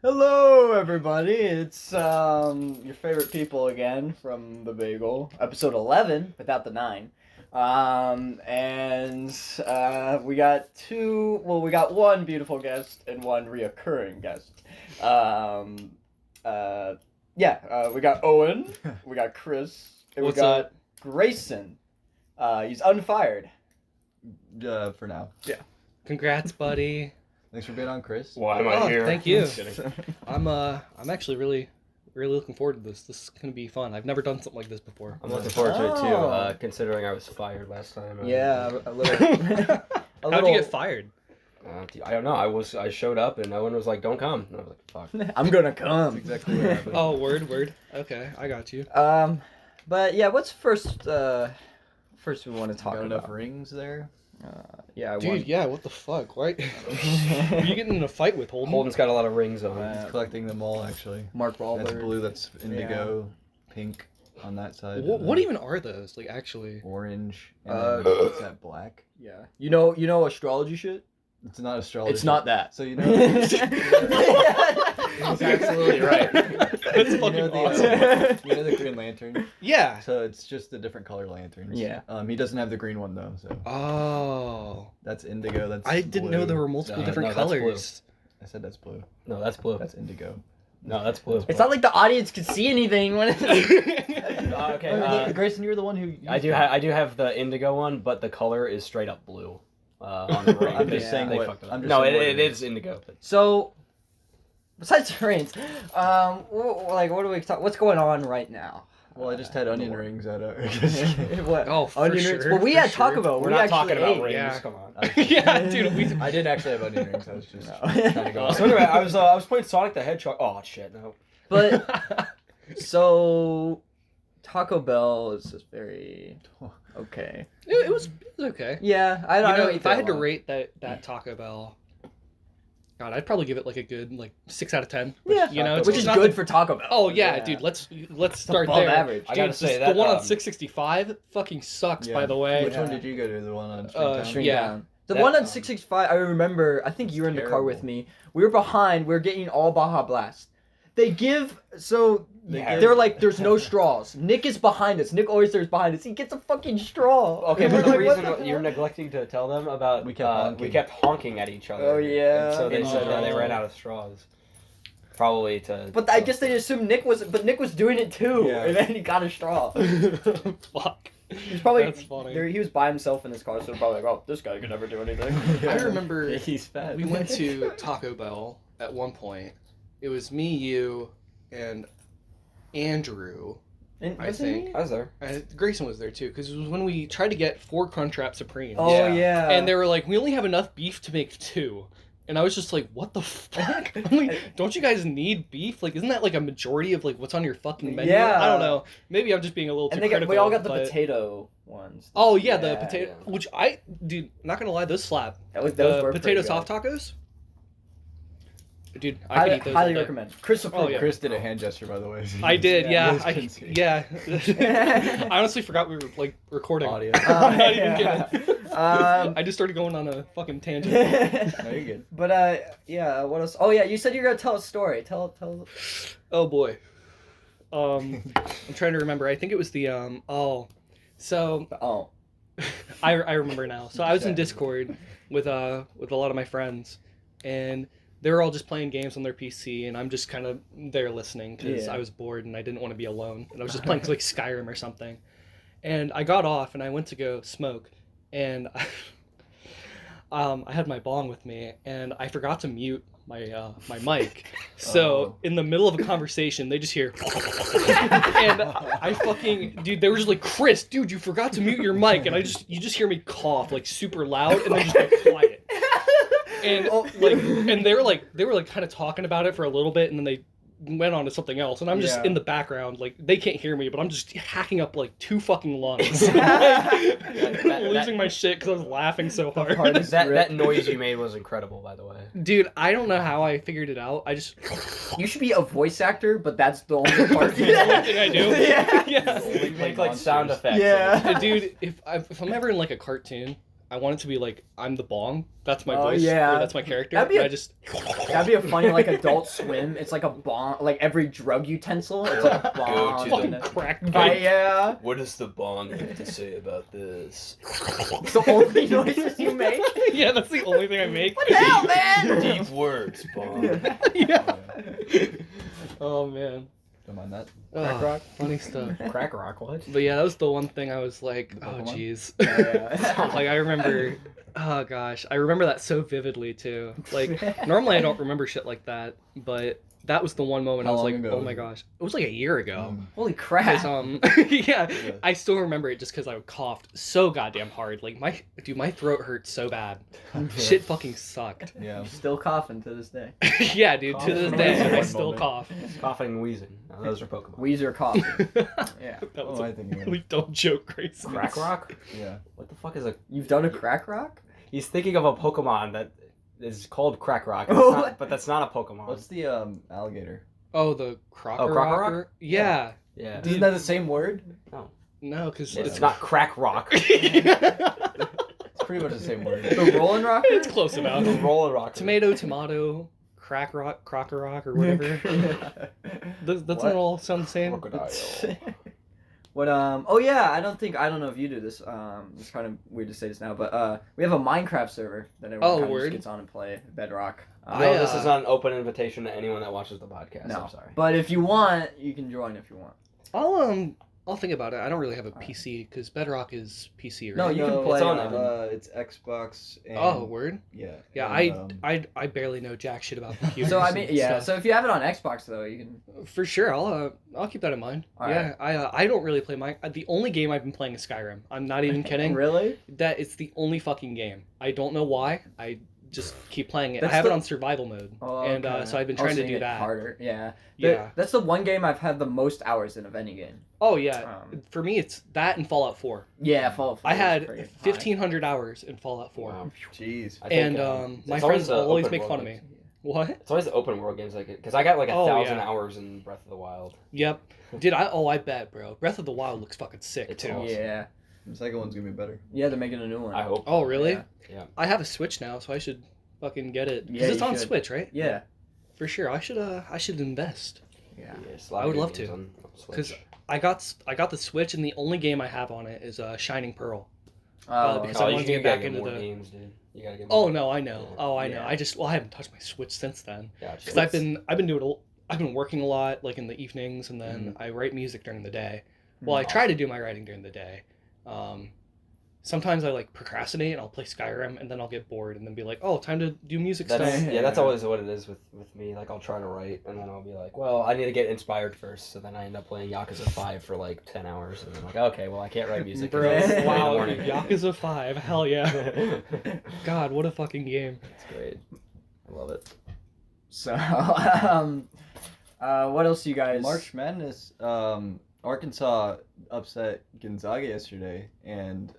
Hello, everybody. It's your favorite people again from the Bagel, episode 11 without the 9. We got we got one beautiful guest and one reoccurring guest. We got Owen, we got Chris, and What's we got up? Grayson. He's unfired. For now. Yeah. Congrats, buddy. Thanks for being on, Chris. Why am I here? Thank you. Just kidding. I'm actually really looking forward to this. This is gonna be fun. I've never done something like this before. I'm looking forward to it too, Oh. considering I was fired last time. Yeah, a little. How'd you get fired? I don't know. I showed up and Owen was like, "Don't come." And I was like, "Fuck." I'm gonna That's come. exactly what happened. Oh, word. Okay, I got you. But yeah, what's first we want to talk Got about? enough rings there? Yeah, I Dude, won. yeah, what the fuck? Why? Are you getting in a fight with Holden? Holden's got a lot of rings on. He's collecting them all, actually. Mark Wahlberg. That's blue, that's indigo, pink on that side. What even are those? Like, actually? Orange, and Uh, then what's that, black? Yeah. You know astrology shit? It's not astrology. It's not that. So you know... He's absolutely right. That's fucking you know awesome. you know the Green Lantern? Yeah. So it's just a different color lanterns. Yeah. He doesn't have the green one, though, so... Oh. That's indigo, that's I didn't know blue. there were multiple No, different no, that's blue. colors. I said that's blue. No, that's blue. That's indigo. No, that's blue. It's not like the audience could see anything when Okay. Grayson, you're the one who... I do have the indigo one, but the color is straight up blue. On the ring. I'm They- just saying they what- fucked up. I'm just No, saying what it it is indigo. But So, besides the rings, what do we talk? What's going on right now? Well, I just had onion rings at a... What? Oh, for Onion sure, rings? Well, we for had Taco sure. Bell. we're We not actually talking about ate. rings. yeah. Come on. Yeah, dude. I did actually have onion rings. I was just No. trying to go. So anyway, I was playing Sonic the Hedgehog. Oh shit, no. But so Taco Bell is just very okay. It was okay. Yeah, I You don't know, know if I had to rate that Taco Bell, God, I'd probably give it like a good 6 out of 10. Yeah, You know, it's which is not good the- for Taco Bell. Oh yeah, dude. Let's start above there. average. I gotta Dude, say the that, one on 665 fucking sucks. Yeah. By the way, Which Yeah. one did you go to? The one on Uh, Springtown? yeah. Down. The That, one on 665, I remember. I think you were in the car with terrible. me. We were behind. We were getting all Baja Blast. They give Yeah. they're like, there's no straws. Nick is behind us. Nick Oyster is behind us. He gets a fucking straw. Okay, And but we're the like, what reason you're hell? neglecting to tell them about We kept honking. at each other. Oh, yeah. And so they And said that they straws. ran out of straws. Probably to. But I guess they assumed Nick was doing it too, Yeah. and then he got a straw. fuck. He's probably That's funny. he was by himself in his car, so probably like, oh, this guy could never do anything. I remember He's fat. we went to Taco Bell at one point. It was me, you, and Andrew. And I was it think. me? I was there. Grayson was there too, because it was when we tried to get 4 Crunchwrap Supremes. Oh Yeah. yeah. And they were like, we only have enough beef to make 2. And I was just like, what the fuck? I'm like, don't you guys need beef? Like, isn't that like a majority of like what's on your fucking menu? Yeah. I don't know. Maybe I'm just being a little too and critical. we all got the but- potato ones. Oh yeah, the Yeah, potato. yeah. Which dude, not gonna lie, those slap. Those The were potato pretty soft good. tacos. Dude, I could eat those. Highly all day. recommend. Chris Oh, yeah. Chris did a hand gesture, by the way. so I did, Yeah, yeah. you guys couldn't see. Yeah. I honestly forgot we were like recording. Audio. I'm not even yeah. kidding. I just started going on a fucking tangent. No, you're good. But yeah. What else? Oh yeah, you said you were gonna tell a story. Tell. Oh boy. I'm trying to remember. I think it was the So Oh. I remember now. So I was in Discord with a lot of my friends, and they were all just playing games on their PC, and I'm just kind of there listening because Yeah. I was bored and I didn't want to be alone, and I was just playing like Skyrim or something. And I got off and I went to go smoke, and I had my bong with me, and I forgot to mute my mic. So in the middle of a conversation, they just hear, and I fucking dude, they were just like, Chris, dude, you forgot to mute your mic, and you just hear me cough like super loud, and then just go quiet. And and they were like kind of talking about it for a little bit, and then they went on to something else, and I'm just Yeah. in the background, like they can't hear me, but I'm just hacking up like 2 fucking lungs, losing my shit because I was laughing so hard. hardest- That noise you made was incredible, by the way. Dude, I don't know how I figured it out. I just You should be a voice actor, but that's the only part. the only thing I do. Yeah. Yeah. You make like sound effects. Yeah. Dude, if I'm ever in like a cartoon, I want it to be like I'm the bong. That's my Oh, voice. yeah. Or that's my character. That'd be and a- I just. That'd be a funny like Adult Swim. It's like a bomb, like every drug utensil. It's like a bomb. to Fucking the- crack. Yeah. What does the bong have to say about this? It's the only noises you make. Yeah, that's the only thing I make. What the hell, man? Deep words, bong. Yeah. Oh man. Don't mind that. Crack rock? Funny stuff. Crack rock, what? But yeah, that was the one thing I was like, The oh Pokemon? jeez. Yeah. Like I remember, oh gosh, I remember that so vividly too. Like normally I don't remember shit like that, but that was the one moment How I was long like, ago oh was my it? gosh, it was like a year ago. Holy 'Cause, crap. yeah, Yeah. I still remember it just because I coughed so goddamn hard. Like my throat hurt so bad. Shit fucking sucked. Yeah. I'm still coughing to this day. Yeah, dude. To this Cough. day, I One still moment. cough. Coughing and wheezing. Now, those are Pokemon. Weezer coughing. Yeah. That was Oh, a I think you really dumb joke, Grace. Crack rock? Yeah. What the fuck is a... You've done a crack rock? He's thinking of a Pokemon that is called Crack Rock, Oh. but that's not a Pokemon. What's the alligator? Oh, the Crocker Crocker Rocker? Rock? Yeah. Yeah. Isn't that the same word? No, because It's not Crack Rock. It's pretty much the same word. The Rolling Rocker? It's close enough. Roller Rock. Tomato, Crack Rock, Crocker Rock, or whatever. Doesn't What? it all sound the same? Crocodile. What oh yeah, I don't know if you do this. It's kind of weird to say this now, but we have a Minecraft server that everyone Oh, kind of word. just gets on and play Bedrock. No, this is not an open invitation to anyone that watches the podcast. No. I'm sorry. But if you want, you can join if you want. I'll think about it. I don't really have a PC because Bedrock is PC, right? No, you can play it's on on It's Xbox. And, Oh, word. Yeah. Yeah, and, I barely know jack shit about computers. So I mean, and yeah. stuff. So if you have it on Xbox though, you can. For sure, I'll keep that in mind. All Yeah, I don't really play the only game I've been playing is Skyrim. I'm not even kidding. Really? That it's the only fucking game. I don't know why. I just keep playing it. That's I have the- it on survival mode, Oh, and okay. so I've been I was trying to thinking do it that. harder. Yeah. Yeah. That's the one game I've had the most hours in of any game. Oh yeah. Um, For me, it's that and Fallout 4. Yeah, Fallout 4 I is had pretty high. 1,500 hours in Fallout 4, Wow. Jeez. I think, and my it's friends the always open make world fun of me. games. What? It's always the open world games, like because I got like Oh, 1,000 yeah. hours in Breath of the Wild. Yep. Did I bet, bro. Breath of the Wild looks fucking sick It's too. awesome. Yeah. The second one's gonna be better. Yeah, they're making a new one. I hope. Oh really? Yeah. Yeah. I have a Switch now, so I should fucking get it. 'Cause Yeah, it's you on should. Switch, right? Yeah. For sure. I should invest. Yeah. Yes, a lot I of would good love games to, on Switch. 'cause I got the Switch, and the only game I have on it is Shining Pearl. Oh, because Oh, I you wanted to gotta get back get into more the- games, dude. You gotta get Oh more. no, I know. Yeah. Oh, I know. Yeah. I haven't touched my Switch since then. Gotcha. Because I've been working a lot, like in the evenings, and then I write music during the day. Well, I try to do my writing during the day. Sometimes I like procrastinate and I'll play Skyrim, and then I'll get bored and then be like, oh, time to do music That's, stuff. yeah, that's always what it is with me. Like, I'll try to write, and then I'll be like, well, I need to get inspired first. So then I end up playing Yakuza 5 for like 10 hours, and I'm like, okay, well, I can't write music. 'cause Bro, it's 3 in the wow, morning. Yakuza 5, hell yeah. God, what a fucking game. It's great. I love it. So, what else you guys? March Madness. Arkansas upset Gonzaga yesterday, and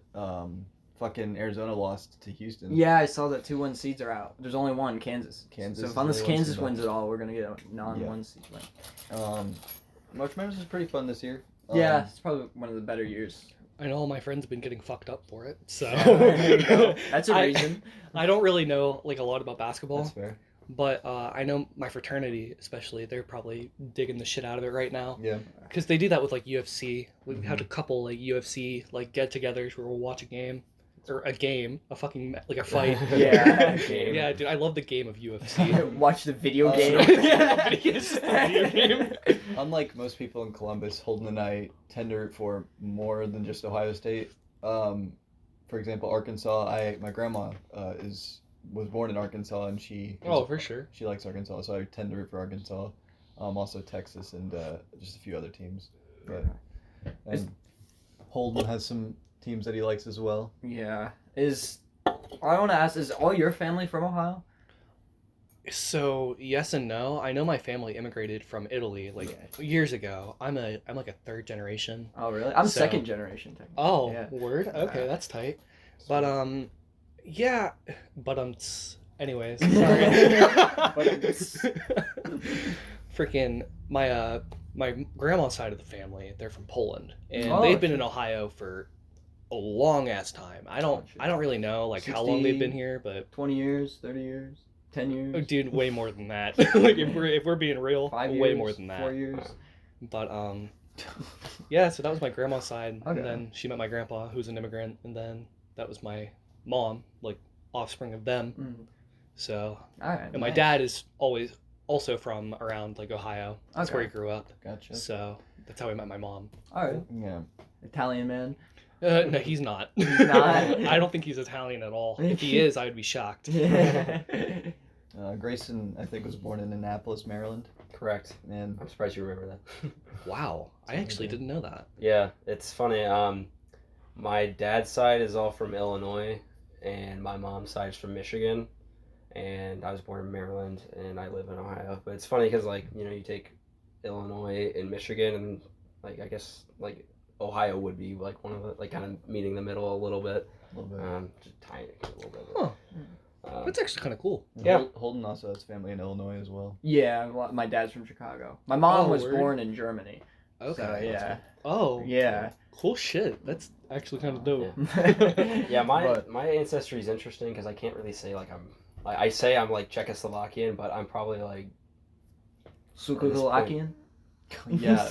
fucking Arizona lost to Houston. Yeah, I saw that 2-1 seeds are out. There's only one, Kansas. Kansas So is if the unless only one Kansas seed wins left. it all, we're gonna get a non-1 seed win. March Madness is pretty fun this year. Yeah, it's probably one of the better years. I know all my friends have been getting fucked up for it, so There you go. That's a reason. I don't really know like a lot about basketball, That's fair. but I know my fraternity, especially, they're probably digging the shit out of it right now. Yeah. Because they do that with like UFC. We've Mhm. had a couple like UFC like get-togethers where we'll watch a game, or a fucking like a fight. Yeah. Game. Yeah, dude, I love the game of UFC. Watch the video Oh, game. Yeah, it's just a video game. Unlike most people in Columbus, Holden and I tend to root for more than just Ohio State. For example, Arkansas. My grandma was born in Arkansas, and she For sure. she likes Arkansas, so I tend to root for Arkansas. Also Texas and just a few other teams. But and Holden has some teams that he likes as well. Yeah. I want to ask, is all your family from Ohio? So yes and no. I know my family immigrated from Italy like years ago. I'm like a third generation. Oh, really? I'm So- second generation, technically. Oh, Yeah. word. Okay, that's tight. But yeah. But anyways. Sorry. Freaking my grandma's side of the family. They're from Poland, and Oh, they've been in Ohio for a long ass time. I don't really know like how long they've been here, but 20 years, 30 years, 10 years. oh, dude, way more than that. Like if we're being real, 5 way years, more than that. 4 years. But yeah, so that was my grandma's side, Okay. and then she met my grandpa, who's an immigrant, and then that was my mom, like offspring of them. Mm. So, All right. and my nice. dad is always also from around like Ohio. That's where he Okay. grew up. Gotcha. So that's how I met my mom. All right. Yeah. Italian man. No, he's not. He's not? I don't think he's Italian at all. If he is, I would be shocked. Grayson, I think, was born in Annapolis, Maryland. Correct. And I'm surprised you remember that. Wow, I actually didn't know that. Yeah, it's funny. My dad's side is all from Illinois, and my mom's side is from Michigan. And I was born in Maryland, and I live in Ohio. But it's funny because, like, you know, you take Illinois and Michigan, and, like, I guess, like, Ohio would be, like, one of the, like, kind of meeting the middle a little bit. a little bit. Just tiny, a little bit. Huh. Um, That's actually kind of cool. Yeah. Holden also has family in Illinois as well. Yeah, well, my dad's from Chicago. My mom Oh, was word. born in Germany. Okay. So, yeah. Oh. Yeah. Cool shit. That's actually kind of dope. Yeah, my But- my ancestry is interesting because I can't really say like I say I'm like Czechoslovakian, but I'm probably like Czechoslovakian? Yeah.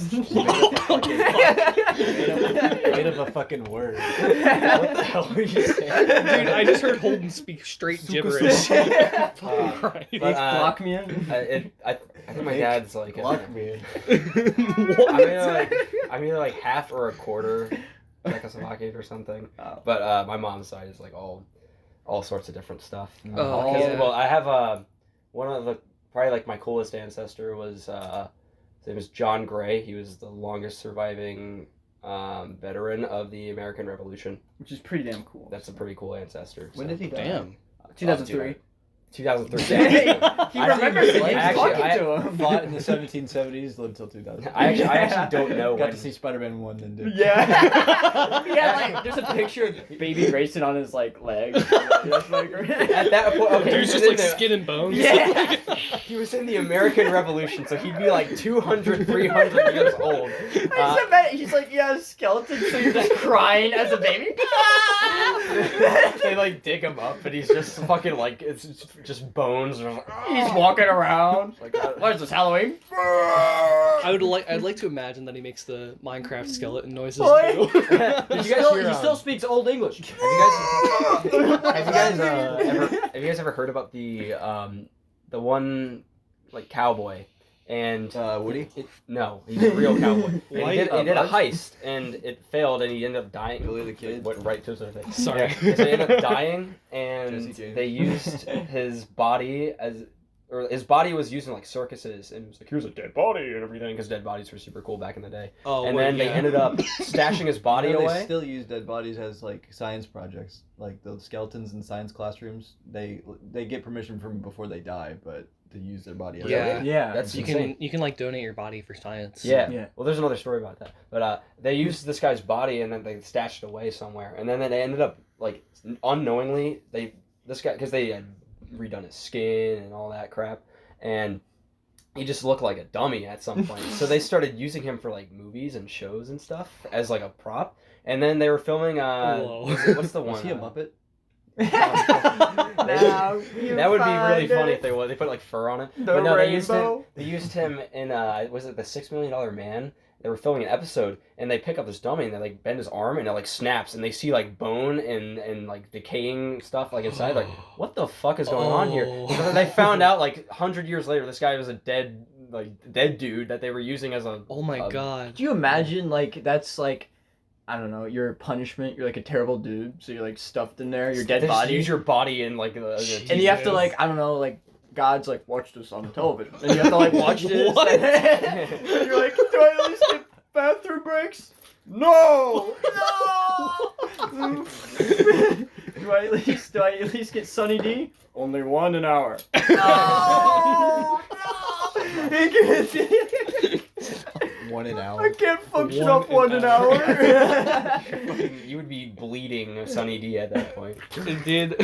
Made up a fucking word. what the hell were you saying? Dude, I just heard Holden speak straight gibberish. Fucking Christ. But, Block me. I think my dad's like Block me. I'm either like half or a quarter Czechoslovakian or something. Oh. But my mom's side is like all sorts of different stuff. Oh, yeah. Well, I have one of the probably like my coolest ancestor was his name is John Gray. He was the longest surviving veteran of the American Revolution. Which is pretty damn cool. That's a pretty cool ancestor. When did he die? Damn. 2003. 2003. He remembers it. He was talking I to him. Fought in the 1770s, lived till 2000. I actually don't know Got when. to see Spider-Man 1 and 2. Yeah. Yeah, like there's a picture of baby Grayson on his like leg. Just, like, At that point, okay, Dude's just like skin and bones. Yeah. he was in the American Revolution, so he'd be like 200, 300 years old. I just bet he's like, yeah, a skeleton, so you're just crying as a baby. They like dig him up, and he's just fucking like it's just bones. He's walking around. Like, what is this, Halloween? I'd like to imagine that he makes the Minecraft skeleton noises Boy. too. Did you guys hear, He still speaks Old English. have you guys ever heard about the one like cowboy and Woody? no, he's a real cowboy. And he Why- did a Buzz? heist and it failed and he ended up dying. Billy the Kid? Went right to his face. Sorry. Yeah, so he ended up dying and Jesse James. they used his body or his body was used in like circuses and it was like here's a dead body and everything because dead bodies were super cool back in the day. Oh, And wait, then they yeah. ended up stashing his body You know, away. They still use dead bodies as like science projects, like the skeletons in science classrooms. They get permission from before they die, but to use their body. As Yeah. Yeah. That's You insane. can like donate your body for science. Yeah. Yeah. Well, there's another story about that. But they used this guy's body and then they stashed it away somewhere. And then they ended up like unknowingly this guy because they had redone his skin and all that crap, and he just looked like a dummy at some point. So they started using him for like movies and shows and stuff as like a prop. And then they were filming. Whoa. What's the one? Was he a Muppet? Now you That would be really find funny it. if they would. They put like fur on it. The But no, rainbow. they used him in was it the $6 Million Man? They were filming an episode and they pick up this dummy and they like bend his arm and it like snaps and they see like bone and like decaying stuff like inside. Like, what the fuck is going on here? Oh. So then they found out like 100 years later this guy was a dead dude that they were using as a Oh my god. Do you imagine like that's like, I don't know, your punishment? You're like a terrible dude, so you're like stuffed in there. Your dead They just body. use your body in like And you have to Jesus. like, I don't know, like God's like, watch this on television, and you have to like watch this. What? And you're like, do I at least get bathroom breaks? No, no. do I at least get Sunny D? Only one an hour. No, no. 1 an I hour. can't function One off one an an hour. you would be bleeding Sunny D at that point. It did.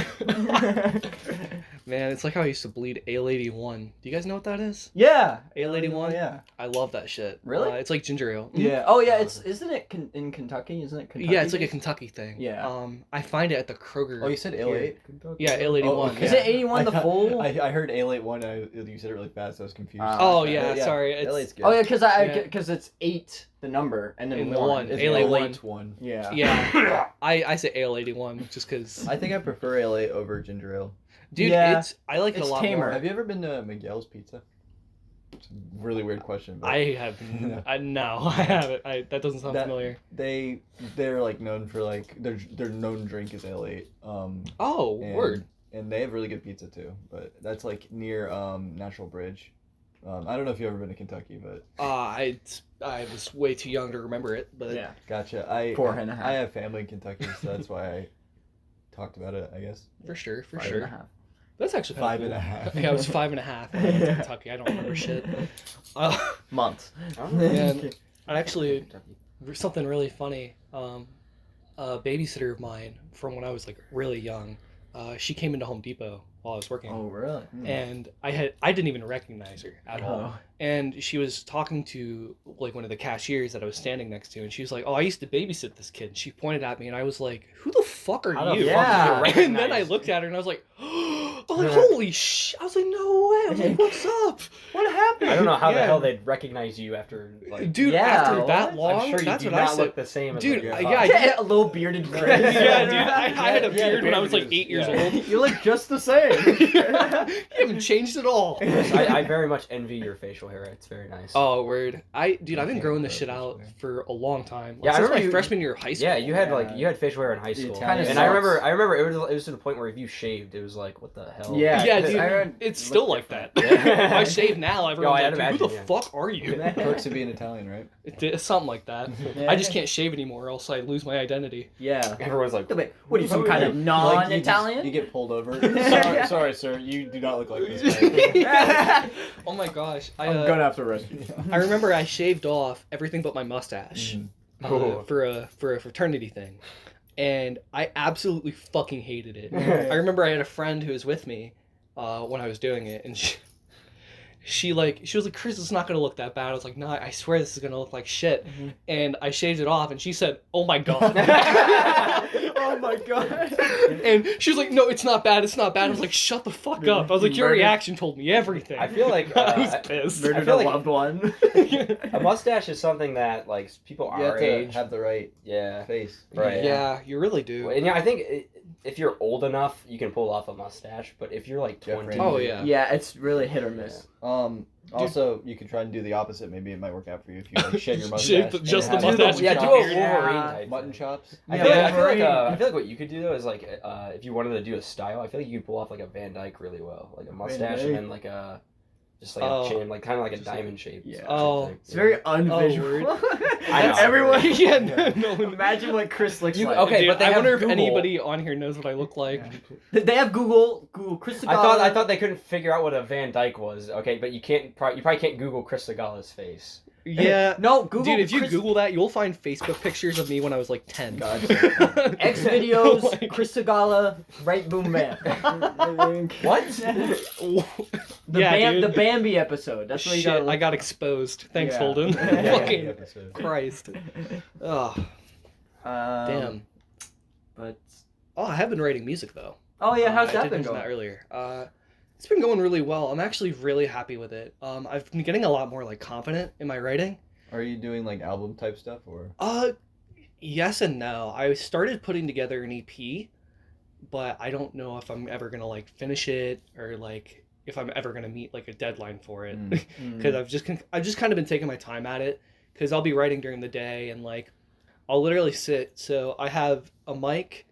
Man, it's like how I used to bleed Ale-81. Do you guys know what that is? Yeah. Ale-81? Yeah. I love that shit. Really? It's like ginger ale. Yeah. Oh yeah. Isn't it in Kentucky? Isn't it Kentucky? Yeah, it's like a based? Kentucky thing. Yeah. I find it at the Kroger. Oh, you said Ale 8? Yeah, Ale-81. Oh, okay. Is it 81 the full? I heard Ale 8-1. You said it really fast. I was confused. Oh Okay. yeah, Yeah, sorry. Ale It's 8's good. Oh yeah, Yeah. because it's 8 the number and then And the 1. one. It's Ale Ale 1. 8-1. Yeah. yeah. I say Ale-81 just because. I think I prefer Ale 8 over ginger ale. Dude, Yeah. I like it a It's lot tamer. more. Have you ever been to Miguel's Pizza? It's a really weird question. But I have no, I haven't. That doesn't sound That- familiar. they're like known for like their known drink is Ale 8. Oh, And, word. And they have really good pizza too. But that's like near Natural Bridge. I don't know if you've ever been to Kentucky, but I was way too young to remember it, but Yeah. gotcha. 4.5. I have family in Kentucky, so that's why I talked about it. I guess for sure, for 5 sure. and a half. That's actually Five kinda and a cool. half. Yeah, I was 5.5 when I went to Yeah. Kentucky. I don't remember shit. Months. Man, I actually something really funny. A babysitter of mine from when I was like really young, she came into Home Depot while I was working. Oh really? And I didn't even recognize her at all. Oh. And she was talking to like one of the cashiers that I was standing next to, and she was like, "Oh, I used to babysit this kid." And she pointed at me, and I was like, "Who the fuck are How the you?" fuck Yeah. do you And then I recognize- looked at her, and I was like, "I'm like, holy sh!" I was like, "No way!" I was like, "What's up?" What happened? I don't know how the Yeah. hell they'd recognize you after like. Dude, Yeah, after what? that long, I'm sure you that's do what I not said. look the same. As Dude, like, yeah, I Yeah, a little bearded Chris. Yeah, dude, I had a Yeah, beard when I was like beard 8 years is- yeah. old. You look just the same. You haven't changed at all. I very much envy your facial hair. It's very nice. Oh, word. I've been can't growing this grow shit facial out hair. for a long time. Yeah, I Since remember my you- freshman year of high school. Yeah, you had Yeah. you had facial hair in high It school, kinda and sucks. I remember it was to the point where if you shaved, it was like, what the hell? Yeah. Yeah, 'cause dude, I heard- it's it still looked like that. different. If I shave now, everyone's I'd like, "Dude, who the imagine, fuck are you?" Perks of being Italian, right? It's something like that. Yeah. I just can't shave anymore, else I lose my identity. Yeah. Everyone's like, Wait, what are you, some Like, kind of you non-Italian? get pulled over. sorry, sir. You do not look like this guy. Oh my gosh, I'm gonna have to arrest you. I remember I shaved off everything but my mustache Mhm. for a fraternity thing, and I absolutely fucking hated it. I remember I had a friend who was with me when I was doing it, and she was like, "Chris, it's not gonna look that bad." I was like, "No, I swear this is gonna look like shit." Mhm. And I shaved it off, and she said, "Oh my god." Oh my god. And she was like, "No, it's not bad. It's not bad." I was like, "Shut the fuck up." I was like, "Your Murdered- reaction told me everything." I feel like I was pissed. I Murdered feel a like- loved one. a mustache is something that like people You have our to age. have the right Yeah, face. right. Yeah, you really do. And yeah, I think if you're old enough, you can pull off a mustache. But if you're like Jeffrey. 20, Oh yeah. Yeah, it's really hit or miss. Also, you could try and do the opposite. Maybe it might work out for you if you like shave your mustache. Shave and just the have mustache. yeah, do a chops. Wolverine Yeah. type Mutton thing. chops. I Yeah, feel, like, Wolverine. I feel like what you could do though is like if you wanted to do a style, I feel like you could pull off like a Van Dyke really well, like a mustache and Dyke. then like a just like Oh. a chin, like kind of like a Just like- diamond shape. Yeah. Oh. It's very unvisual. word. I know. Everyone. Yeah, no. Imagine what Chris looks You- like. okay, Dude, but they I have wonder if Google. anybody on here knows what I look like. They have Google Chris I Sagala. thought they couldn't figure out what a Van Dyke was. Okay, but you probably can't Google Chris Sagala's face. Yeah. No, Google. Dude, if you Chris, Google that, you'll find Facebook pictures of me when I was like 10. God. X videos, Like- Chris Sagala, right boom bam. What? The Yeah, dude. The Bambi episode. That's what you Shit, got. I got exposed. Thanks, Yeah. Holden. Yeah. Fucking Episode. Christ. Oh, damn. But Oh, I have been writing music though. oh yeah, how's I that did been mention going? that earlier. It's been going really well. I'm actually really happy with it. I've been getting a lot more like confident in my writing. Are you doing like album type stuff or? Yes and no. I started putting together an EP, but I don't know if I'm ever gonna like finish it or like if I'm ever gonna meet like a deadline for it. Mm. Because I've just kind of been taking my time at it. Because I'll be writing during the day and like I'll literally sit. So I have a mic,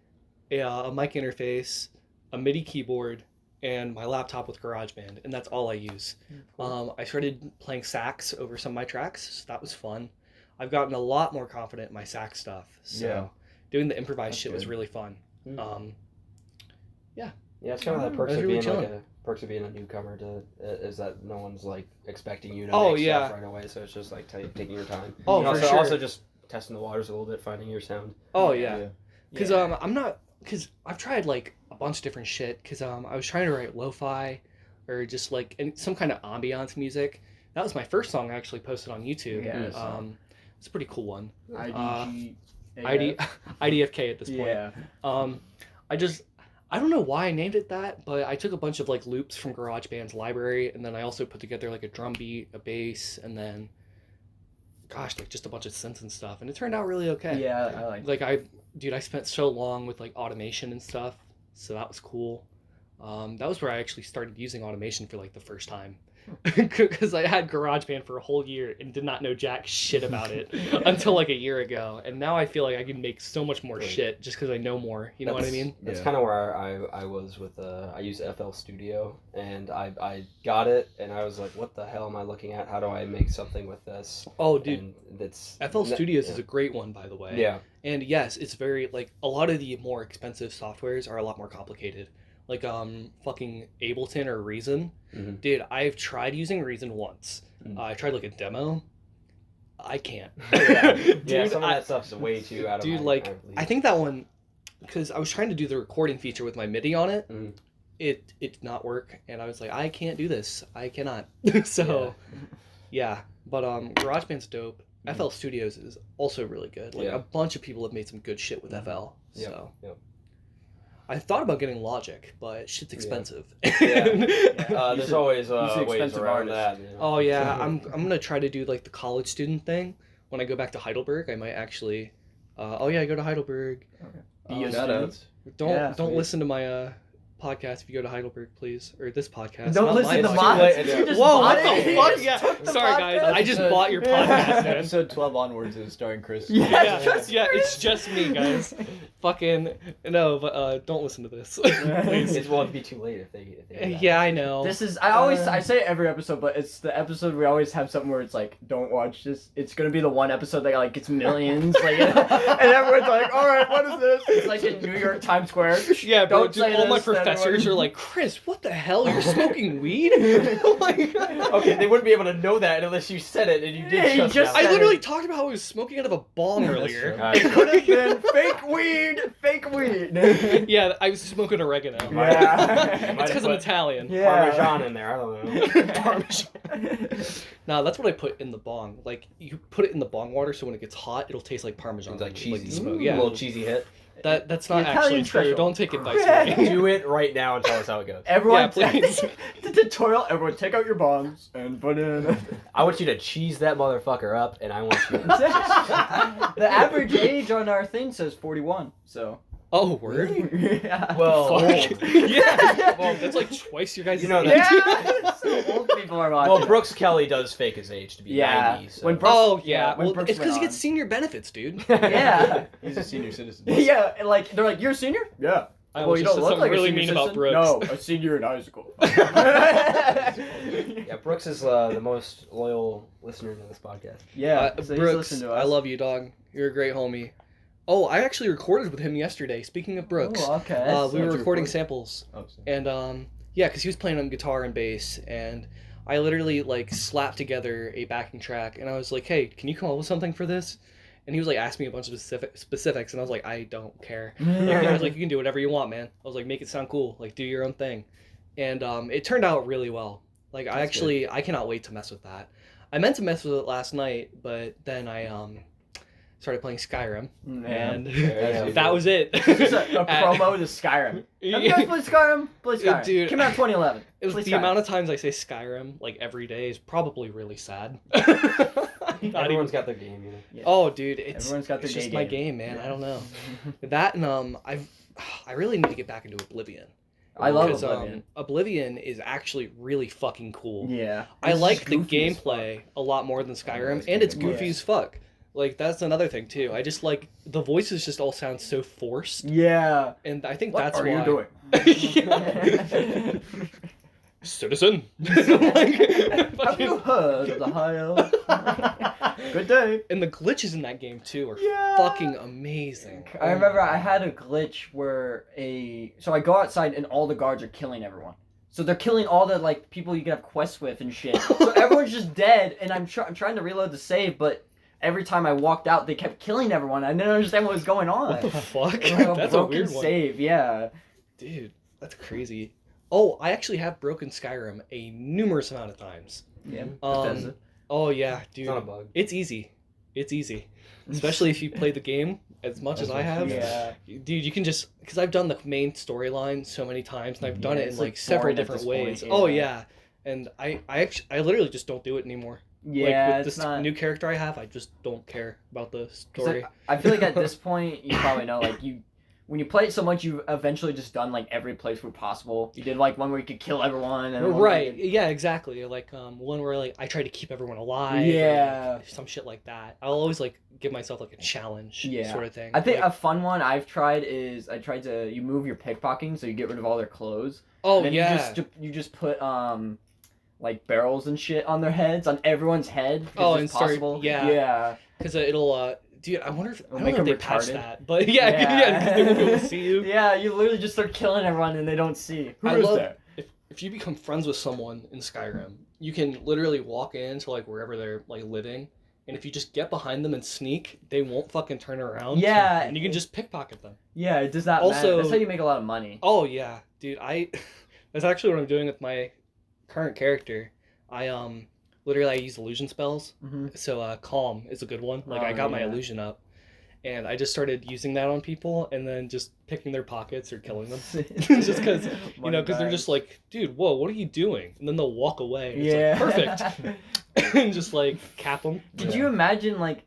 a mic interface, a MIDI keyboard, and my laptop with GarageBand, and that's all I use. I started playing sax over some of my tracks, so that was fun. I've gotten a lot more confident in my sax stuff. So Yeah. doing the improvised That's shit was good. really fun. Mm. Yeah, it's kind of the I perks was of really being like chilling. perks of being a newcomer to is that no one's like expecting you to Oh, make yeah. stuff right away, so it's just like taking your time. Oh, And for also, sure. also just testing the waters a little bit, finding your sound. Oh yeah. Because Yeah. I'm not, because I've tried like a bunch of different shit because I was trying to write lo-fi or just like some kind of ambiance music. That was my first song I actually posted on YouTube. Yeah, it's a pretty cool one. IDG. IDFK at this point. Yeah. I don't know why I named it that, but I took a bunch of like loops from GarageBand's library, and then I also put together like a drum beat, a bass, and then, gosh, like just a bunch of synths and stuff, and it turned out really okay. Yeah, I like. I spent so long with like automation and stuff, so that was cool. That was where I actually started using automation for like the first time. Because I had GarageBand for a whole year and did not know jack shit about it until like a year ago, and now I feel like I can make so much more shit just because I know more. You know what I mean? That's kind of where I was with I use FL Studio, and I got it, and I was like, what the hell am I looking at? How do I make something with this? Oh, dude, and that's FL Studios is a great one, by the way. Yeah. And yes, it's very like a lot of the more expensive softwares are a lot more complicated. Like fucking Ableton or Reason. Mm-hmm. Dude, I've tried using Reason once. I tried like a demo. I can't. Dude, some of that stuff's way too out of dude, my like I think that one, because I was trying to do the recording feature with my MIDI on it. It did not work, and I was like, I can't do this. I cannot. So yeah. But GarageBand's dope. FL Studios is also really good. Like a bunch of people have made some good shit with FL. So I thought about getting Logic, but shit's expensive. There's always ways around that. You know? Oh yeah, I'm gonna try to do like the college student thing when I go back to Heidelberg. I might actually. I go to Heidelberg. Okay. Don't listen to my podcast if you go to Heidelberg, please, or this podcast. Don't listen to mine. Whoa, what the fuck? Yeah, sorry guys, I just bought your podcast, man. Episode 12 onwards is starring Chris. Yeah, it's just me, guys. Fucking no, but don't listen to this. Please. It won't be too late if they yeah, I know. This is I say it every episode, but it's the episode we always have something where it's like, don't watch this. It's gonna be the one episode that like gets millions, like, and everyone's like, all right, what is this? It's like in New York Times Square. Yeah, bro. Don't say all my this, professors are like, Chris, what the hell? You're smoking weed? Okay, they wouldn't be able to know that unless you said it and you did. I literally talked about how I was smoking out of a bong earlier. It could have been fake weed. Yeah, I was smoking oregano. Yeah. It's because I'm Italian. Yeah. Parmesan in there. I don't know. Parmesan. No, that's what I put in the bong. Like you put it in the bong water, so when it gets hot, it'll taste like Parmesan. It's like cheesy. Smoke. Yeah, a little cheesy hit. That's not Italian actually true. special. Don't take advice from me. Do it right now and tell us how it goes. Everyone, please. The tutorial. Everyone, take out your bombs and put in. I want you to cheese that motherfucker up, and I want you. The average age on our thing says 41. So. Oh, word? Yeah. Well, yeah. Well, that's like twice your guys' You know age. Yeah. So old people are watching. Well, Brooks Kelly does fake his age to be 90. So. When Brooks, Oh, yeah. when Well, Brooks it's because went he gets on. senior benefits, dude. Yeah. He's a senior citizen. Yeah, and like they're like, you're a senior? Yeah. I Well, almost you just don't said look something like a really senior mean about citizen. Brooks. No, a senior in high school. Yeah, Brooks is the most loyal listener to this podcast. Yeah, so he's Brooks, listened to us. I love you, dog. You're a great homie. Oh, I actually recorded with him yesterday. Speaking of Brooks, Oh, okay. we were That's recording recorded. samples, Oh, so- and yeah, because he was playing on guitar and bass, and I literally like slapped together a backing track, and I was like, "Hey, can you come up with something for this?" And he was like asking me a bunch of specifics, and I was like, "I don't care." Like, I was like, "You can do whatever you want, man." I was like, "Make it sound cool. Like, do your own thing," and it turned out really well. Like, I cannot wait to mess with that. I meant to mess with it last night, but then I started playing Skyrim, and Yeah. that was it. This is a promo to Skyrim. Have you guys played Skyrim? Play Skyrim. Dude, Came out in 2011. It was Play the Skyrim. amount of times I say Skyrim like every day is probably really sad. Not Everyone's even- got their game, you know. Yeah. Oh, dude, it's Everyone's got their just gay my game. game, man. I don't know that, and I really need to get back into Oblivion. I love Because, Oblivion. Oblivion is actually really fucking cool. Yeah. I It's like the goofy as gameplay a lot more than Skyrim, it's and it's goofy. goofy Yeah. as fuck. Like, that's another thing, too. I just like, the voices just all sound so forced, fuck. Yeah. and I think What that's are why. you doing? Yeah. Citizen. Have Like, you heard of the high elf? Good day. and the glitches in that game, too, are Yeah. fucking amazing. I remember I had a glitch where so I go outside and all the guards are killing everyone. So they're killing all the like people you can have quests with and shit. So everyone's just dead, and I'm trying to reload the save, but every time I walked out, they kept killing everyone. I didn't understand what was going on. What the fuck? It was like That's a broken weird one. save, yeah. Dude, that's crazy. Oh, I actually have broken Skyrim a numerous amount of times. Yeah. Oh yeah, dude. It's not a bug. It's easy. It's easy. Especially if you play the game as much as I have. Yeah. Dude, you can just... Because I've done the main storyline so many times, and I've done it it's in like several boring at different this ways. point, Oh yeah. yeah. And I literally just don't do it anymore. Yeah, Like with it's this not. new character I have, I just don't care about the 'Cause story. I feel like at this point, you probably know, like, when you play it so much, you've eventually just done, like, every playthrough possible. You did, like, one where you could kill everyone. And one where Right. you Yeah, exactly. Like one where like I try to keep everyone alive. Yeah. Or, like, some shit like that. I'll always like give myself like a challenge Yeah. sort of thing. I think like, a fun one I've tried is you move your pickpocketing, so you get rid of all their clothes. oh Then yeah. you just put like barrels and shit on their heads, on everyone's head. Oh, it's and start- possible. yeah. Yeah. Because it'll dude, I wonder if I don't make know if they them patched retarded. that, but yeah, yeah, because they won't be able to see you. Yeah, you literally just start killing everyone and they don't see. Who I is love that? if you become friends with someone in Skyrim, you can literally walk into like wherever they're like living, and if you just get behind them and sneak, they won't fucking turn around. Yeah. and you can just pickpocket them. Yeah, it does not Also- matter. That's how you make a lot of money. Oh yeah, dude, that's actually what I'm doing with my current character. I literally I use illusion spells. Mm-hmm. So calm is a good one. Like Oh, I got my yeah. illusion up, and I just started using that on people, and then just picking their pockets or killing them. Just because because they're just like, dude, whoa, what are you doing? And then they'll walk away. And Yeah. it's like, perfect. And just like cap them. Did you imagine like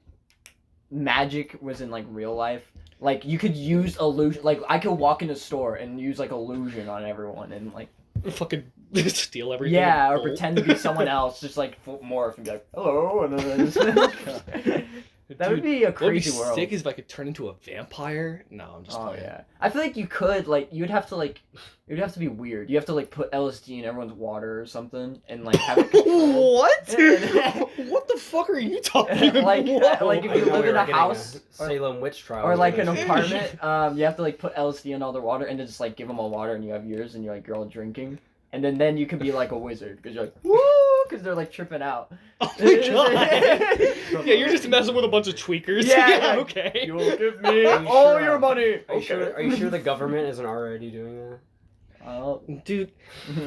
magic was in like real life? Like you could use illusion. Like I could walk in a store and use like illusion on everyone and like Fucking steal everything? yeah, and or bolt? pretend to be someone else, just like morph and be like hello, and then just... That would Dude, be a what would be crazy world. sick is if I could turn into a vampire. No, I'm just Oh playing. yeah, I feel like you could like it would have to be weird. You have to like put LSD in everyone's water or something and like have it What? What the fuck are you talking about? like if I you didn't know live we in were a getting house Salem witch trial. or like an This. apartment, you have to like put LSD in all the water and then just like give them all water and you have yours and you're all drinking and then you could be like a wizard because you're like woo because they're like tripping out. Oh my god! Yeah, you're just messing with a bunch of tweakers. Yeah. Okay. You'll give me Are you all sure, your money. Are you sure the government isn't already doing that? Dude,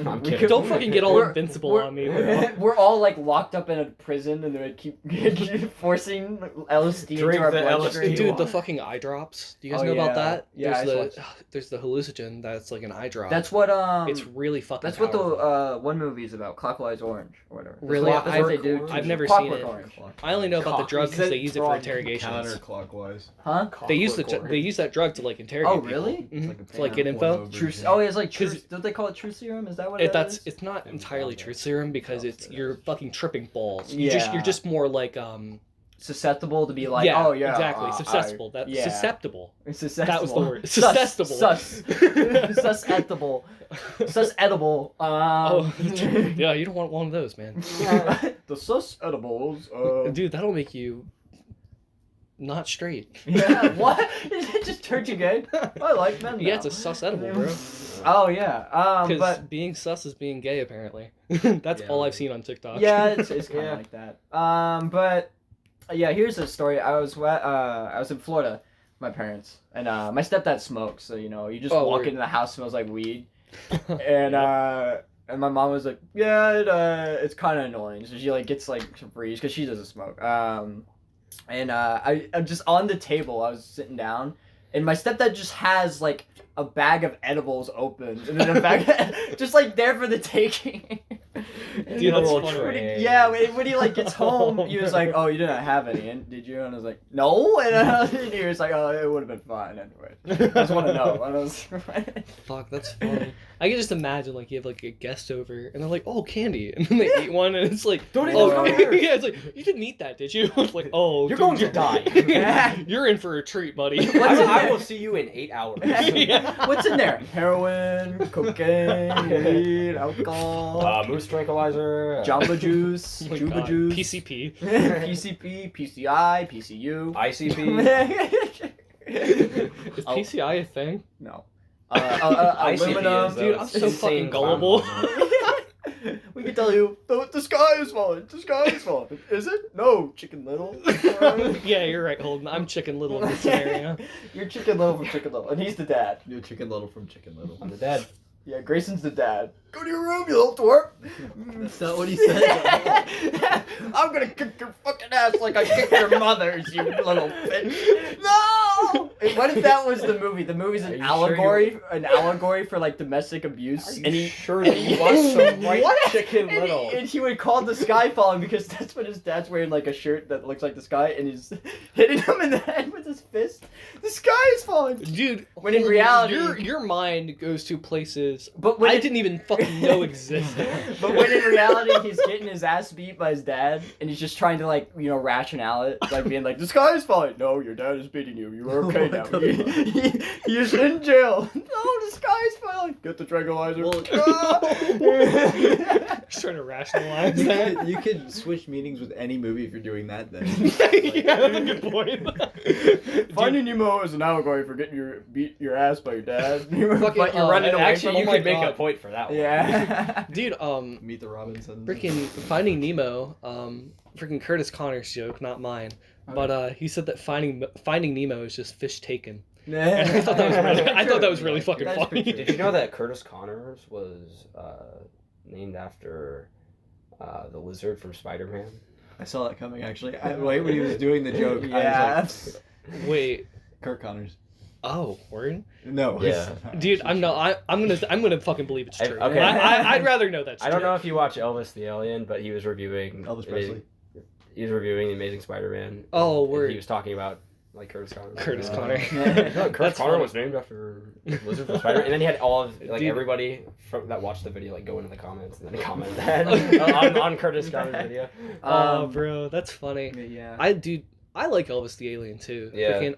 I'm we kidding. could- don't fucking get all we're- invincible we're- on me, bro. We're all like locked up in a prison and they keep forcing LSD into Drink our the bloodstream. LSD. Dude, the fucking eye drops. Do you guys Oh, know about yeah. that? Yeah, I There's the hallucinogen that's like an eye drop. That's what It's really fucking That's what powerful. the one movie is about, Clockwise Orange or whatever. Really? That's what they do. I've never Clockwork seen it. Orange. I only know about the drug because they use it for Wrong. interrogations. Counterclockwise. Huh? They use Clockwork they use that drug to like interrogate. Oh really? Mhm. like a To like get one info. over True. again. Oh, it's like true. 'Cause- Don't they call it true serum? Is that what it is? It's not It was entirely Bagel. truth serum because Bagel. you're fucking tripping balls. Yeah. You're just more like susceptible to be like, yeah, oh yeah, exactly susceptible. yeah. susceptible. Susceptible. That was the word. Sus- Susceptible. Susceptible. Susedible. Oh, yeah, you don't want one of those, man. The sus edibles. Dude, that'll make you not straight. Yeah. What? It just turned you gay. I like them. Yeah, now. it's a sus edible, bro. Oh yeah. Because But being sus is being gay, apparently. That's Yeah. all I've seen on TikTok. yeah, it's kind of Yeah. like that. But yeah, here's a story. I was in Florida with my parents, and my stepdad smokes, so you just Oh, walk word. into the house, smells like weed, and my mom was like, yeah, it's kind of annoying, so she like gets like some freeze because she doesn't smoke. I'm just on the table. I was sitting down, and my stepdad just has like a bag of edibles open, and then a bag just like there for the taking. Dude, that's Little funny. tray. Yeah, when he like gets home, he was like, "Oh, you didn't have any, and did you?" And I was like, "No." And he was like, "Oh, it would have been fine anyway." I just want to know. And I was Fuck, that's funny. I can just imagine like you have like a guest over and they're like, "Oh, candy," and then they eat one and it's like, Don't eat "Oh, this, come here." yeah." It's like you didn't eat that, did you? It's like, "Oh, You're dude, going to die. You're in for a treat, buddy." What's in I there? will see you in 8 hours. Yeah. What's in there? Heroin, cocaine, weed, alcohol, Moose tranquilizer. Jamba Juice, Oh my Juba God. Juice, PCP. PCP, PCI, PCU. ICP. Is Oh. PCI a thing? No. ICP Aluminum. is, Dude, I'm so insane fucking clown gullible. bubble. We could tell you, the sky is falling. The sky is falling. Is it? No, Chicken Little. Yeah, you're right, Holden. I'm Chicken Little in this scenario. You're Chicken Little from Chicken Little, and he's the dad. You're Chicken Little from Chicken Little. I'm the dad. Yeah, Grayson's the dad. Go to your room, you little twerp. That's not what he said. I'm gonna kick your fucking ass like I kicked your mother's, you little bitch. No! What if that was the movie? The movie's Are an you allegory, sure an allegory for like domestic abuse. Are you sure that you watched some white Chicken Little? And he would call the sky falling because that's what his dad's wearing, like a shirt that looks like the sky, and he's hitting him in the head with his fist. The sky is falling. Dude, When in reality- your mind goes to places But when I it- didn't even fucking know existed. But when in reality he's getting his ass beat by his dad, and he's just trying to like rationale it, like being like, the sky is falling. No, your dad is beating you. You are okay now. What the He's in jail. No, the sky is falling. Get the tranquilizer. Just trying to rationalize that. You could switch meanings with any movie if you're doing that. Then Yeah, that's a good point. Finding Nemo is an allegory for getting beat your ass by your dad. But you're Fucking, running away Actually, from you him. could make a God. point for that one. Yeah. Dude, Meet the Robinsons. freaking Finding Nemo, freaking Curtis Connor's joke, not mine. But he said that Finding Nemo is just fish taken. And I thought that was really fucking That's funny. pretty Did you know that Curtis Connors was named after the lizard from Spider-Man? I saw that coming actually. When he was doing the joke, Yeah. I was like, Wait, Kirk Connors. oh, word? No. Yeah. Dude, I'm gonna fucking believe it's true. Okay. I'd rather know that's true. I don't know if you watch Elvis the Alien, but he was reviewing Elvis Presley. He was reviewing The Amazing Spider-Man. Oh, and word. He was talking about like Curtis Connors. Curtis Yeah. Connor. No, Curtis That's Connor funny. was named after Lizard from Spider-Man, and then he had all of like Dude. everybody that watched the video like go into the comments and then comment that on Curtis Connor's video. Oh, bro, that's funny. Yeah. I like Elvis the Alien too. Yeah. Freaking,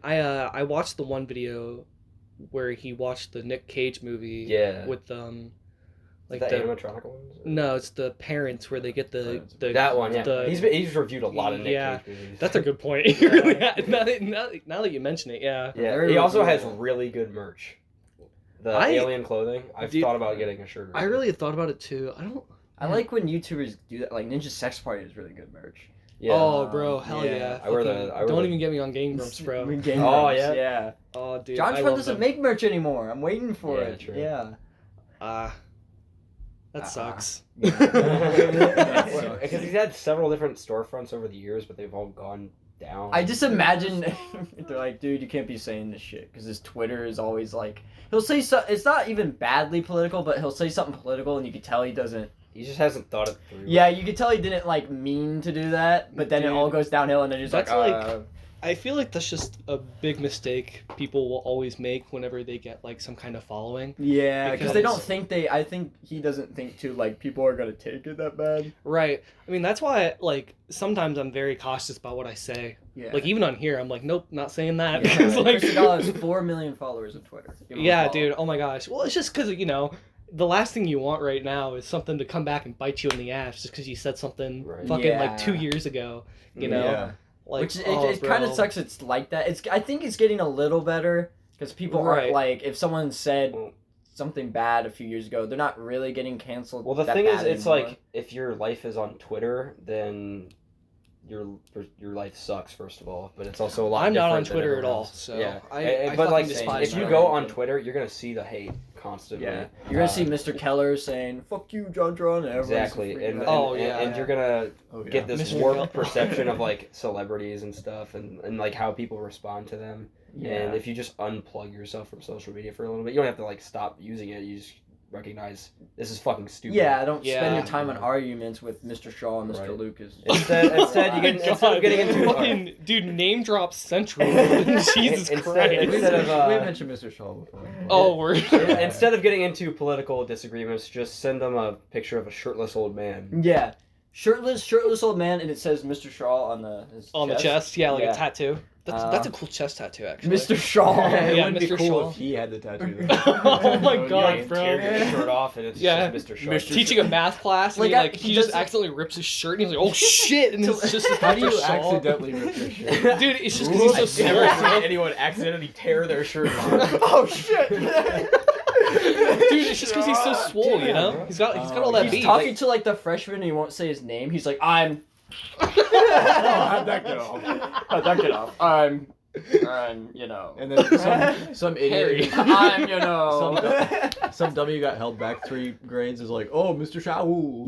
I watched the one video where he watched the Nick Cage movie. Yeah. With like the the animatronic ones? no, it's the parents where they get the That one, yeah. the- he's reviewed a lot of Nick Yeah. Cage movies. That's a good point. You really now that you mention it, yeah. Yeah, Very he also has reviewable. really good merch. The I- alien clothing. I've Dude, thought about getting a shirt. or I really had thought about it too. I like when YouTubers do that. Like Ninja Sex Party is really good merch. yeah. Oh, bro, hell Yeah. yeah! I wear Fucking- the- I wear don't the- even get me on Game Grumps, bro. Game Oh, Grumps, yeah? Yeah. Oh, dude, John I Trump love doesn't them. make merch anymore. I'm waiting for Yeah, it. true. Yeah. That sucks. Because he's had several different storefronts over the years, but they've all gone down. I just imagine they're like, dude, you can't be saying this shit because his Twitter is always like, he'll say so. It's not even badly political, but he'll say something political, and you can tell he doesn't. He just hasn't thought it through. Yeah, you can tell he didn't like mean to do that, but then it Dude, all goes downhill, and then he's that's like, I feel like that's just a big mistake people will always make whenever they get like some kind of following. yeah, because they because- don't think they. I think he doesn't think too. Like people are gonna take it that bad. Right. I mean, that's why like sometimes I'm very cautious about what I say. Yeah. Like even on here, I'm like, nope, not saying that. Yeah, Because, like, Chris Segal has 4 million followers on Twitter. Give him a yeah, follow. dude. Oh my gosh. Well, it's just because the last thing you want right now is something to come back and bite you in the ass just because you said something Right. fucking Yeah. like 2 years ago. You know. Yeah. Like, Which oh, it kind of bro. sucks. It's like that. I think it's getting a little better because people aren't Right. like if someone said Well- something bad a few years ago, they're not really getting canceled. Well, the that thing is, bad it's anymore. like if your life is on Twitter, then your life sucks. First of all, but it's also a lot. I'm not on different than Twitter at all, everyone's. so yeah. I but like, fucking despise if you that. go on Twitter, you're gonna see the hate constantly. yeah, you're gonna see Mr. Keller saying "fuck you, John Tron," and everyone's Exactly, freaking and, out. Oh, and, yeah. and you're gonna Oh, yeah. get this Mr. warped Keller. perception of like celebrities and stuff, and like how people respond to them. yeah. And if you just unplug yourself from social media for a little bit, you don't have to like stop using it. You just recognize this is fucking stupid. Yeah, don't spend Yeah. your time on arguments with Mr. Shaw and Mr. Right. Lucas. Instead, you Oh get my instead of getting into fucking dude, name drop central. Jesus Instead- Christ. instead of, we mentioned Mr. Shaw before. Oh, we're instead of getting into political disagreements, just send them a picture of a shirtless old man. Yeah, shirtless old man, and it says Mr. Shaw on the chest. Yeah, like Yeah. a tattoo. That's a cool chest tattoo, actually. Mr. Shaw. It Yeah, wouldn't be Mr. cool Shaw. if he had the tattoo. Oh my Though. God, You bro. tear your shirt off and it's Yeah. just Mr. Shaw. Mr. Teaching a math class, and Like, he he just doesn't- accidentally rips his shirt, and he's like, "Oh shit!" And it's just How do you Mr. Shaw. accidentally rip your shirt? Dude, it's just because he's so I've never small. seen anyone accidentally tear their shirt off. Oh shit! Dude, it's just because he's so swole, you know? He's got all that He's beef. talking to like the freshman and he won't say his name. He's like, I'm. how'd that get off? How'd that get off? I'm, you know. And then some idiot, I'm, you know. some dummy who got held back 3 grades is like, oh, Mr. Shaul.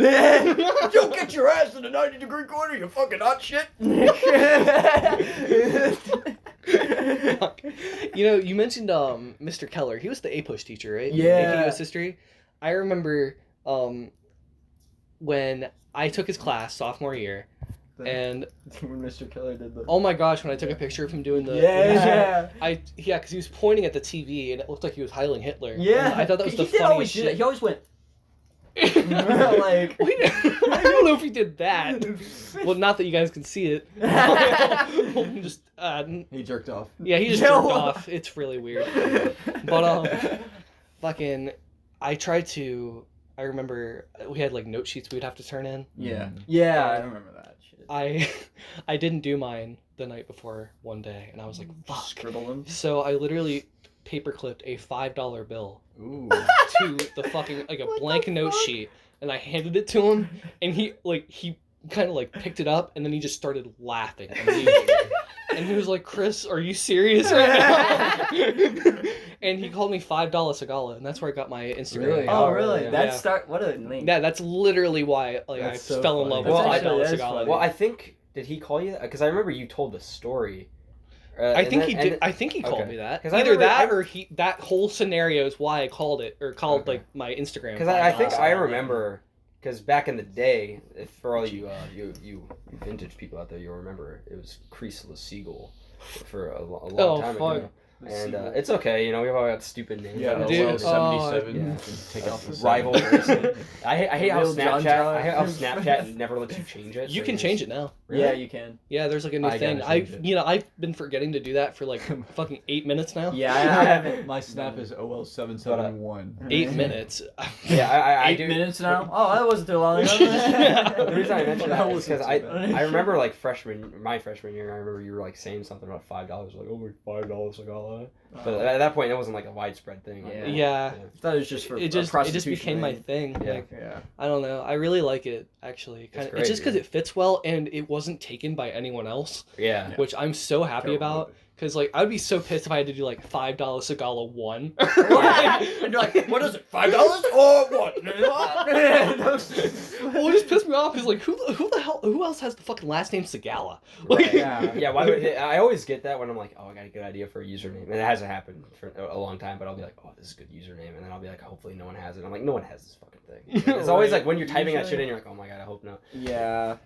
You'll get your ass in a 90-degree corner, you fucking hot shit. You know, you mentioned Mr. Keller. He was the A-push teacher, right? Yeah. AP US history. I remember when I took his class sophomore year, and When Mr. Keller did the. oh my gosh, when I took a picture of him doing the Yeah. because he was pointing at the TV and it looked like he was Heiling Hitler. Yeah. And I thought that was the He did always funniest do that. shit. He always went. Like, I don't know if he did that. Well, not that you guys can see it. Just He jerked off. yeah, he just No. jerked off. It's really weird. But fucking, I remember we had like note sheets we'd have to turn in. Yeah. Yeah, I remember that shit. I didn't do mine the night before one day, and I was like, fuck. Scribble them. So I literally paper clipped a $5 bill Ooh. to the fucking like a blank note sheet, and I handed it to him, and he kind of like picked it up, and then he just started laughing immediately. And he was like, Chris, are you serious right now? And he called me $5 Sagala, and that's where I got my Instagram. Really? Oh, Oh, really? yeah. That's what a link. Yeah, that's literally why I That's so fell in funny. love with Well, $5 that is Sagala. funny. Well, I think did he call you? Because I remember you told the story. I think he did. I think he called okay. me that. 'Cause I Either remember- that or that whole scenario is why I called it or called Okay. like my Instagram. Because I think $5. I remember. Because back in the day, if for all you vintage people out there, you'll remember it was Creaseless Seagull for a long Oh, time fuck. ago. And it's okay, you know, we've all got stupid names. Yeah, I Dude, know, LOL so- 77. yeah. Take off the rival racing. I hate how Real John John. I hate how Snapchat never lets you change it. You so can just- change it now. Really? Yeah, you can. Yeah, there's like a new I thing. gotta change it. I've been forgetting to do that for like fucking 8 minutes now. Yeah, I haven't. My snap is OL771. 8 minutes. Yeah, I 8 do. minutes now? Oh, that wasn't too long ago. The reason I mentioned that That is wasn't because too bad. I remember like my freshman year, I remember you were like saying something about $5, like oh $5 like all that. But at that point, it wasn't like a widespread thing. Yeah. Yeah. I thought it was just for It just prostitution became my thing. thing. Yeah. Like, Yeah. I don't know. I really like it actually. It's It's great, just because dude. it fits well and it wasn't taken by anyone else, Yeah. which I'm so happy Terrible about. movie. Because like I would be so pissed if I had to do like $5 Sagala 1. And you're like, what is it? $5 or what? Well, it just pissed me off because like who the hell who else has the fucking last name Sagala? Like, Yeah. Yeah, why would I always get that when I'm like, oh, I got a good idea for a username, and it hasn't happened for a long time. But I'll be like, oh, this is a good username, and then I'll be like, hopefully no one has it. I'm like, no one has this fucking thing. It's always Right. like when you're typing that Usually- shit in, you're like, oh my god, I hope not. Yeah.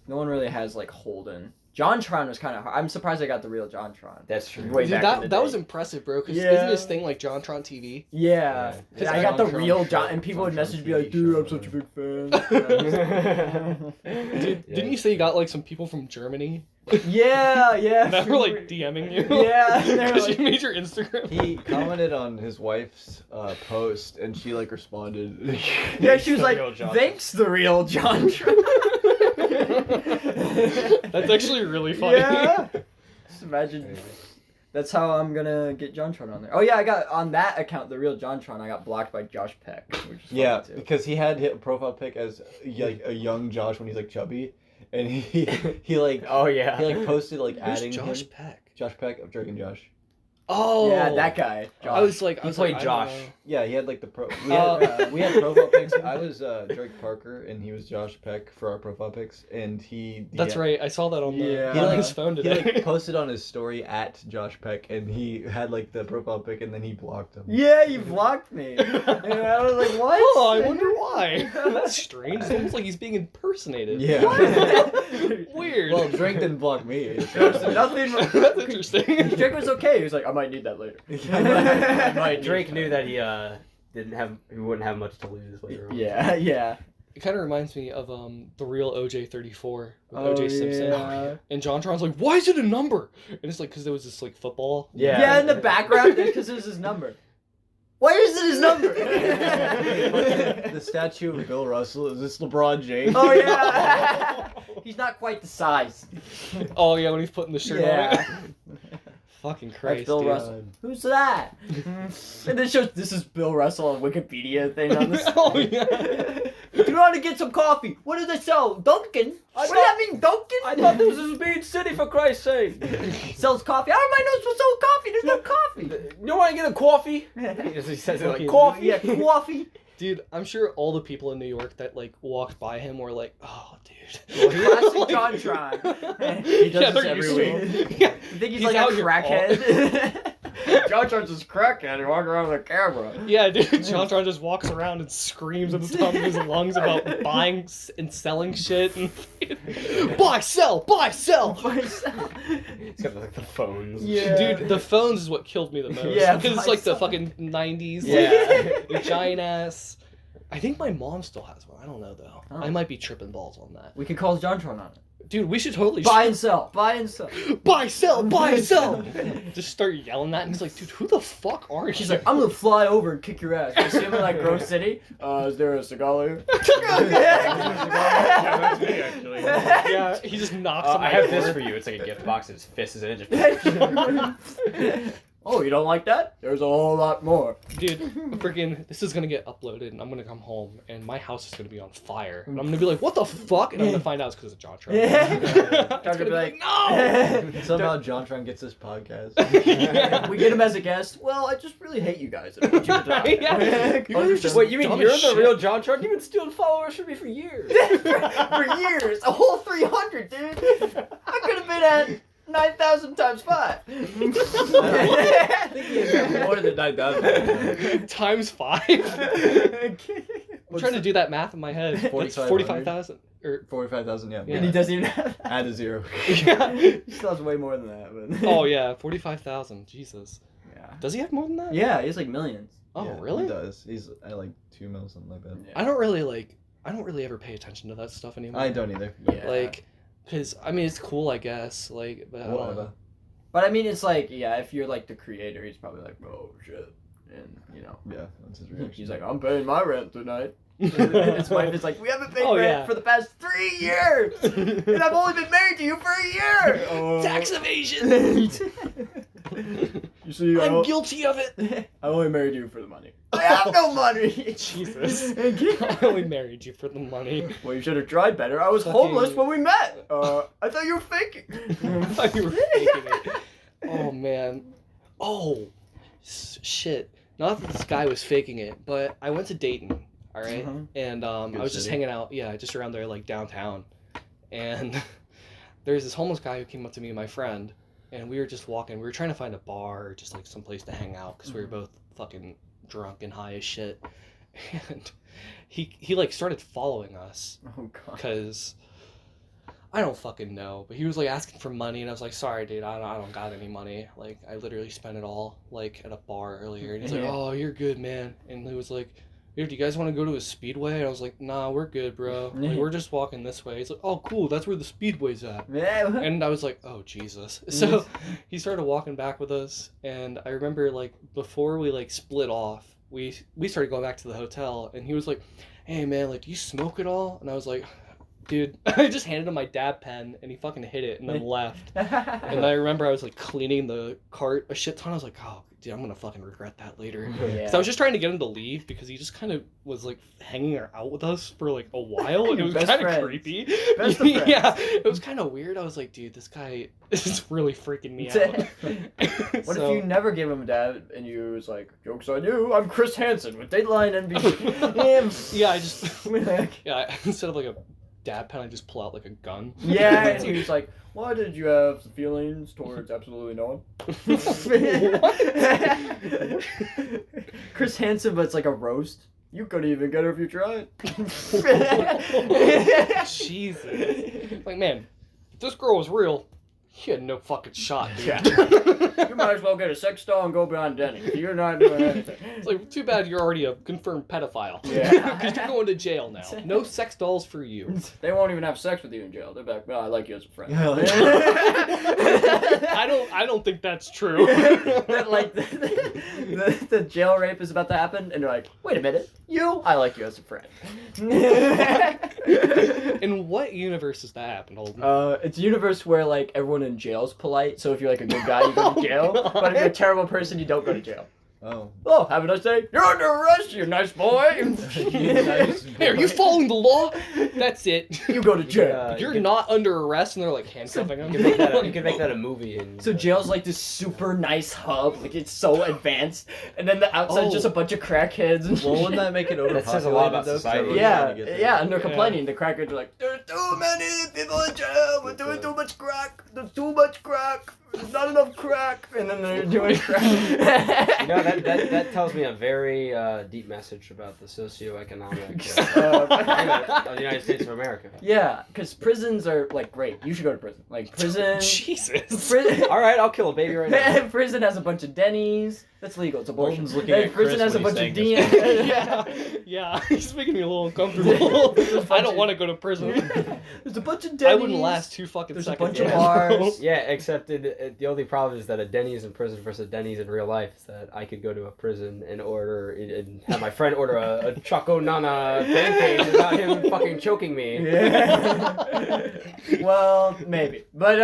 No one really has like Holden. JonTron was kind of hard. I'm surprised I got the real JonTron. That's true. Way Dude, back in the that was day. impressive, bro. Because Yeah. isn't this thing like JonTron TV? Yeah. Yeah. I got the JonTron real show. John, and people would JonTron message me like, TV dude, show, I'm such a yeah. big fan. Dude, didn't you say you got like some people from Germany Yeah, yeah. that were like DMing you? Yeah, they were Because like- you made your Instagram. He commented on his wife's post, and she like responded. Yeah, she was The like, real John. thanks, the real JonTron. That's actually really funny. Yeah. Just imagine. That's how I'm gonna get JonTron on there. Oh yeah, I got on that account, the real JonTron. I got blocked by Josh Peck, which is Yeah, funny too. because he had a profile pic as like a young Josh when he's like chubby, and he like Oh yeah. he like posted like Who's adding Josh him. Peck? Josh Peck of Drake and Josh. Oh, Yeah, that guy. Josh. I was like, He I played don't Josh. know. Yeah, he had like the pro. Oh. We had profile pics. I was Drake Parker, and he was Josh Peck for our profile pics, and he. That's right. I saw that on, Yeah. on He, his phone He today. like posted on his story at Josh Peck, and he had like the profile pic, and then he blocked him. Yeah, you blocked me. And I was like, what? Oh, I wonder why. That's strange. It's almost like he's being impersonated. Yeah. Weird. Well, Drake didn't block me. There's nothing. That's interesting. Drake was okay. He was like, I might need that later. I might Drake knew that he wouldn't have much to lose later on. Yeah, yeah. It kind of reminds me of the real OJ34 with Oh, OJ Simpson. yeah. And JonTron's like, why is it a number? And it's like, because there was this like football. Yeah. Yeah, in the background, because it was his number. Why is it his number? The statue of Bill Russell, is this LeBron James? Oh yeah. He's not quite the size. Oh yeah, when he's putting the shirt Yeah. on it. Fucking That's Christ, Bill dude. Russell. Who's that? And then shows this is Bill Russell on Wikipedia thing on this. Oh, yeah. Do you want to get some coffee? What do they sell? Dunkin'? What does that mean, Dunkin'? I thought this was Bean City, for Christ's sake. Sells coffee. How am I not supposed to sell coffee? There's no coffee. You want to get a coffee? He says it like coffee. Yeah, coffee. Dude, I'm sure all the people in New York that like walked by him were like, "Oh, dude." Classic JonTron. He does this they're every used to week. it. Yeah. You think he's He's like out a here crackhead? JonTron's this crackhead. He walks around with a camera. Yeah, dude, JonTron just walks around and screams at the top of his lungs about buying and selling shit and buy, sell, buy, sell. He's got like the phones. Yeah. Dude, the phones is what killed me the most. Yeah, because it's buy, like the sell. fucking 90s. Yeah. Like, giant ass. I think my mom still has one. I don't know though. Oh. I might be tripping balls on that. We could call JonTron on it. Dude, we should totally Buy and sell. Buy and sell. buy, sell, buy, sell. Just start yelling that, and he's like, "Dude, who the fuck are you?" She's like, I'm gonna fly over and kick your ass. You see him in like Grove City? Is there a cigar here? Yeah, that's me, actually. yeah, he just knocks on I my have this door. for you. It's like a gift box. His fist is in it. Just... Oh, you don't like that? There's a whole lot more. Dude, freaking, this is gonna get uploaded, and I'm gonna come home, and my house is gonna be on fire. And I'm gonna be like, what the fuck? And I'm gonna find out it's because of JonTron. Yeah. It's gonna be like, no! Somehow JonTron gets this podcast. Yeah. We get him as a guest. Well, I just really hate you guys. I want you to die. Yeah. You guys are just Wait, you mean dumb you're as the shit. real JonTron? You've been stealing followers from me for years. For years. A whole 300, dude. I could have been at 9,000 times 5. I think he has more than 9,000. Times 5? I'm trying to do that math in my head. It's 4,500. 45,000. Or 45,000, yeah. And he doesn't even have that. Add a zero. yeah. He still has way more than that. But... Oh yeah, 45,000. Jesus. Yeah. Does he have more than that? Yeah, he has like millions. Oh Yeah, really? He does. He's at like 2 mil, something like that. I don't really ever pay attention to that stuff anymore. I don't either. Yeah. Like, cause I mean it's cool I guess. Like, but I don't know. Whatever. But I mean, it's like, yeah, if you're like the creator, he's probably like, oh shit. And, you know, Yeah, that's his reaction. he's like, I'm paying my rent tonight. And his wife is like, we haven't paid Oh, rent yeah. for the past 3 years. And I've only been married to you for a year. Tax evasion. You see, I'm guilty of it. I only married you for the money. I have no money. Jesus. I only married you for the money. Well, you should have tried better. I was Fucking- homeless when we met. I thought you were faking. I thought you were faking it. Oh man. Oh, shit. Not that this guy was faking it, but I went to Dayton. All right? Uh-huh. And I Good was just city. hanging out. Yeah, just around there, like downtown. And there's this homeless guy who came up to me and my friend, and we were just walking. We were trying to find a bar or just like some place to hang out because we were both fucking drunk and high as shit. And he like started following us Oh god. because I don't fucking know, but he was like asking for money, and I was like, sorry dude, I don't got any money, like I literally spent it all like at a bar earlier. And he's like, Yeah. oh, you're good, man. And he was like, hey, do you guys want to go to a speedway? And I was like, nah, we're good, bro, like, we're just walking this way. He's like, oh cool, that's where the speedway's at. Yeah. And I was like, oh Jesus. So he started walking back with us, and I remember like before we like split off, we started going back to the hotel, and he was like, hey man, like do you smoke at all? And I was like, dude, I just handed him my dab pen, and he fucking hit it and then left. And I remember I was like cleaning the cart a shit ton. I was like, oh dude, I'm gonna fucking regret that later. Yeah. So I was just trying to get him to leave because he just kind of was like hanging out with us for like a while, and it was Best kind of friends. creepy. Best of friends. Yeah, it was kind of weird. I was like, dude, this guy is really freaking me out. What So- if you never gave him a dab and you was like, joke's on you, I'm Chris Hansen with Dateline NBC. Yeah, I just yeah, instead of like a dab pen, I just pull out like a gun. Yeah, and he was like, why did you have feelings towards absolutely no one? Chris Hansen, but it's like a roast. You couldn't even get her if you tried. Jesus. Like, man, if this girl was real, she had no fucking shot, dude. You might as well get a sex doll and go behind Denny. You're not doing anything. It's like, too bad you're already a confirmed pedophile. Yeah. Because you're going to jail now. No sex dolls for you. They won't even have sex with you in jail. They're like, well, I like you as a friend. I don't think that's true. That, like the jail rape is about to happen, and they're like, wait a minute, I like you as a friend. In what universe does that happen, Holden? It's a universe where like everyone going in jail is polite. So if you're like a good guy, you go to jail. But if you're a terrible person, you don't go to jail. Oh. Oh, have a nice day. You're under arrest, you nice boy. Hey, are you following the law? That's it. You go to jail. You're not under arrest, and they're like handcuffing him. You can make that a movie. And So jail's like this super nice hub, like it's so advanced, and then the outside's just a bunch of crackheads. And Well, wouldn't that make it overpopulated? That says a lot about though? 'Cause society. everyone's yeah, trying to get there. yeah, and they're complaining. The crackheads are like, "There's too many people in jail. We're doing too much crack. There's too much crack. There's not enough crack." And then they're doing crack. You know, that tells me a very deep message about the socioeconomic of the United States of America. Yeah, because prisons are like great. You should go to prison. Like prison. Jesus. All right, I'll kill a baby right now. Prison has a bunch of Denny's. That's legal. It's abortion. Bolton's looking at Prison Chris has a when bunch he's of saying D. Yeah, yeah. He's making me a little uncomfortable. I don't want to go to prison. There's a bunch of Denny's. I wouldn't last 2 fucking There's a seconds. bunch of bars. Yeah, except the only problem is that a Denny's in prison versus a Denny's in real life is that I could go to a prison and order and have my friend order a Choco Nana pancake without him fucking choking me. Yeah. Well, maybe, but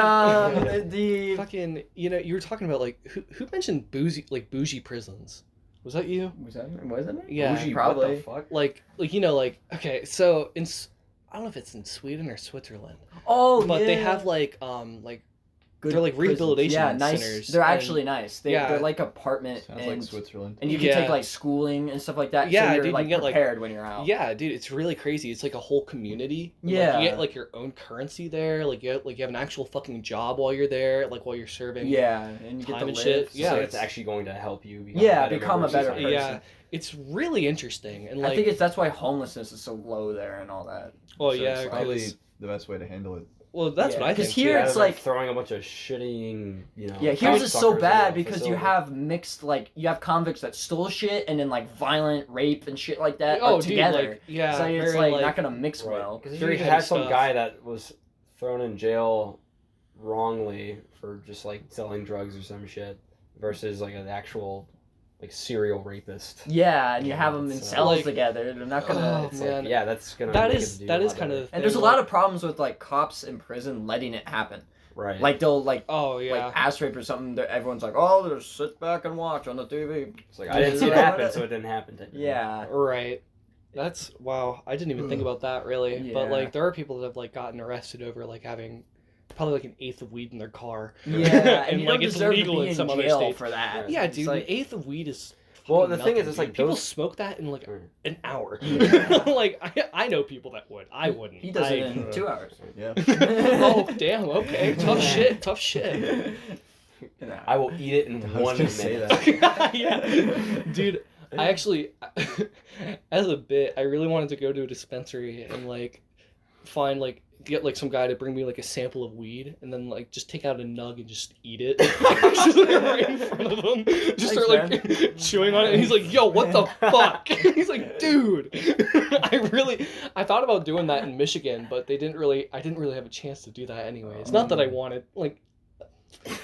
the Fucking, you know, you were talking about like who mentioned bougie prisons? Was that you? was that me? Yeah, Bougie, probably. What the fuck? Like you know, like okay, so I don't know if it's in Sweden or Switzerland, Oh, but yeah. they have like Good they're like prisons. rehabilitation Yeah, nice. centers, They're and- actually nice. They're like apartment Sounds and like Switzerland. and you can Yeah. take like schooling and stuff like that. Yeah, so you're dude, you like get, like- prepared when you're out. yeah, dude, it's really crazy. It's like a whole community. Like, Yeah. you get like your own currency there. Like you have an actual fucking job while you're there. Like while you're serving. Yeah, and you get Time to and live. shit. Yeah, So it's- it's actually going to help you become become a better person. person. Yeah, it's really interesting and like. I think that's why homelessness is so low there and all that. well, so yeah, it's Probably 'cause- the best way to handle it. well, that's Yeah, what I 'cause think. here too. it's Rather than like- throwing a bunch of shitting, Yeah, here's it's so cocksuckers bad in a because you facility. have mixed like you have convicts that stole shit and then like violent rape and shit like that oh, are dude, together. like, yeah, so it's very, like not gonna mix Right. well. Because Very you heavy had some stuff. guy that was thrown in jail wrongly for just like selling drugs or some shit versus like an actual like serial rapist. Yeah, and you have them in It's, cells like- together. They're not gonna. Oh, It's man. like, yeah, that's gonna. That make is- it do that a is lot kind of better. And there's a lot of problems with like cops in prison letting it happen. right. Like they'll like Oh yeah. ass rape or something. Everyone's like, oh, just sit back and watch on the TV. it's like I didn't see it happen, so it didn't happen. Technically. Yeah. Right. That's wow. I didn't even think about that really. But Yeah. like there are people that have like gotten arrested over like having probably like an eighth of weed in their car. Yeah, and and you like don't it's deserve legal to be in some other jail states. for that. Yeah, It's dude, like- an eighth of weed is. Well, fucking the thing is, nothing, it's like dude. people those- smoke that in like Mm. an hour. Yeah. like I know people that would. I wouldn't. He does it I- in 2 hours. Yeah. Oh damn. Okay. Tough shit. Tough shit. I will eat it in I was 1 gonna say minute. that. yeah, dude. I actually, as a bit, I really wanted to go to a dispensary and like find like get like some guy to bring me like a sample of weed and then like just take out a nug and just eat it just like, right in front of him. Just start like chewing on it and he's like, "Yo, what the fuck?" He's like, "Dude." I thought about doing that in Michigan, but I didn't really have a chance to do that anyway. It's not that I wanted like.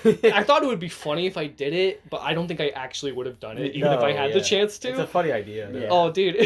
I thought it would be funny if I did it, but I don't think I actually would have done it, even if I had the chance to. It's a funny idea. Yeah. Oh, dude,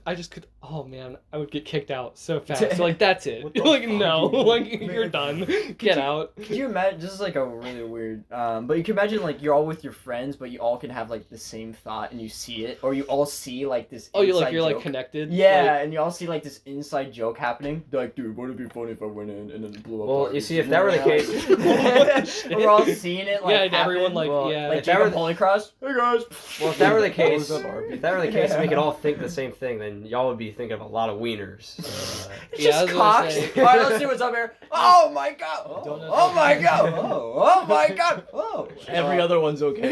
I just could. Oh man, I would get kicked out so fast. So, like that's it. What the Like fuck, no, dude? like you're done. Get out. Could you imagine? This is like a really weird. But you can imagine like you're all with your friends, but you all can have like the same thought, and you see it, or you all see like this. Oh, you're inside like joke. connected. Yeah, and you all see like this inside joke happening. They're like, dude, wouldn't it be funny if I went in and then blew up? Well, parties?" you see, if that were the case- we're all seeing it. Like, yeah, and everyone happen. like Well, yeah. Like if that Jacob were- Holy Cross. Hey guys. Well, if that were the What case, was up, Arby? if that were the case, and we could all think the same thing, then y'all would be thinking of a lot of wieners. So, It's Yeah, I just was gonna cocks. say- All right, let's see what's up here. Oh my god. Donuts. Oh my god. Oh my god. Oh. Every other one's okay.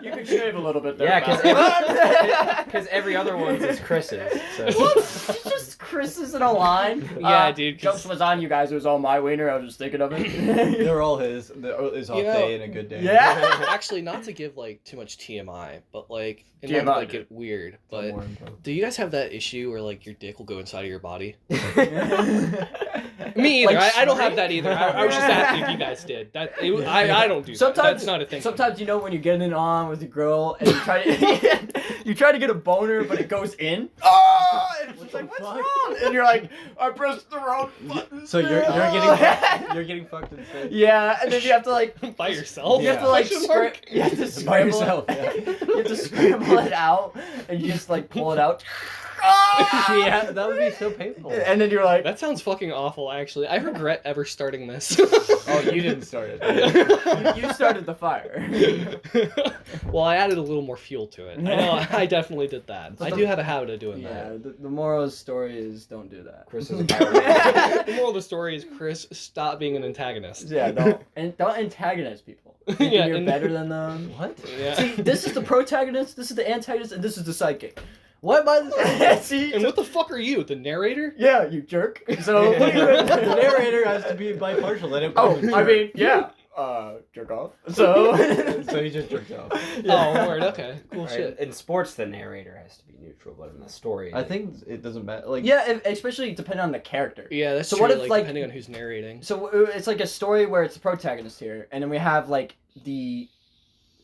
You can shave a little bit there. Yeah, pal. because every other one's is Chris's. So. What? It's just Chris is in a line. Yeah, dude, 'cause- Jokes was on you guys. It was all my wiener. I was just thinking of it. They're all his. His off You know- day and a good day. Yeah. Actually, not to give like too much TMI, but like it TMI, might like dude. get weird. Tell But more info. do you guys have that issue where like your dick will go inside of your body? Me either. Like I don't have shrink? that either. I was just asking if you guys did. I don't do that. Sometimes That's not a thing. Sometimes you know when you're getting it on with your girl and you try to you try to get a boner, but it goes in. Oh! And it's just like, what's wrong? and you're like, I pressed the wrong button. So you're getting fucked instead. Yeah, and then you have to like By yourself? You have to like Question mark? you have to By scramble yourself, it. You have to scramble it out, and you just like pull it out. Yeah, that would be so painful. And then you're like, That sounds fucking awful, actually. I regret ever starting this. Oh, you didn't start it. you started the fire. Well, I added a little more fuel to it. I know, I definitely did that. I do have a habit of doing Yeah, that. the moral of the story is don't do that. Chris is a pirate. The moral of the story is, Chris, stop being an antagonist. Yeah, don't antagonize people. Thinking Yeah, you're and- better than them. What? Yeah. See, this is the protagonist, this is the antagonist, and this is the sidekick. What am I the sidekick? See? And what the fuck are you, the narrator? Yeah, you jerk. So what are you The narrator has to be bipartial. Let him. Oh, I mean, yeah. Jerk off. So So he just jerked off. Oh, word, okay. Cool Right? shit. In sports, the narrator has to be neutral, but in the story, I think it doesn't matter. Like, yeah, especially depending on the character. Yeah, that's So true, what if, like, like- depending on who's narrating. So it's like a story where it's the protagonist here, and then we have like the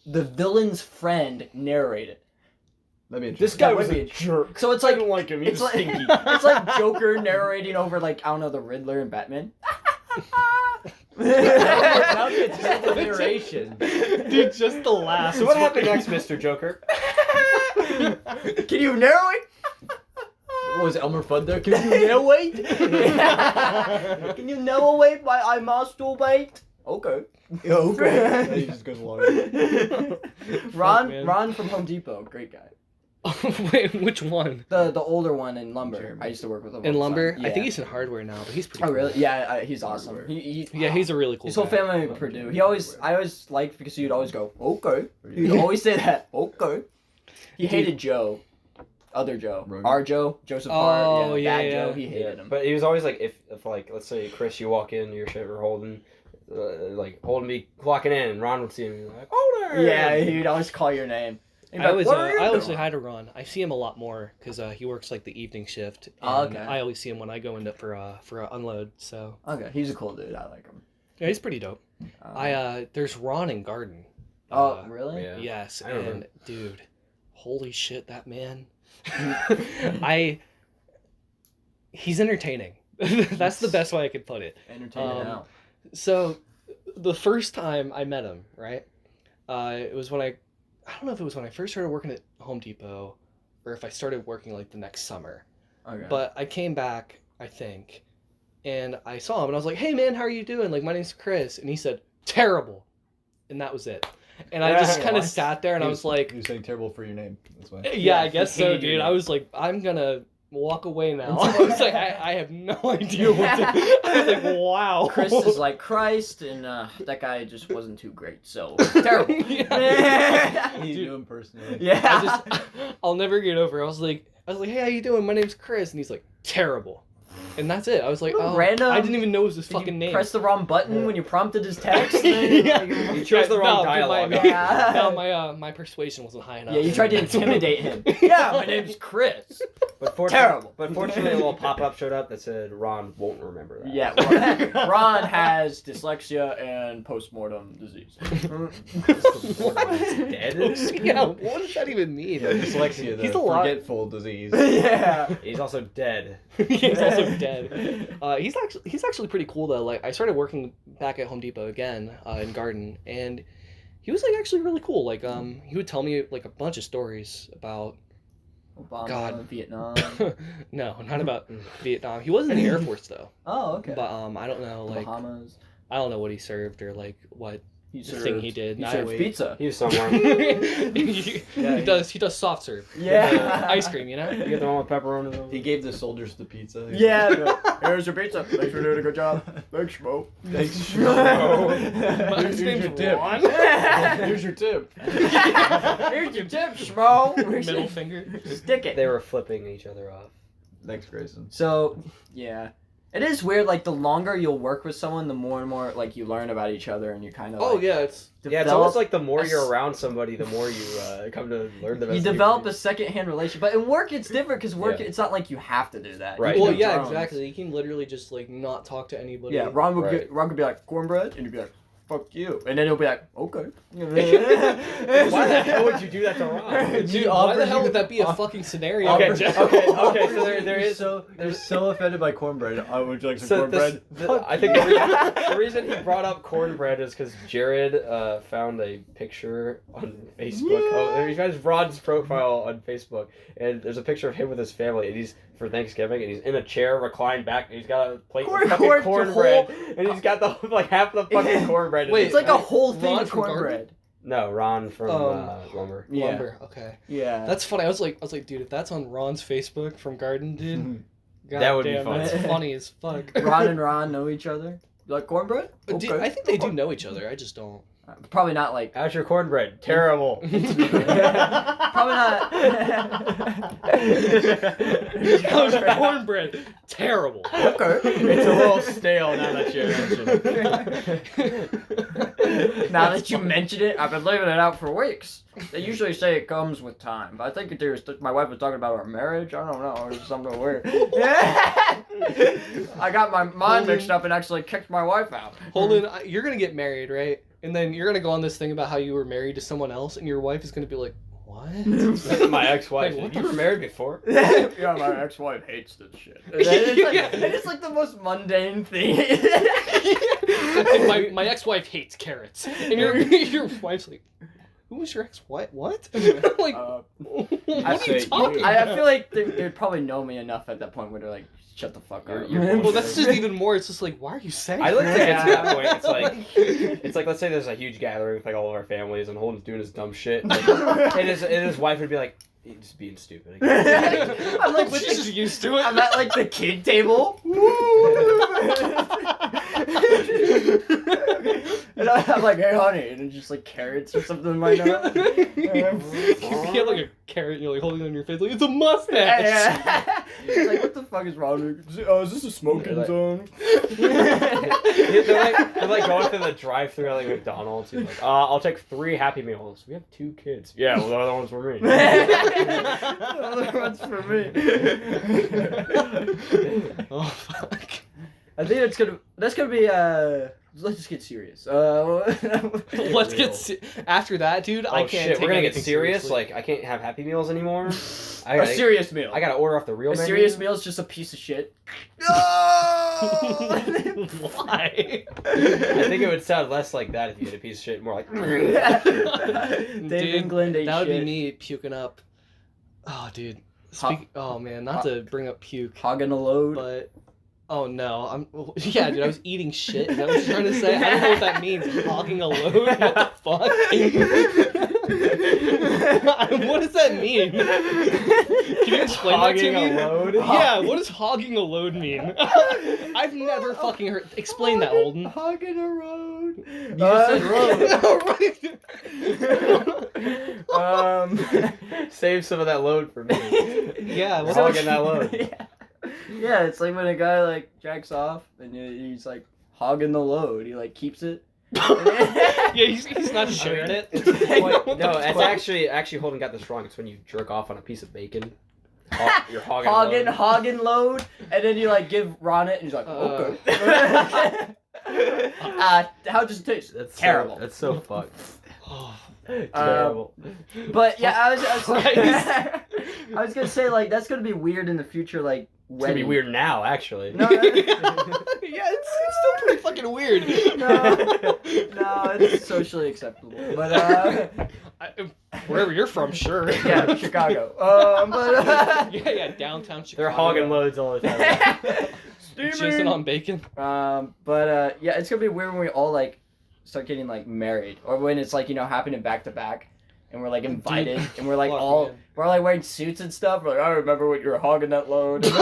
villain's friend narrate it. that'd be This interesting. guy That was would a be- jerk. So it's I like don't like him. He's it's like stinky. it's like Joker narrating over like I don't know the Riddler and Batman. Now it's terrible narration. Dude, just the laugh. So what happened next, Mr. Joker? Can you narrow it? What was Elmer Fudd there? Can you narrate? Can you narrate why I masturbate? Okay. Okay. And he just goes along. man. Ron from Home Depot, great guy. Wait, which one? The older one in lumber. Jeremy. I used to work with him. In all the lumber? time. I think Yeah. he's in hardware now, but he's pretty Oh cool. really? Yeah, he's awesome. Hardware. He Yeah, he's a really cool his whole guy. family in Purdue. I always liked because he'd always go, okay. He'd always say that, okay. He hated Joe. Other Joe. Rogan? Our Joe. Joseph Oh, Hart. yeah, Bad yeah. Joe. He hated him. But he was always like, if like, let's say, Chris, you walk in, your shit, or Holden, like, Holden be clocking in, and Ron would see him, and be like, Holden! Yeah, he'd always call your name. He'd be I like, always, "What are you I always doing?" say hi to Ron. I see him a lot more because he works like the evening shift. And Oh, okay. I always see him when I go into for a unload. So Okay, he's a cool dude. I like him. yeah, he's pretty dope. There's Ron in Garden. Oh, really? Yeah. Yes, I remember. and dude, holy shit, that man. He's entertaining. That's the best way I could put it. Entertaining now. So, the first time I met him, right? It was when I don't know if it was when I first started working at Home Depot, or if I started working like the next summer. Okay. But I came back, I think, and I saw him, and I was like, "Hey, man, how are you doing? Like, my name's Chris," and he said, "Terrible," and that was it. And I just kind of What? sat there, and I was like, You're saying terrible for your name. That's why. "Yeah, I he guess so, hated your dude." I name. was like, "I'm gonna walk away now." I was like, I have no idea what to. I was like, "Wow." Chris is like Christ, and that guy just wasn't too great. So terrible. Yeah. He Dude. knew him personally. Yeah. I'll never get over it. I was like, "Hey, how you doing? My name's Chris," and he's like, "Terrible," and that's it. I was like, What a "Oh, random- I didn't even know it was his Did fucking you name." press the wrong button when you prompted his text. Yeah. You chose the wrong dude, dialogue. Yeah. My persuasion wasn't high enough. Yeah, you tried to intimidate him. Yeah, my name's Chris. But Terrible. But fortunately, a little pop-up showed up that said, Ron won't remember that. Yeah, Ron has dyslexia and postmortem disease. Dead? Yeah, what does that even mean? Yeah, dyslexia, the He's a lot- forgetful disease. Yeah. He's also dead. He's also dead. He's actually pretty cool though. Like I started working back at Home Depot again in Garden, and he was like actually really cool. Like he would tell me like a bunch of stories about Obama, God. Vietnam. no, not about Vietnam. He was in the Air Force though. Oh, okay. But I don't know The like Bahamas. I don't know what he served or like what He thing he did. He I- served pizza. He was somewhere. he does soft serve. Yeah. Ice cream, you know. You get the one with pepperoni though? He gave the soldiers the pizza. Yeah. Here's your pizza. Thanks for doing a good job. Thanks, Schmo. Thanks. My Here's name's your tip. Ron. Here's your tip. Here's your tip, Schmo. Middle finger. Stick it. They were flipping each other off. Thanks, Grayson. So, yeah. It is weird, like, the longer you'll work with someone, the more and more, like, you learn about each other, and you kind of, Oh like, yeah, it's Yeah, it's almost develop like the more a you're s- around somebody, the more you come to learn the best. you develop a second-hand relationship. But in work, it's different, because work, Yeah. it's not like you have to do that. Right. You well, can yeah, have drones. exactly. You can literally just like not talk to anybody. Yeah, Ron would Right. Ron could be like, cornbread, and you'd be like, fuck you. And then he'll be like, okay. Why the hell would you do that to Ron? Dude, why the hell would that be a fucking scenario? Okay, Jeff? okay. So there is. They're so offended by cornbread. Would you like some So cornbread? I think the reason he brought up cornbread is because Jared found a picture on Facebook. Oh, he finds Ron's profile on Facebook, and there's a picture of him with his family, and he's for Thanksgiving, and he's in a chair, reclined back, and he's got a plate of fucking cornbread, and he's got the like half the fucking cornbread. Wait, It's like a whole thing Ron of from cornbread. No, Ron from Lumber. Yeah. Lumber. Okay. Yeah. That's funny. I was like, dude, if that's on Ron's Facebook from Garden, dude, God That would be damn, fun. That's funny as fuck. Ron and Ron know each other. You like cornbread? Dude, I think they do know each other. I just don't. Probably not like. How's your cornbread? Terrible. Probably not. How's your cornbread? Terrible. Okay. It's a little stale now that you mention it. Now that you mention it, I've been leaving it out for weeks. They usually say it comes with time, but I think my wife was talking about our marriage. I don't know, or something weird. I got my mind mixed up and actually kicked my wife out. Holden, you're gonna get married, right? And then you're gonna go on this thing about how you were married to someone else, and your wife is gonna be like, "What?" My ex-wife. Like, what You the were married before? Yeah, my ex-wife hates this shit. It's like the most mundane thing. my ex-wife hates carrots, and your wife's like, "Who was your ex-wife? What?" I'm like, what are you talking I about? feel like they'd probably know me enough at that point where they're like, shut the fuck up. Well, that's just even more. It's just like, why are you saying? I like to that? get to that point. It's like let's say there's a huge gathering with like all of our families, and Holden's doing his dumb shit, and his wife would be like, "He's just being stupid." Again. I'm like, She's just used to it. I'm at like the kid table. And I'm like, hey honey, and it's just like carrots or something in my nose. You have like a carrot, and you're like holding it on your face, like it's a mustache. Yeah. It's like, what the fuck is wrong with you? Is this a smoking zone? They're like going through the drive-thru at like McDonald's. He's like, I'll take 3 Happy Meals. We have 2 kids. Yeah, well, the other one's for me. The other one's for me. Oh fuck. I think that's gonna be let's just get serious. Let's get after that, dude. I Oh can't. shit, Take we're gonna get anything serious. seriously. Like I can't have Happy Meals anymore. A serious meal. I gotta order off the real A menu. serious meal is just a piece of shit. Why? I think it would sound less like that if you had a piece of shit, more like. Dave Dude, England ate that would shit. be me puking up. Oh, dude. Oh man, not to bring up puke, Hogging a load. but oh no, yeah, dude. I was eating shit. Is that what you're trying to say? I don't know what that means. Hogging a load. What the fuck? What does that mean? Can you explain that to Hogging me? a load? Yeah, what does hogging a load mean? I've never fucking heard. Explain that, Holden. Hogging a road. You just said road. Save some of that load for me. Yeah, We're what's hogging that load. Yeah, it's like when a guy like jacks off and he's like hogging the load. He like keeps it. Yeah, he's not sharing it. No, it's actually Holden got this wrong. It's when you jerk off on a piece of bacon. You're hogging. Hogging load, and then you like give Ron it, and he's like, okay. How does it taste? That's terrible. That's so fucked. Oh, Terrible. But yeah, I Christ. was gonna say like that's gonna be weird in the future, like It's gonna be weird now, actually. No, yeah, it's still pretty fucking weird. no, it's socially acceptable. But wherever you're from, sure. yeah, Chicago. But yeah, downtown Chicago. They're hogging loads all the time. Jizzing on bacon. But yeah, it's gonna be weird when we all like start getting like married, or when it's like happening back to back, and we're like invited, and we're like we're like wearing suits and stuff. We're like, I remember when you were hogging that load. And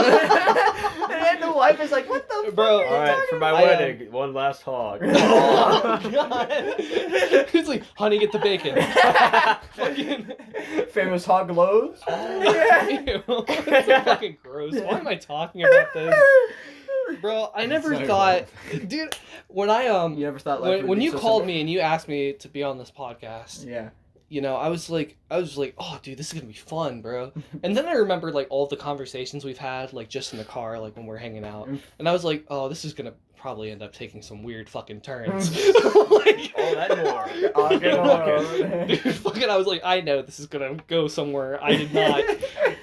then the wife is like, what the Bro, fuck? All right, for my wedding, one last hog. Oh god! It's like, honey, get the bacon. Fucking Famous hog loads. ew. That's so fucking gross. Why am I talking about this? Bro, I never thought, dude. When I You never thought life would when be you so called simple? me and you asked me to be on this podcast, Yeah. I was like, oh, dude, this is gonna be fun, bro. And then I remembered like all the conversations we've had, like just in the car, like when we're hanging out, and I was like, oh, this is gonna probably end up taking some weird fucking turns. Like, Oh, that more. Hogging a load. dude, fucking, I was like, I know this is gonna go somewhere I did not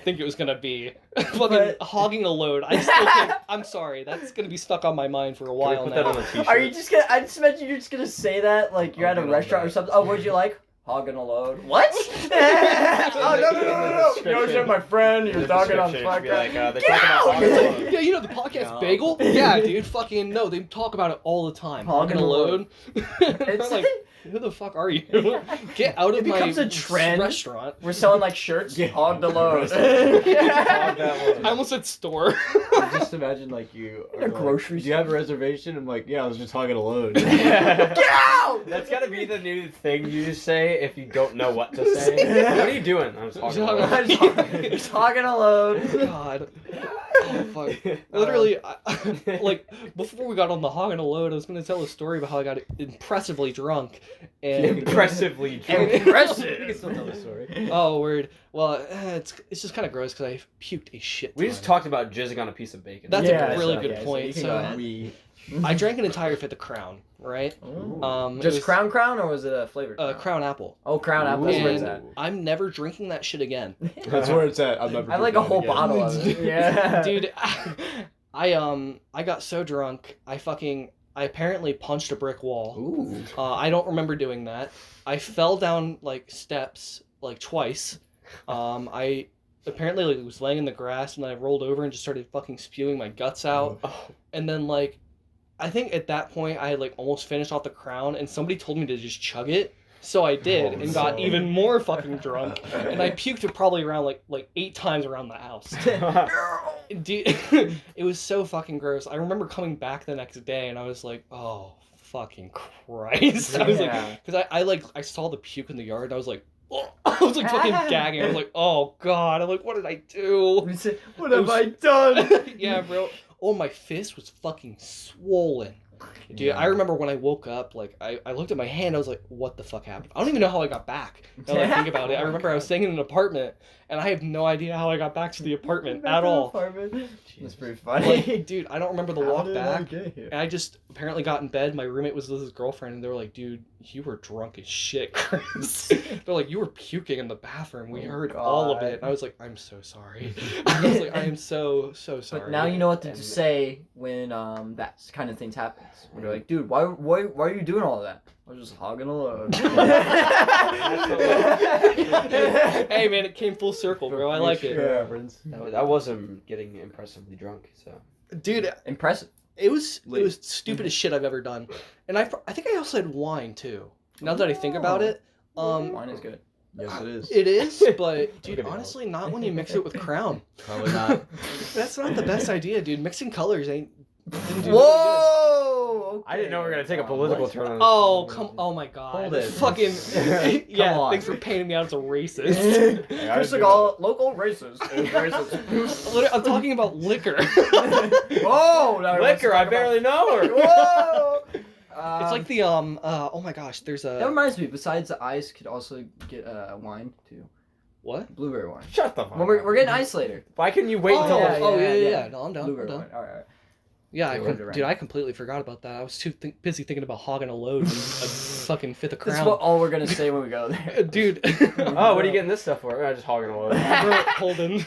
think it was gonna be. Fucking But- hogging a load. I still think, I'm sorry, that's gonna be stuck on my mind for a Can we while put that now. on a t-shirt? Are you just gonna? I just imagine you're just gonna say that like you're I'll at a get on restaurant or that. something. Oh, what'd you like? Hogging a load. What? Oh no! You always have my friend. You're talking on the Description, it should be podcast. like, they talk about hogging a load. Yeah, you know the podcast Yeah. Bagel? Yeah, dude, fucking no, they talk about it all the time. Hogging Hogging a a load. It's I'm like, who the fuck are you? Get out It of my becomes a trend. restaurant. We're selling like shirts. Hog the load. Hog that load. I almost said store. Just imagine like you In a are like, grocery do you have a reservation? I'm like, yeah, I was just hogging a load. Get out! That's gotta be the new thing you say if you don't know what to say. What are you doing? I was talking about Just hogging a load. God. Oh, fuck. Literally, like, before we got on the hogging a load, I was going to tell a story about how I got impressively drunk. And impressively drunk. You can Impressive. still tell the story. oh, word. Well, it's just kind of gross because I puked a shit ton. We just talked about jizzing on a piece of bacon. That's Yeah, a really so- good okay, so point. you can So, go ahead. We I drank an entire fifth of Crown, right? It Just was, Crown, or was it a flavored? Crown Apple. Oh, Crown Apple. That's where it's at. And I'm never drinking that shit again. That's where it's at. I'm never I like a drinking whole it again. bottle of it. Yeah. Dude, I got so drunk, I apparently punched a brick wall. Ooh. I don't remember doing that. I fell down like steps like twice. I apparently like was laying in the grass and then I rolled over and just started fucking spewing my guts out. And then like I think at that point I had like almost finished off the Crown and somebody told me to just chug it. So I did and got no. even more fucking drunk. And I puked it probably around like 8 times around the house. Dude, it was so fucking gross. I remember coming back the next day and I was like, oh fucking Christ. I was like, because I saw the puke in the yard and I was like, oh. I was like fucking gagging. I was like, oh god. I'm like, what did I do? What have I done? Yeah, bro. Oh, my fist was fucking swollen. Dude, I remember when I woke up, like, I looked at my hand, I was like, what the fuck happened? I don't even know how I got back. Now that I think about it. I remember I was staying in an apartment, and I have no idea how I got back to the apartment at all. That's pretty funny. Like, dude, I don't remember the How walk did I back. get here? And I just apparently got in bed. My roommate was with his girlfriend, and they were like, dude, you were drunk as shit, Chris. They're like, you were puking in the bathroom. We heard all of it. And I was like, I'm so sorry. I was like, I am so sorry. But now you know what to say when that kind of things happens. When you're like, dude, why are you doing all of that? I was just hogging a load. Hey, man, it came full circle, bro. I like it. I wasn't getting impressively drunk, so. Dude, Impressive. it was stupid as shit I've ever done. And I think I also had wine, too. Now that I think about it. Wine is good. Yes, it is. It is, but dude, Look at me, honestly, not when you mix it with Crown. Probably not. That's not the best idea, dude. Mixing colors didn't do Whoa! I didn't know we were gonna take a political turn on this. Oh my god. Hold it. Fucking yeah, Come on. thanks for painting me out as a racist. Chris Segal, local racist. Is racist. Literally, I'm talking about liquor. Whoa! now he wants to Liquor, I talk about- barely know her. Whoa! It's like the oh my gosh, there's That a reminds me. Besides the ice, could also get wine too. what? Blueberry wine. Shut the fuck Well, up. we're getting ice later. Why couldn't you wait until yeah. No, I'm done. Blueberry I'm done. wine. All right. Yeah, Yeah, we're dude, I completely forgot about that. I was too busy thinking about hogging a load and a fucking fifth of This is Crown. what all we're gonna say when we go there. Dude. Oh, what are you getting this stuff for? I'm just hogging a load. Bro, Holden.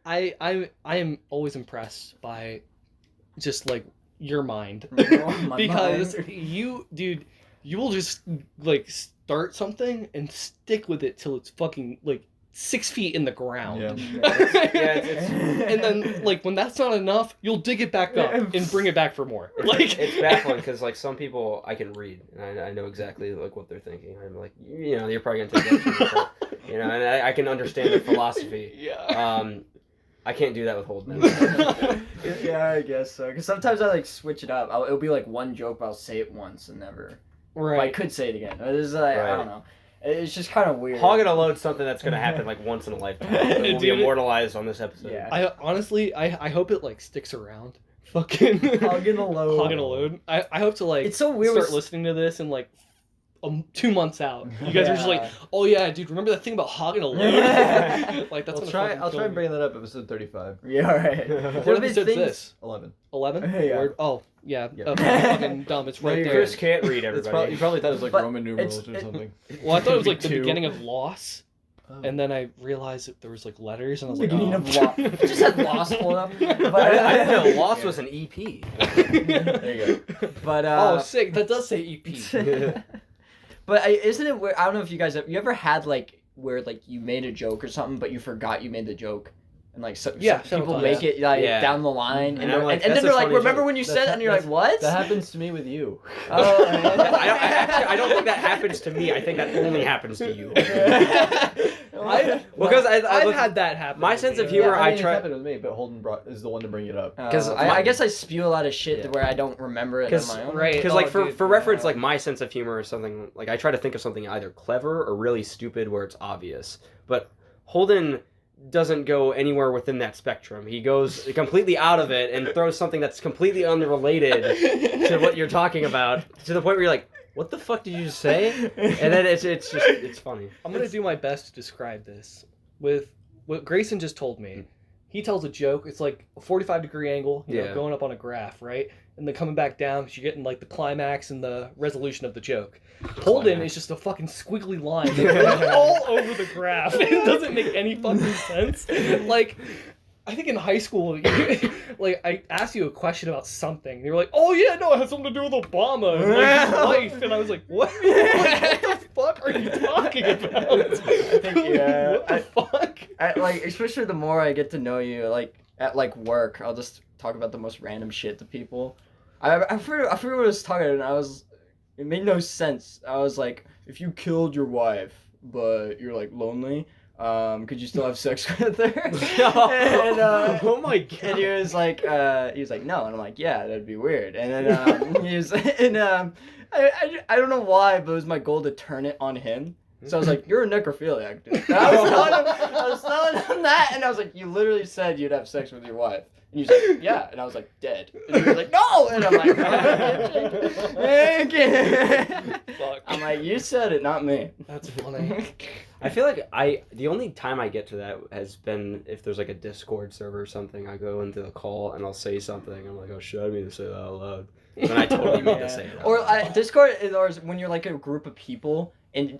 I am always impressed by just like your mind. My Because mind. you will just like start something and stick with it till it's fucking like 6 feet in the ground. Yeah. it's And then like when that's not enough, you'll dig it back up and bring it back for more. Like it's baffling because like some people I can read and I know exactly like what they're thinking. I'm like, you know, you're probably gonna take that, but, you know, and I can understand their philosophy. Yeah. I can't do that with Holden. Yeah, I guess so. Because sometimes I like switch it up. It'll be like one joke, but I'll say it once and never. Right. I could say it again. It's like I Right. don't know. It's just kind of weird. Hogging a load's something that's gonna happen like once in a lifetime. It will be Dude. immortalized on this episode. Yeah. I honestly I hope it like sticks around. Fucking Hogging a load. Hogging a load. I hope to like It's so weird. start with- listening to this in like 2 months out. You guys are just like, oh yeah, dude, remember that thing about hogging a load? Like that's I'll try and bring that up. Episode 35. Yeah, all right. What episode's this? 11. 11? Yeah. Word? Oh, yeah. Yeah. Fucking dumb. It's right there. Chris can't read everybody. You probably thought it was like But Roman numerals or it's- something. Well, I thought it was like the Two. beginning of Loss, and then I realized that there was like letters, and I was like, Beginning oh. of Lost. It just had Lost pulled up. I didn't know Lost was an EP. There you go. But Oh, sick. That does say EP. But isn't it weird? I don't know if you guys you ever had like where like you made a joke or something, but you forgot you made the joke, and like some Yeah, people several make times. it like Yeah. down the line, and, And I'm like, and then that's they're a like, funny remember joke. when you said it, and you're like, what? That happens to me with you. Oh, I don't think that happens to me. I think that only happens to you. Because I've look, had that happen. my to sense me. of humor, I I mean, try. It's happened with me, but Holden is the one to bring it up. 'Cause I guess I spew a lot of shit Yeah. where I don't remember it on Because my own. Right. Because Oh, like for dude, reference, yeah. like my sense of humor is something like I try to think of something either clever or really stupid where it's obvious. But Holden doesn't go anywhere within that spectrum. He goes completely out of it and throws something that's completely unrelated to what you're talking about, to the point where you're like, "What the fuck did you just say?" And then it's funny. I'm gonna do my best to describe this with what Grayson just told me. He tells a joke. It's like a 45-degree angle, you know, Yeah. going up on a graph, right? And then coming back down because you're getting like the climax and the resolution of the joke. Holden is just a fucking squiggly line that goes all over the graph. It doesn't make any fucking sense. Like, I think in high school, like I asked you a question about something. And you were like, "Oh yeah, no, it has something to do with Obama and like, his life," and I was like, "What? What the fuck are you talking about?" I think, yeah. What the fuck? Like, especially the more I get to know you, like at like work, I'll just talk about the most random shit to people. I forgot what I was talking about, and it made no sense. I was like, if you killed your wife, but you're like lonely, could you still have sex with her? And, Oh my god! and he was like, no, and I'm like, yeah, that'd be weird. And then he was, and I don't know why, but it was my goal to turn it on him. So I was like, you're a necrophiliac, dude. And I was telling him that, and I was like, you literally said you'd have sex with your wife. And he was like, yeah. And I was like, dead. And he was like, no! And I'm like, Fuck. I'm like, you said it, not me. That's funny. I feel like the only time I get to that has been if there's like a Discord server or something. I go into the call and I'll say something. I'm like, oh shit, I mean to say that out loud. And I totally mean to say it. Out Or loud. Discord is or when you're like a group of people, and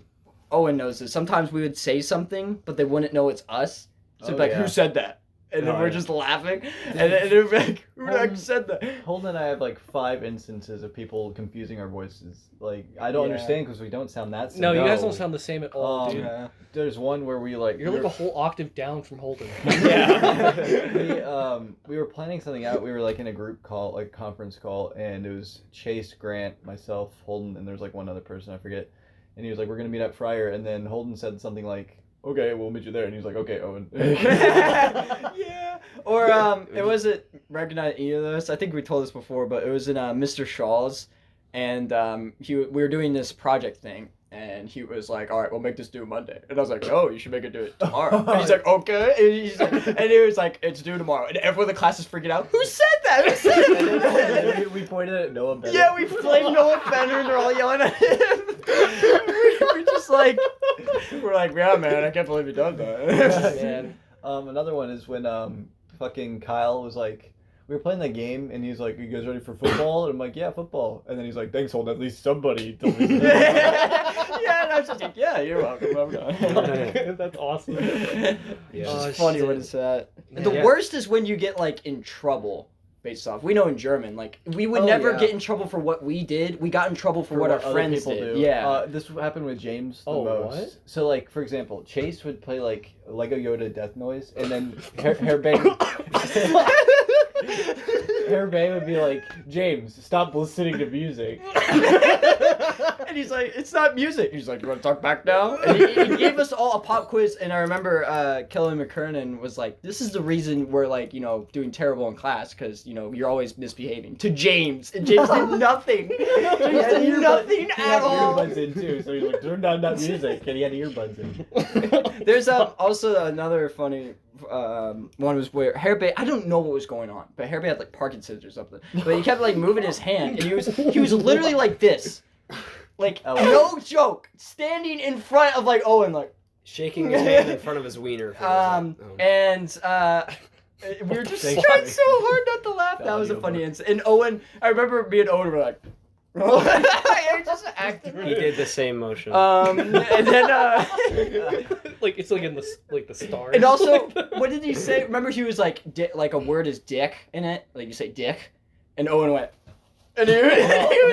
Owen knows this. Sometimes we would say something, but they wouldn't know it's us. So it'd be like, yeah. who said that? And then Oh, we're yeah. just laughing, and then it'd be like, who the heck said that? Holden and I have like 5 instances of people confusing our voices. Like, I don't Yeah. understand because we don't sound that No, similar. you guys don't sound the same at all, dude. Yeah. There's one where we like... You're like a whole octave down from Holden. we were planning something out. We were like in a group call, like conference call, and it was Chase, Grant, myself, Holden, and there's like one other person, I forget. And he was like, we're gonna meet at Fryer, and then Holden said something like, okay, we'll meet you there, and he was like, okay, Owen. Yeah. Or it wasn't recognize either of this. I think we told this before, but it was in Mr. Shaw's, and we were doing this project thing, and he was like, "All right, we'll make this due Monday," and I was like, "Oh, you should make it do it tomorrow." And he's like, "Okay," and he was like, "It's due tomorrow," and everyone in the class is freaking out. Who said that? Who said And that? then we pointed at Noah Bennett. Yeah, we blamed Noah Fender, and they're all yelling at him. We're just like, yeah, man, I can't believe you done that. Man. Another one is when fucking Kyle was like, we were playing that game, and he's like, "You guys ready for football?" And I'm like, "Yeah, football." And then he's like, "Thanks, Holden. At least somebody told me." Yeah, and I was just like, "Yeah, you're welcome. I'm going." That's awesome. It's Yeah. just Oh, funny shit. when it's that. Man. The Yeah. worst is when you get like in trouble based off. We know in German, like we would Oh, never yeah. get in trouble for what we did. We got in trouble for what our other friends people did. do. Yeah. This happened with James the Oh, most. what? So, like, for example, Chase would play, like, Lego Yoda Death Noise, and then Hairbang... Hairbang would be like, "James, stop listening to music." And he's like, "It's not music." He's like, "You want to talk back now?" And he gave us all a pop quiz, and I remember Kelly McKernan was like, "This is the reason we're like, doing terrible in class because you're always misbehaving." To James, and James did nothing. James did nothing He had at all. earbuds in, too, so he's like, "Turn down that music," and he had earbuds in. There's also another funny one was where Hairbay, I don't know what was going on, but Hairbay had like Parkinson's or something. But he kept like moving his hand, and he was literally like this. like Oh. no joke, standing in front of like Owen, like Shaking his hand in front of his wiener. and we were just Thanks, trying Mike. so hard not to laugh. That was a funny incident. And Owen, I remember me and Owen were like, I just acted. He did the same motion. And then Like it's like in the stars. and also, what did he say? Remember, he was like, like a word is dick in it. Like you say dick, and Owen went, and he was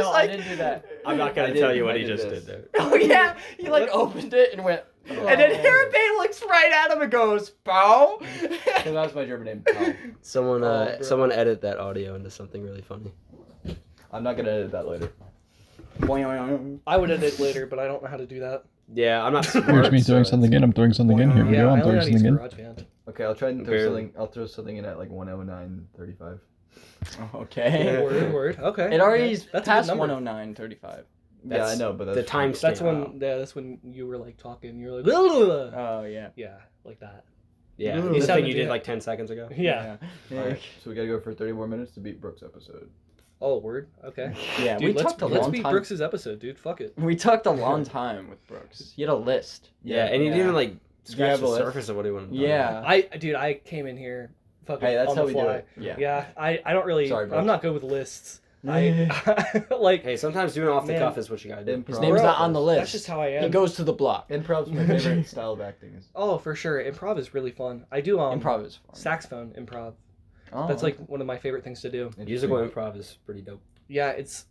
No, I like, didn't do that. I'm not I gonna did- tell you I what he did just this. did there. oh yeah, he like opened it and went, and then Harabe looks right at him and goes, "Bow." That was my German name. Oh, Someone, bro. someone edit that audio into something really funny. I'm not gonna edit that later. I would edit later, but I don't know how to do that. Yeah, I'm not smart. Here's me so throwing something in. I'm throwing something in. Here we Yeah, go. I I'm only know throwing how to use something in. GarageBand. Okay, I'll try and throw Barely. something. I'll throw something in at like 109:35. Okay. Word. Okay. It already okay. is That's a past good number. 109:35. Yeah, I know, but that's the timestamp. That's when you were like talking. You're like, Oh yeah. yeah, like that. Yeah, Ooh. the You thing sounded you did good. like 10 seconds ago. Yeah. Alright, so we gotta go for 30 more minutes to beat Brooks' episode. Oh, word. Okay. Yeah, Dude, we let's talked a let's long beat time. Brooks's episode, dude. Fuck it. We talked a long time with Brooks. He had a list. Yeah, and he didn't even like scratch have the a list? surface of what he wanted to talk Yeah. I came in here fucking Hey, that's on how the we fly. do it. Yeah. Yeah, I don't really. Sorry, Brooks. I'm not good with lists. I like. Hey, sometimes doing off the Man. cuff is what you gotta do. Improv. His name's not on the list. That's just how I am. He goes to the block. Improv's my favorite style of acting. Oh, for sure. Improv is really fun. I do Improv is fun. saxophone improv. Oh, That's like one of my favorite things to do. Musical improv is pretty dope. Yeah, it's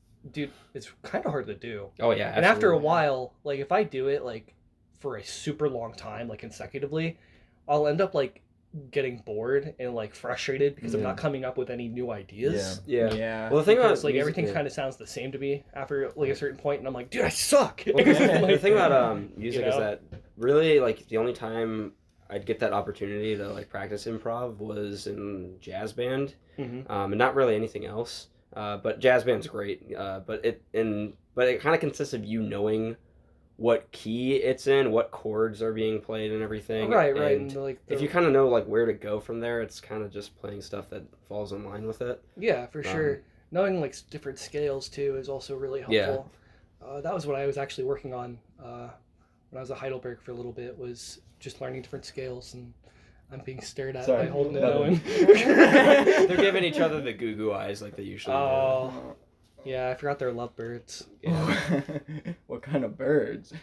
kind of hard to do. Oh yeah, And after a absolutely. while, like if I do it like for a super long time, like consecutively, I'll end up like getting bored and like frustrated because I'm Yeah. not coming up with any new ideas. Yeah. Yeah. Well, the thing about Because like music- everything yeah. kind of sounds the same to me after like a certain point, and I'm like, dude, I suck. Well, the Like, thing about music you is know? that really like the only time I'd get that opportunity to like practice improv was in jazz band, Mhm. and not really anything else. But jazz band's great. But it kind of consists of you knowing what key it's in, what chords are being played, and everything. right. And And like if you kind of know like where to go from there, it's kind of just playing stuff that falls in line with it. yeah, for sure. Knowing like different scales too is also really helpful. That was what I was actually working on when I was at Heidelberg for a little bit, was just learning different scales, and I'm being stared at Sorry. by Holden and No. Owen. They're giving each other the goo goo eyes like they usually do. Oh, yeah, I forgot they're lovebirds. What kind of birds?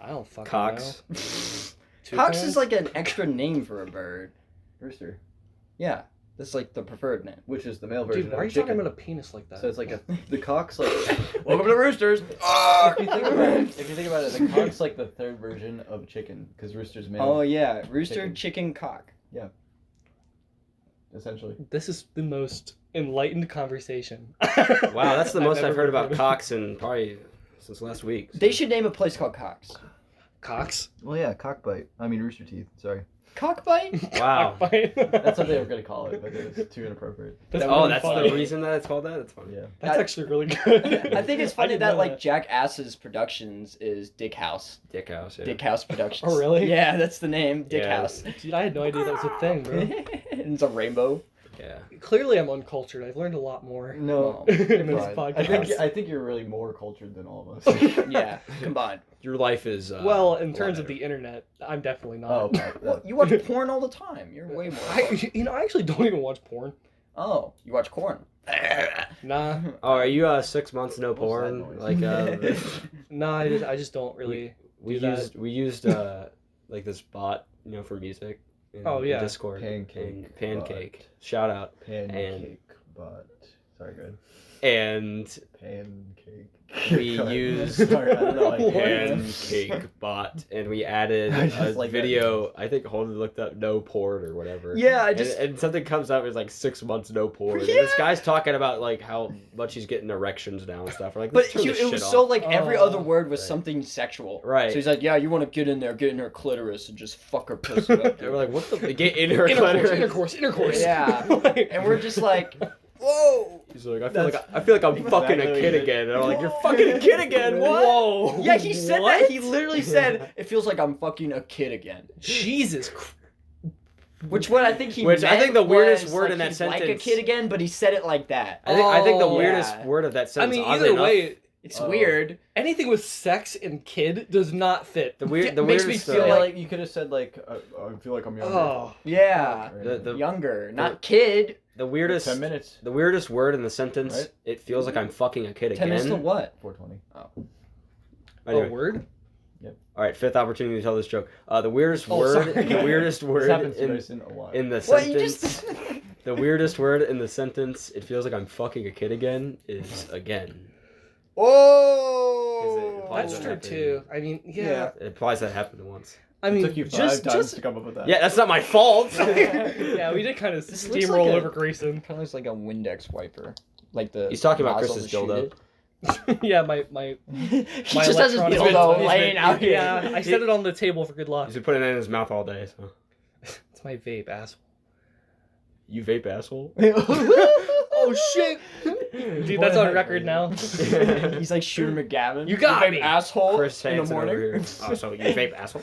I don't fucking Cox. know. Cox Toucans? is like an extra name for a bird. Rooster, Yeah, that's like the preferred name. which is the male version Dude, of why are a you chicken. talking about a penis like that? So it's like the cock's like. Welcome to Roosters. If you think about it, the cock's like the third version of chicken because rooster's male. Oh yeah, rooster, Chicken. chicken, cock. Essentially. This is the most enlightened conversation. Wow, that's the most I've ever heard about recorded. Cox in probably since last week. They should name a place called Cox. Cox. Well, yeah, cockbite. I mean rooster teeth. Sorry. Cockbite? Wow. Cockfight. That's what they were gonna call it, but it was too inappropriate. That's Oh, really that's funny. the reason that it's called that? That's funny. Yeah. That's actually really good. I think it's I funny didn't that know like Jack Ass's Productions is Dick House. Dick House, yeah. Dick House Productions. Oh, really? Yeah, that's the name. Dick Yeah. House. Dude, I had no idea that was a thing, bro. And it's a rainbow. Yeah. Clearly, I'm uncultured. I've learned a lot more. No. in this Fine. podcast. I think you're really more cultured than all of us. Yeah, combined. Your life is Well, a in lot terms of better. the internet, I'm definitely not. Oh, okay. Well, you watch porn all the time. You're way more. I actually don't even watch porn. Oh, you watch corn. Nah, Oh, are you 6 months no What's that porn? noise? Like nah, I just don't really. we do that. used like this bot, for music. In, Oh, in yeah. Discord. Pancake Pancake. Shout out. Pancake butt. Sorry, go ahead. And Pancake. we Go ahead. used Sorry, I don't know. I can't. Pancake bot, and we added I just a like that. video. I think Holden looked up no porn or whatever. Yeah, I And- just. and something comes up, it's like 6 months no porn. And Yeah. this guy's talking about like how much he's getting erections now and stuff. We're like, But let's turn this it was shit so off. like every Oh, other word was right. something sexual. Right. So he's like, yeah, you want to get in her clitoris and just fuck her pussy up. And we're like, what the? Get in her Intercourse. Yeah. And we're just like, whoa. He's like, I feel like I'm fucking a exactly kid it. again. And I'm like, you're fucking a kid again. What? Whoa. Yeah, he said What? that. He literally said, it feels like I'm fucking a kid again. Jesus Christ. Which what I think he Which I meant think the weirdest was, word like, in that he's like a sentence- kid again, but he said it like that. I think the Oh, weirdest yeah. word of that I sentence. mean, oddly either enough, way, It's weird. Anything with sex and kid does not fit. The Makes me weirdest, feel Yeah, like you could have said like, I feel like I'm younger. oh. Yeah. the Younger, not kid. weirdest 10 minutes. the weirdest word in the sentence. Right? It feels like I'm fucking a kid 10 minutes to again. what? 420. Anyway. A word? All right, fifth opportunity to tell this joke. The weirdest Oh, word. sorry. The weirdest This word happens to Dyson a lot. in the What you sentence. just? The weirdest word in the sentence. It feels like I'm fucking a kid again. Is again. Oh. That's That's what true happened. too. I mean, yeah. Yeah. It implies that happened once. I It mean, took you 5 just times to come up with that. Yeah, that's not my fault. yeah, we did kind of This looks steamroll like a- over Grayson. Kind of looks like a Windex wiper, like the. He's talking about nozzle Chris's to shoot dildo. it. Yeah, my He My just has his electronic- dildo He's laying been- out here. yeah. I set it on the table for good luck. He's been putting it in his mouth all day. So It's my vape, asshole. you vape asshole. Oh shit, dude, that's on record now. He's like Shooter McGavin. You got vape me. asshole Chris in the Hansen over morning. here. Oh, so you vape asshole?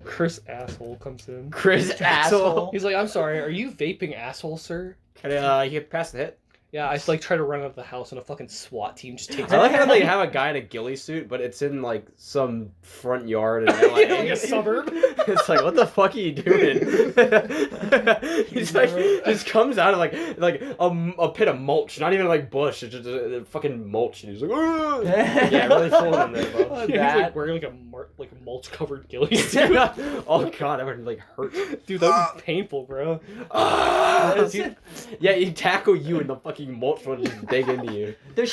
Chris asshole comes in. Chris asshole. He's like, I'm sorry, are you vaping, asshole, sir? You pass the hit. Yeah, I like try to run out of the house and a fucking SWAT team just takes I like how it. they have a guy in a ghillie suit, but it's in like some front yard in LA. Like a suburb. It's like, what the fuck are you doing? He's like, just comes out of like a pit of mulch, not even like bush, it's just a fucking mulch, and he's like, "Ugh." Yeah, really full in there, bro. Yeah, he's like That- wearing like a mulch covered ghillie suit. Oh god, that would like hurt. Dude, that would be painful, bro. Dude, yeah, he'd tackle you and the fucking mulch would just dig into you. They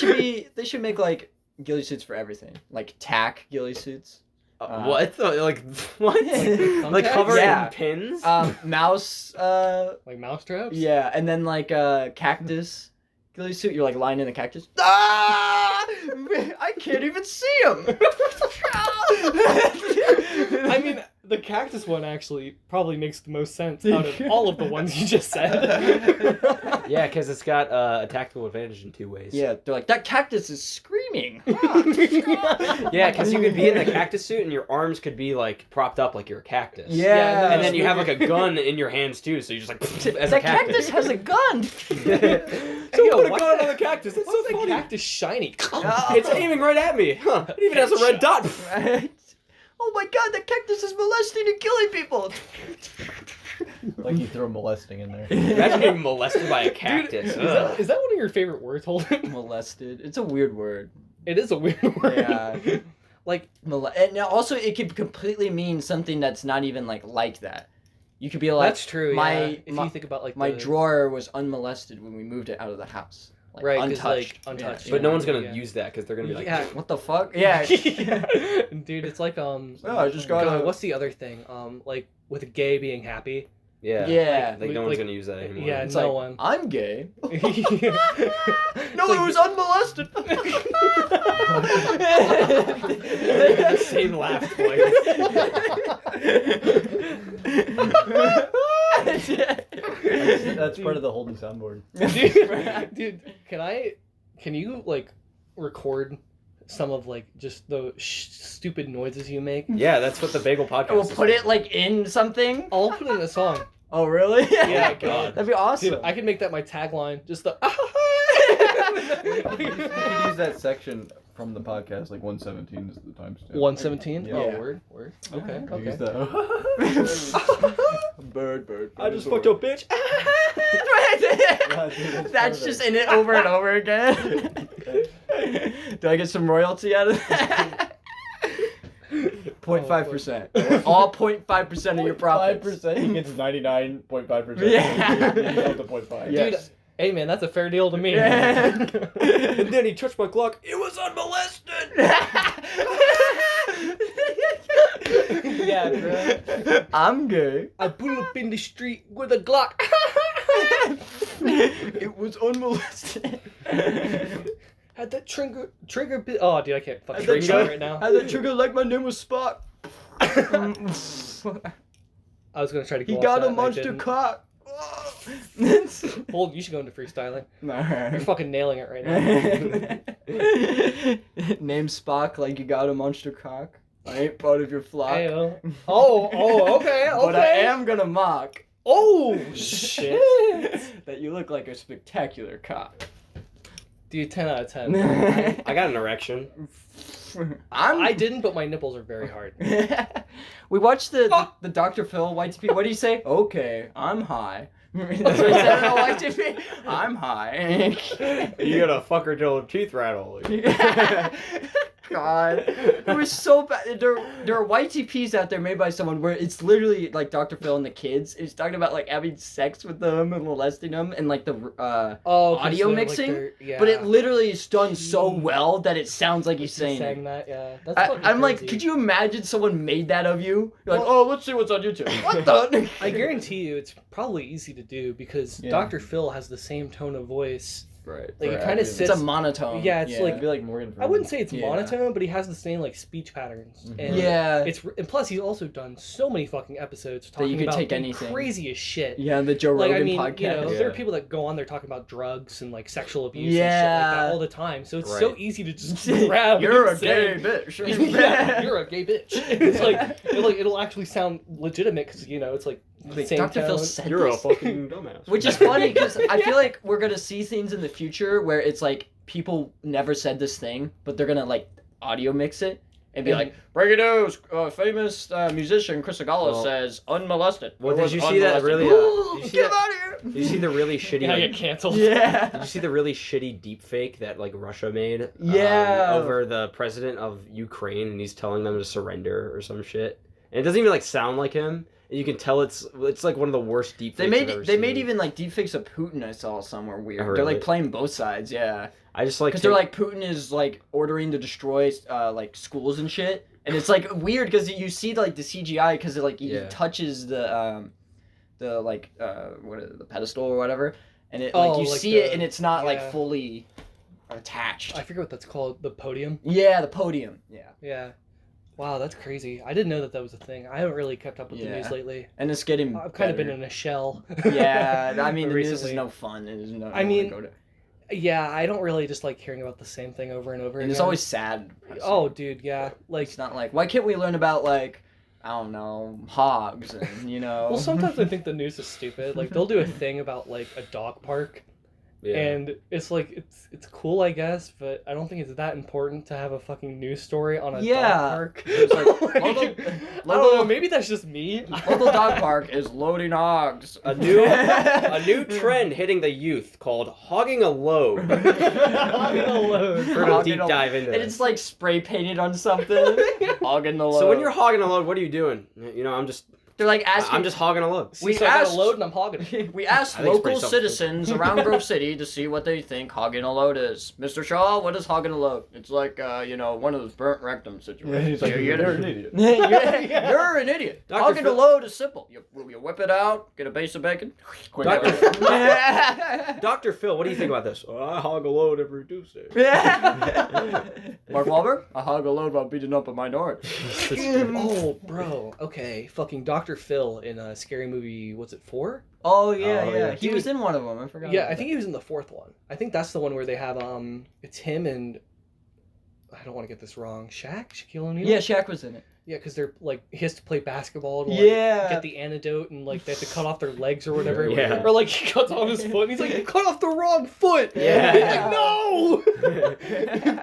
should make like ghillie suits for everything, like tack ghillie suits. What? Like what? Like thumbtacks? covered Yeah. in pins? Mouse. Like mousetraps? Yeah, and then like cactus ghillie suit. You're like lying in the cactus. Ah! I can't even see him. I mean, the cactus one actually probably makes the most sense out of all of the ones you just said. Yeah, because it's got a tactical advantage in 2 ways. Yeah, they're like that cactus is screaming. Yeah, because you could be in the cactus suit and your arms could be like propped up like you're a cactus. Yeah, And then you have like a gun in your hands too, so you're just like as that a cactus. cactus has a gun. Someone put a why gun the- on the cactus. That's Why so is the funny. cactus shiny? It's aiming right at me. Huh. It even has a red dot. Oh my god, the cactus is molesting and killing people. Like you throw molesting in there. Imagine being molested by a cactus. Dude, is that one of your favorite words, Holden? Molested. It's a weird word. It is a weird word. Yeah. Like, And now also it could completely mean something that's not even like that. You could be like, that's true. my- If my- you think about like my the, drawer was unmolested when we moved it out of the house. Like, right, 'cause, untouched. like, untouched. But no one's gonna Yeah. use that because they're gonna be like, Yeah. What the fuck? Yeah. Dude, it's like Oh, I just got God, a- what's the other thing? Like with gay being happy. yeah, Yeah. like no one's gonna use that anymore. Yeah, It's no like, one. I'm gay. No, like- it was unmolested. Same laugh That's part of the Holden soundboard. Dude, can you like record some of like just the stupid noises you make? Yeah, that's what the Bagel podcast We'll is put it for. like in something. I'll put it in a song. Oh really? Yeah, God. That'd be awesome. Dude, I could make that my tagline. Just the. You could use that section from the podcast, like 117 is the timestamp. 117? Yeah. Oh, word. Okay, You Use okay. that. Bird. I just fucked your bitch. That's just in it over and over again. Do I get some royalty out of that? 0.5%. All 0.5% of your profits. 5%. He gets 99.5%. Yeah. You use up to 0.5. Yeah. Dude, hey man, that's a fair deal to me. Yeah. And then he touched my Glock. It was unmolested. Yeah, bro. I'm gay. I pull up in the street with a Glock. It was unmolested. Had that trigger bit. Oh, dude, I can't fucking Had that freestyle trigger- right now. Had that trigger like my name was Spock. I was gonna try to. He go off got that a and I monster didn't. cock. Hold, you should go into freestyling. You're Nah. fucking nailing it right now. Name Spock like you got a monster cock. I ain't part of your flock. Ayo. Oh, okay, okay. But I am gonna mock Oh shit. that you look like a spectacular cock. Dude, 10 out of 10. I got an erection. I didn't, but my nipples are very hard. We watched the Dr. Phil YTP. What do you say? Okay, I'm high. That's what he said on YTP. I'm high. You gotta fuck her till her teeth rattle. God, it was so bad. There are YTPs out there made by someone where it's literally like Dr. Phil and the kids. It's talking about like having sex with them and molesting them and like the audio mixing. But it literally is done so well that it sounds like he's saying that. Yeah, that's I'm like, crazy. could you imagine someone made that of you? You're like, oh, let's see what's on YouTube. What the? I guarantee you, it's probably easy to do because Dr. Phil has the same tone of voice. Right. Like it kind of sits. It's a monotone. Yeah, it's like It'd be like Morgan I wouldn't say it's Yeah. monotone, but he has the same like speech patterns. And Yeah. and plus he's also done so many fucking episodes That you talking could about take the anything. craziest shit. Yeah, the Joe Like Rogan I mean, podcast. you know, Yeah. there are people that go on there talking about drugs and like sexual abuse and shit like that all the time. So it's so easy to just grab. You're and a gay say, bitch. yeah, you're a gay bitch. It's like it'll actually sound legitimate because you know it's like the same Dr. Phil tone. said You're a this. fucking dumbass. Which is funny because I feel like we're gonna see things in the future where it's like people never said this thing, but they're gonna like audio mix it and be like, "Breaking news: famous musician Chris Agala says unmolested." Well, Or did was you see that unmolested. really? Did you see Get him that? out of here! Did you see the really shitty? Yeah, I Like, get canceled. Yeah. did you see the really shitty deep fake that like Russia made? Yeah. Over the president of Ukraine, and he's telling them to surrender or some shit. And it doesn't even like sound like him. And you can tell it's like one of the worst deep fakes I've ever They made seen. even like deepfakes of Putin. I saw somewhere weird. Oh, They're really? like playing both sides. Yeah. I just like Because they're like Putin is like ordering to destroy like schools and shit, and it's like weird because you see like the CGI because like he touches the like what is it, the pedestal or whatever, and it like you like see the- it and it's not like yeah. fully attached. I forget what that's called. The podium. Yeah, the podium. Yeah, Yeah. Wow, that's crazy. I didn't know that was a thing. I haven't really kept up with the Yeah. news lately. and it's getting. I've kind of been better. in a shell. Yeah, I mean, the news is recently. no fun. It is no. I mean, go to, Yeah, I don't really just like hearing about the same thing over and over and again. it's always sad. Oh, dude, yeah. Like, It's not like why can't we learn about like I don't know hogs and you know. well, sometimes I think the news is stupid. Like, they'll do a thing about like a dog park, and it's like it's cool, I guess, but I don't think it's that important to have a fucking news story on a dog park. It's like, Like, local- I don't know. Maybe that's just me. Local dog park is loading hogs. a new trend hitting the youth called hogging a load. Hogging a load. We're gonna Hogging deep a- dive into And this. it's like spray painted on something. Hogging the load. So when you're hogging a load, what are you doing? You know, they're like asking. I'm just hogging a load. We so I got a load and I'm hogging it. We asked I think it's local pretty citizens around Grove City to see what they think hogging a load is. Mr. Shaw, what is hogging a load? It's like you know, one of those burnt rectum situations. He's like, You you're get an it? idiot. You're an idiot. Dr. Hogging a Phil- load is simple. You whip it out, get a base of bacon. Quick. Dr. Phil, what do you think about this? Well, I hog a load every Tuesday. Mark Wahlberg, I hog a load while beating up a minority. Oh, bro. Okay. Fucking Dr. Phil in a scary movie. What's it, 4? Oh yeah, Oh, yeah. yeah. He was in one of them. I forgot. Yeah, about I think he was in the 4th one. I think that's the one where they have it's him and I don't want to get this wrong. Shaquille O'Neal. that. Yeah, Shaq was in it. Yeah, because they're like he has to play basketball to like, Yeah. get the antidote and like they have to cut off their legs or whatever. Yeah. Or like he cuts off his foot and he's like, "You cut off the wrong foot." Yeah. He's like, no.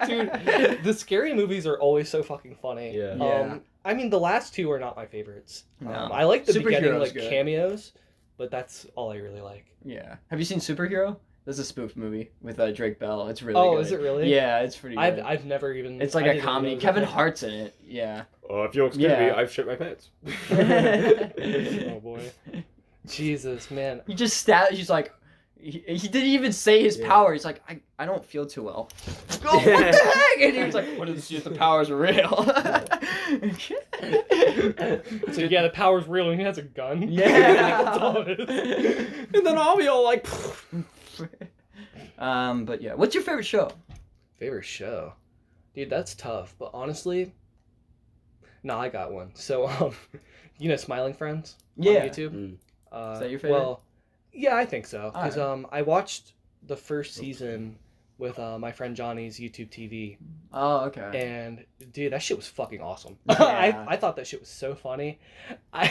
Dude, the scary movies are always so fucking funny. Yeah. Yeah. I mean, the last 2 are not my favorites. No. I like the beginning Superhero's like good. cameos, but that's all I really like. Yeah. Have you seen Superhero? This is a spoof movie with Drake Bell. It's really Oh, good. is it really? Yeah, it's pretty good. I've never even. It's like I a didn't comedy. even- Kevin Hart's in it. Yeah. If you looks good to me, Yeah. I've shit my pants. Oh boy. Jesus, man. He just he's like, he didn't even say his power. He's like, I don't feel too well. Oh, what the heck? And he was like, what is the powers are real? So yeah, the power's real and he has a gun. Yeah. That's all it is. And then I'll be all like, But yeah, what's your favorite show? Favorite show? Dude, that's tough. But honestly, no, I got one. So, you know Smiling Friends on Yeah. YouTube? Is that your favorite? Well, yeah, I think so. Because Alright. I watched the first season with my friend Johnny's YouTube TV. Oh, okay. And dude, that shit was fucking awesome. Yeah. I thought that shit was so funny. I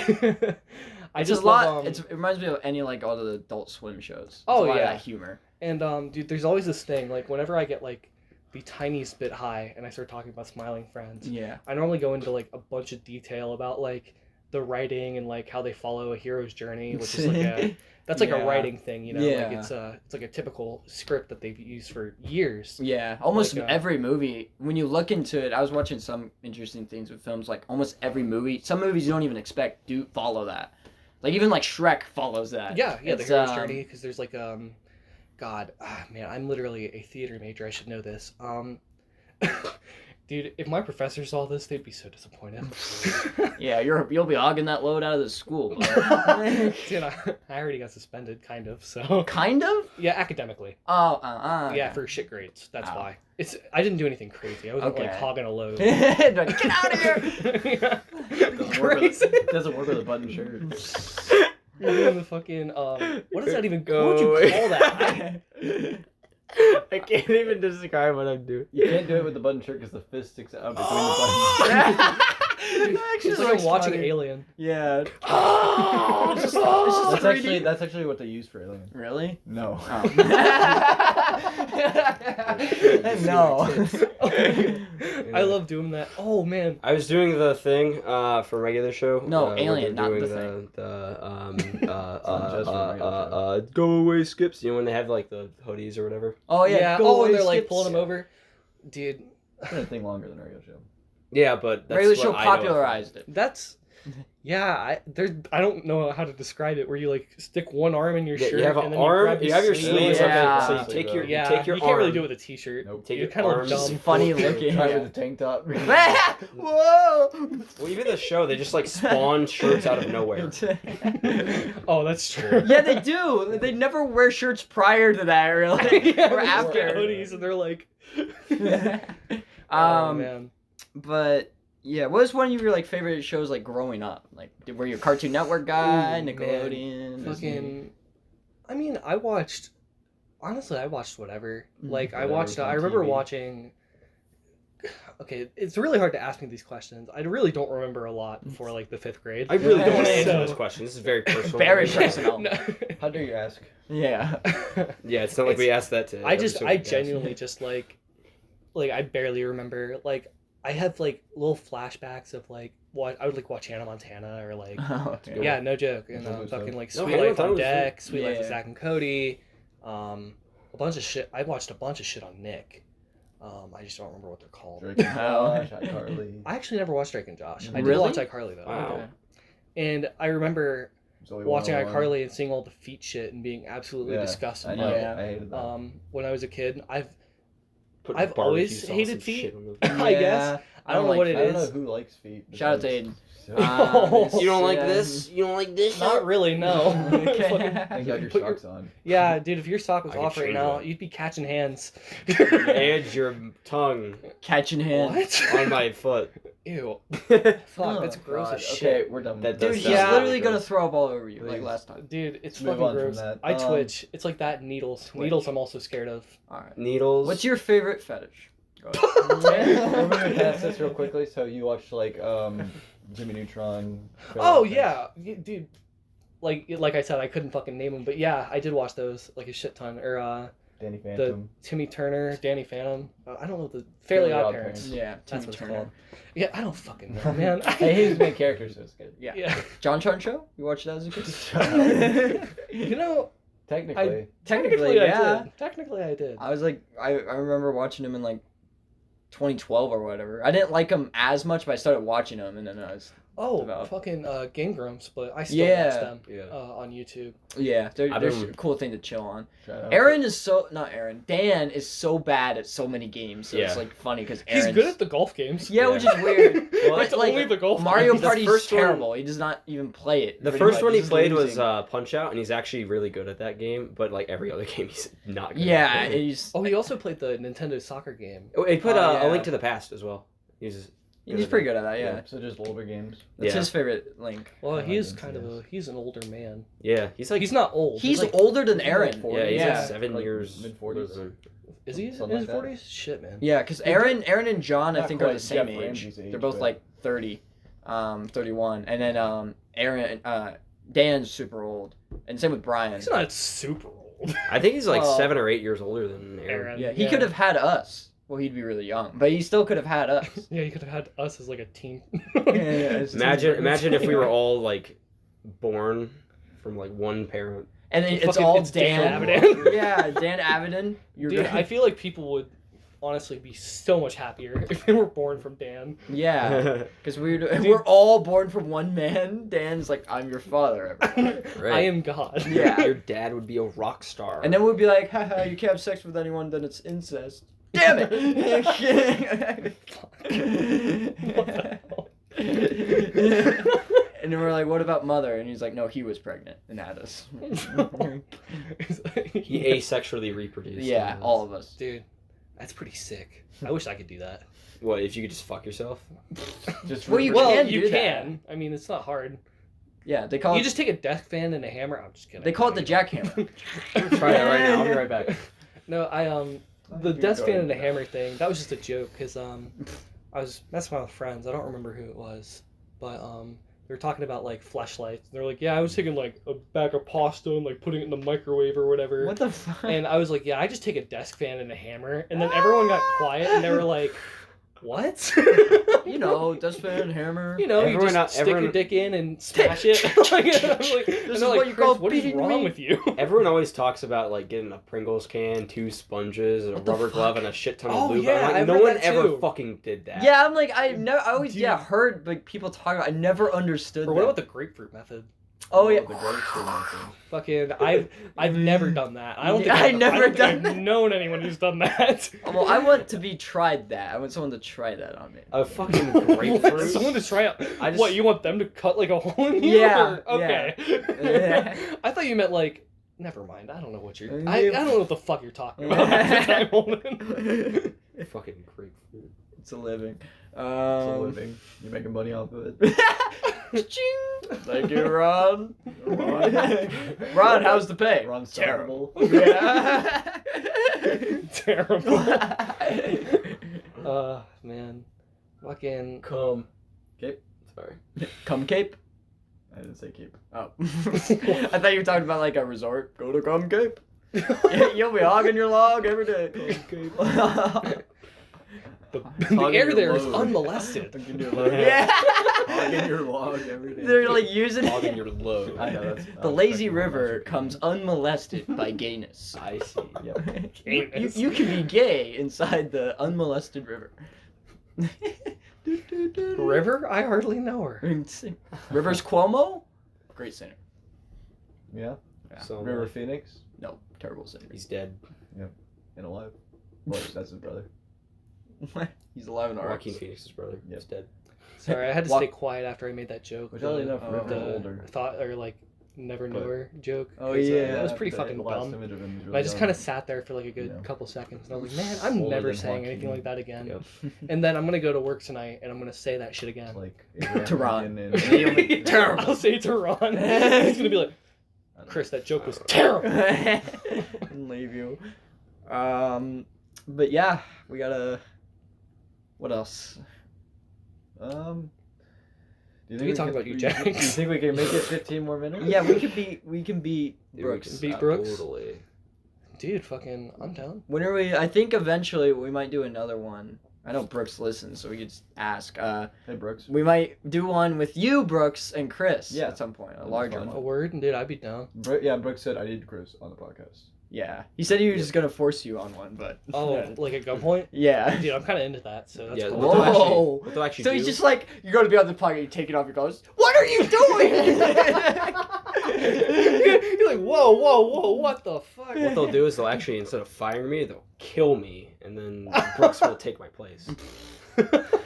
It's just a lot. love, It reminds me of any like all the Adult Swim shows. It's Oh, a lot yeah. of that humor. And dude, there's always this thing, like whenever I get like the tiniest bit high and I start talking about smiling friends, Yeah. I normally go into like a bunch of detail about like the writing and like how they follow a hero's journey, which is like a that's like a Yeah. writing thing, you know. Yeah. Like it's like a typical script that they've used for years. Yeah, almost Like, every movie. When you look into it, I was watching some interesting things with films. Like almost every movie, some movies you don't even expect do follow that. Like even like Shrek follows that. Yeah, the It's, hero's journey, because there's like God, man, I'm literally a theater major. I should know this. Dude, if my professor saw this, they'd be so disappointed. Yeah, you'll be hogging that load out of the school. Dude, I already got suspended, kind of. So Kind of. yeah, academically. Oh, Yeah, for shit grades. That's Oh. why. I didn't do anything crazy. I wasn't like Okay. hogging a load. Get out of here. Yeah. Crazy. Crazy. Doesn't work with a button shirt. You're doing the fucking what does that even? Go What would you away. call that? I can't even describe what I'm doing. You can't do it with the button shirt because the fist sticks out between the buttons. It's like I'm watching Alien. Yeah. Oh, it's just That's actually what they use for Alien. Really? No. No. I love doing that. Oh man. I was doing the thing for regular show. No, where Alien, they're not the doing It's not just for regular go away skips. You know when they have like the hoodies or whatever. Oh yeah. Go Oh, away, and they're like skips. pulling them over. Dude, It's been a thing longer than a radio show. Yeah, but that's Radio what show I know of. popularized it. that's yeah. I don't know how to describe it. Where you like stick one arm in your Yeah, shirt you have an and then arm. grab You have your sleeve. sleeves. Yeah. Okay, so you take your Yeah, you take your you can't really arm. do it with a t-shirt. Nope. Take You your kind of look arms. dumb. Funny looking. Try it with a tank top. Whoa! Well, even the show, they just like spawn shirts out of nowhere. Oh, that's true. Yeah, they do. They never wear shirts prior to that, really, Yeah, or they just get after. hoodies, and they're like, oh um, man. but yeah, what was one of your like favorite shows like growing up? Like, were you a Cartoon Network guy, Ooh, man. Nickelodeon? Fucking, I mean, I watched whatever. Like, I Whatever watched, was on I remember TV. watching. Okay, it's really hard to ask me these questions. I really don't remember a lot before like the 5th grade. I really don't want to Yeah. answer So- this question. This is very personal. Very personal. No. How dare you ask? Yeah. Yeah, it's not like we asked that to. I every just, single I guest. genuinely just like I barely remember. Like, I have like little flashbacks of like what I would like watch Hannah Montana or like. Oh, Yeah, no joke. And That's a good fucking show. like No, Sweet Hannah Life Montana on was Deck, Sweet Life of Yeah. Zack and Cody, a bunch of shit. I watched a bunch of shit on Nick. I just don't remember what they're called. Drake and Josh, iCarly. I actually never watched Drake and Josh. I did Really? watch iCarly though. Wow. Okay. And I remember Zoe watching 101. iCarly and seeing all the feet shit and being absolutely Yeah, disgusted I by know. it. Yeah. I hated that. When I was a kid, I've Put I've barbecue always sauce hated and feet. shit on I those. guess. I don't know what it I don't know is. who likes feet. but Shout out to that's- Aiden. So- You don't like Yeah. this? You don't like this? Not really, no. Okay. Fucking- Thank God your put your- socks on. Yeah, dude, if your sock was I could off right change now, that. you'd be catching hands. And your tongue Catching hands. What? on my foot. Ew. Dude, Fuck, that's gross God. as shit. Okay, we're done. That with Dude, does he's sound Yeah. literally gross. gonna throw up all over you like Please. last time. Dude, it's Move fucking on from gross. that. I twitch. It's like that and needles. Twitch. Needles I'm also scared of. Alright. Needles. What's your favorite fetish? We're gonna pass this real quickly. So you watched like Jimmy Neutron. Oh yeah, dude. Like I said, I couldn't fucking name them, but yeah, I did watch those like a shit ton. Or Danny the Phantom. Timmy Turner, Danny Phantom. I don't know the Fairly Odd Parents. Yeah, That's Tim what it's Turner. called. Yeah, I don't fucking know, man. Hey, he's the main character, so it's good. Yeah. Yeah. John Tron Show? You watched that as a kid? You know, Technically. technically yeah. I did. Technically I did. I was like, I remember watching him in like 2012 or whatever. I didn't like him as much, but I started watching him, and then I was Oh, developed. fucking Game Grumps, but I still Yeah. watch them Yeah. on YouTube. yeah, they're I've a been- cool thing to chill on. Shout out. Aaron is so not Aaron. Dan is so bad at so many games, so it's Yeah. like funny because He's Aaron's good at the golf games. yeah, which is weird. Well, It's But, like, only the golf Mario games. The Party's first one- terrible. He does not even play it. The pretty first much. one he He's played was losing. Punch Out, and he's actually really good at that game. But like every other game, he's not good. Yeah, at. he's Oh, he also played the Nintendo soccer game. Oh, he put Oh, yeah. A Link to the Past as well. he's pretty good at that. Yeah, So just older games. that's Yeah. his favorite Link. Well, I he's didn't kind see of he's an older man. Yeah, he's like He's not old. He's like, older than he's like Aaron. 40. yeah, he's yeah. like 7 Like years mid-40s. older than- is he in something his like that. 40s? Shit, man. Yeah, because Aaron and John I Not think quite are the same Jeff age. Ramsey's age, They're both but- like 30, 31, and then Aaron Dan's super old, and same with Brian. He's not super old. old. I think he's like Well, 7 or 8 years older than Aaron. Aaron. Yeah, he could have had us. Well, he'd be really young, but he still could have had us. Yeah, he could have had us as like a team. Imagine if we were all like born from like one parent. And it's Fucking- all it's Dan Dan. Avidan. Yeah, Dan Avidan. You're Dude, gonna- I feel like people would honestly be so much happier if they were born from Dan. Yeah, because we're all born from one man. Dan's like, I'm your father. Everyone. Right. I am God. Yeah. Your dad would be a rock star. And then we'd be like, haha, you can't have sex with anyone, then it's incest. Damn it! And then we're like, what about mother? And he's like, no, he was pregnant and had us. He asexually reproduced. Yeah, all of us. Dude, that's pretty sick. I wish I could do that. What, if you could just fuck yourself? Just Well, you Well, can you do that. can. I mean, it's not hard. Yeah, they call You it. just take a desk fan and a hammer. I'm just kidding. They call it the jackhammer. Try that right now. I'll be right back. No, the you desk go fan ahead. and the hammer thing, that was just a joke because I was messing around with friends. I don't remember who it was, but they were talking about like fleshlights. They're like, yeah, I was taking like a bag of pasta and like putting it in the microwave or whatever. What the fuck? And I was like, yeah, I just take a desk fan and a hammer. And then everyone got quiet and they were like, what? You know, desk fan, hammer. You know, Everyone- you just stick everyone- your dick in and smash it. Like, and I'm like, This and is they're what like, you Chris, call what is beating wrong me? with you? Everyone always talks about like getting a Pringles can, 2 sponges, a What the rubber fuck? glove, and a shit ton of Oh, lube. yeah, I'm like, I've no read one that ever too. fucking did that. Yeah, I'm like, I always Dude. heard like people talk about. I never understood. Or what that. about the grapefruit method? Oh yeah. The grapefruit method. Fucking, I've never done that. I don't think I I've never I don't done think that. I've known anyone who's done that. Well, I want to be tried that. I want someone to try that on me. A fucking What? grapefruit. Someone to try out. I just- What, you want them to cut like a hole in you? Yeah, Or- okay. Yeah. I thought you meant like. Never mind. I don't know what you're. Yeah. I don't know what the fuck you're talking about. Time holding. Fucking grapefruit. It's a living. It's a living. You're making money off of it. Ching! Thank you, Ron. Ron, how's the pay? Ron's Terrible. Yeah. Terrible. Man. Fucking. Come. Sorry. Come Cape? I didn't say keep. Oh. I thought you were talking about like a resort. Go to Come Cape. You'll be hogging your log every day. The Hogging air your there is load. unmolested. Hogging your log. Yeah. Hogging your log every day. They're like using Hogging your load. I know that's. The lazy river comes unmolested by gayness. I see. Yep. You, you can be gay inside the unmolested river. River? I hardly know her. Rivers Cuomo? Great singer. Yeah. So River Phoenix No, terrible singer. he's dead. and alive. Well, that's his brother. He's alive in Joaquin arms. Phoenix's brother. Yep. He's dead. Sorry, I had to Wa- stay quiet after I made that joke. Which oddly enough, Oh. River's the older. thought or like never knew But- her joke. Oh, 'Cause, yeah. that was pretty the fucking last dumb. image of him is And really I just young. kind of sat there for like a good Yeah. couple seconds, and I was like, "Man, I'm Older never than saying Joaquin. anything like that again." Yep. And then I'm gonna go to work tonight, and I'm gonna say that shit again. like To Ron. Terrible. I'll say it to Ron. He's gonna be like, "Chris, that joke was terrible." And leave you. But yeah, we gotta. What else? Do you We can talk about you, Jack. Do you think we can make it 15 more minutes? Yeah, we can beat Dude, we Brooks. can- Beat Brooks? Totally. Dude, fucking, I'm down. When are we? I think eventually we might do another one. I know Brooks listens, so we could just ask. Hey, Brooks. We might do one with you, Brooks, and Chris. Yeah. At some point, a That'd be larger fun. A one. word, dude, I'd be down. Yeah, Brooks said I need Chris on the podcast. Yeah. He said he was just gonna force you on one, but. Oh, like at gunpoint? Yeah. Dude, I'm kind of into that. So that's Yeah, cool. what they'll actually- Whoa. what they'll actually So do, he's just like, you're gonna be on the podcast, you take it off your clothes. What are you doing? You're like, whoa, what the fuck? what they'll do is they'll actually, instead of firing me, they'll kill me, and then Brooks will take my place.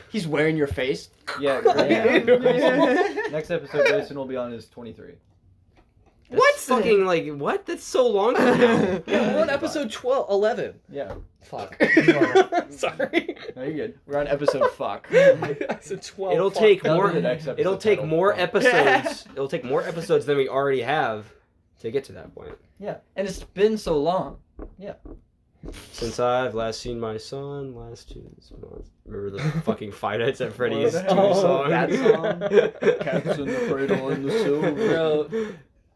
He's wearing your face. Yeah, Yeah. Grayson- next episode, Grayson will be on his 23. That's What? fucking, like, what? That's so long from now. Yeah, we're on episode 11. Yeah. Fuck. Sorry. No, you're good. We're on episode fuck. I said 12. It'll fuck. take That'll more. be the next episode It'll take title. more Fuck. episodes. It'll take more episodes than we already have to get to that point. And it's been so long. Since I've last seen my son last 2 months. Remember the fucking Five Nights at Freddy's 2 Oh, song? that song? Cats in the cradle and the silver. Bro,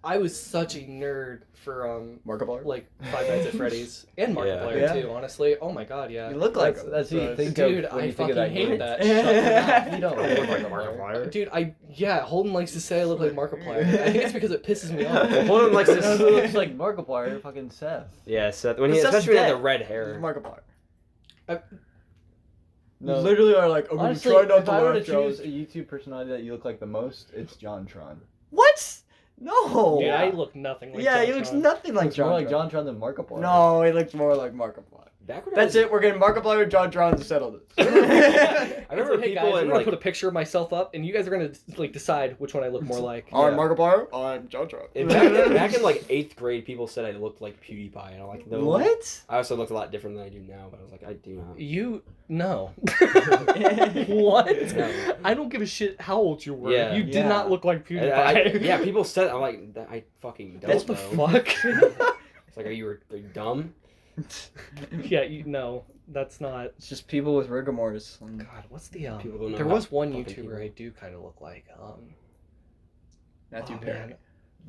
I was such a nerd for Markiplier. like Five Nights at Freddy's and Markiplier Yeah. too. Honestly, oh my god, yeah. You look like That's what you think Dude, of when I you think of fucking that hate game. that. Shut your mouth. You don't look like Markiplier. Dude, Holden likes to say I look like Markiplier. I think it's because it pisses me off. Holden likes Who to. looks like Markiplier? Fucking Seth. Yeah, Seth. But Seth's Especially when he had dead. the red hair. Markiplier. No. You literally are like, I'm Honestly, gonna try not if to I were to laugh, choose Joe. a YouTube personality that you look like the most, it's JonTron. What? No. Dude, I look nothing like yeah, John he looks Tron. nothing like Looks more like John. JonTron than Markiplier. No, he looks more like Markiplier. Back when I That's was- it. We're getting Markiplier and John Tron to settle this. I remember Hey people guys, I'm in gonna like. put a picture of myself up, and you guys are gonna like decide which one I look more like. I'm Yeah. Markiplier. I'm John Tron. Back in like 8th grade, people said I looked like PewDiePie, and I'm like, no. What? I also looked a lot different than I do now, but I was like, I do not. You no. What? No. I don't give a shit how old you were. Yeah. You did Yeah. not look like I- PewDiePie. yeah, people said I'm like, I fucking don't What the know. fuck? It's like, are you dumb? Yeah, no, that's not. It's just people with rigor mortis. God, what's the People don't know There how was one fucking YouTuber people- I do kind of look like. Matthew Oh, Perry. man.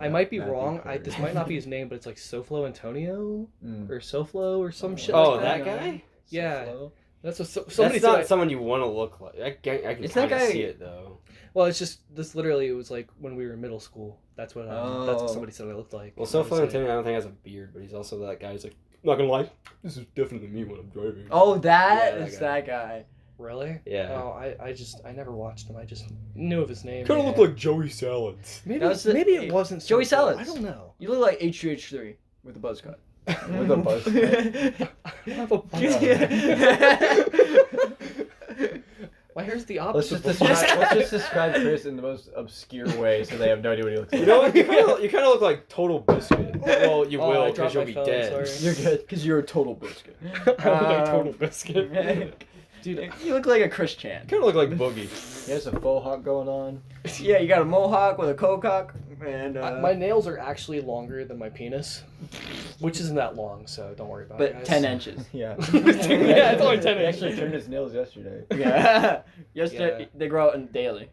I might be Matthew wrong. Perry. This might not be his name, but it's like Soflo Antonio Mm. or Soflo or some shit. Oh, like that guy? Yeah. So That's what somebody That's said. not someone you want to look like. I can Is that kind of guy- see it though. Well, it's just this. Literally, it was like when we were in middle school. That's what. That's Oh. what somebody said I looked like. Well, And I was Soflo like, Antonio, I don't think has a beard, but he's also that guy who's like, not gonna lie, this is definitely me when I'm driving. Oh, that Yeah, that is guy. that guy. Really? Yeah. Oh, I never watched him. I just knew of his name. Kind of look like Joey Salads. Maybe That was the- maybe it wasn't Joey Soflo. Salads. I don't know. You look like H3H3 with a buzz cut. With a buzz cut. I have a buzz My hair's the Let's opposite. just describe Chris in the most obscure way so they have no idea what he looks like. You know what? You kind of look like Total Biscuit. Well, you Oh, will I because dropped you'll my be phone, dead. sorry. You're good, because you're a total biscuit. I look like Total Biscuit. Dude, you look like a Christian. Kind of look like Boogie. He has a faux hawk going on. Yeah, you got a mohawk with a cocock, and My nails are actually longer than my penis, which isn't that long, so don't worry about it. but Guys. 10 inches. Yeah. Yeah, it's only 10 He inches. actually trimmed his nails yesterday. Yeah. Yesterday, Yeah. they grow out in daily.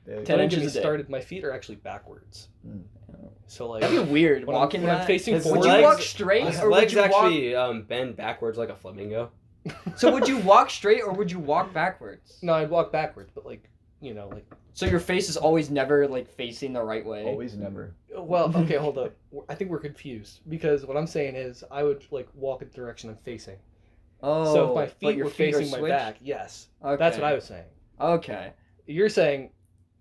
They- 10 Don't inches get me a day. started. My feet are actually backwards. Mm. So like, That'd be weird, when walking I'm that. facing His forward. Would you legs- walk straight, His or would legs you walk... actually bend backwards like a flamingo. So would you walk straight, or would you walk backwards? No, I'd walk backwards, but like, like. So your face is always never, like, facing the right way? Always never. Well, okay, hold up. I think we're confused because what I'm saying is I would like walk in the direction I'm facing. Oh, So if my but feet your were feet are facing my switched? back, yes, Okay. that's what I was saying. Okay. You're saying,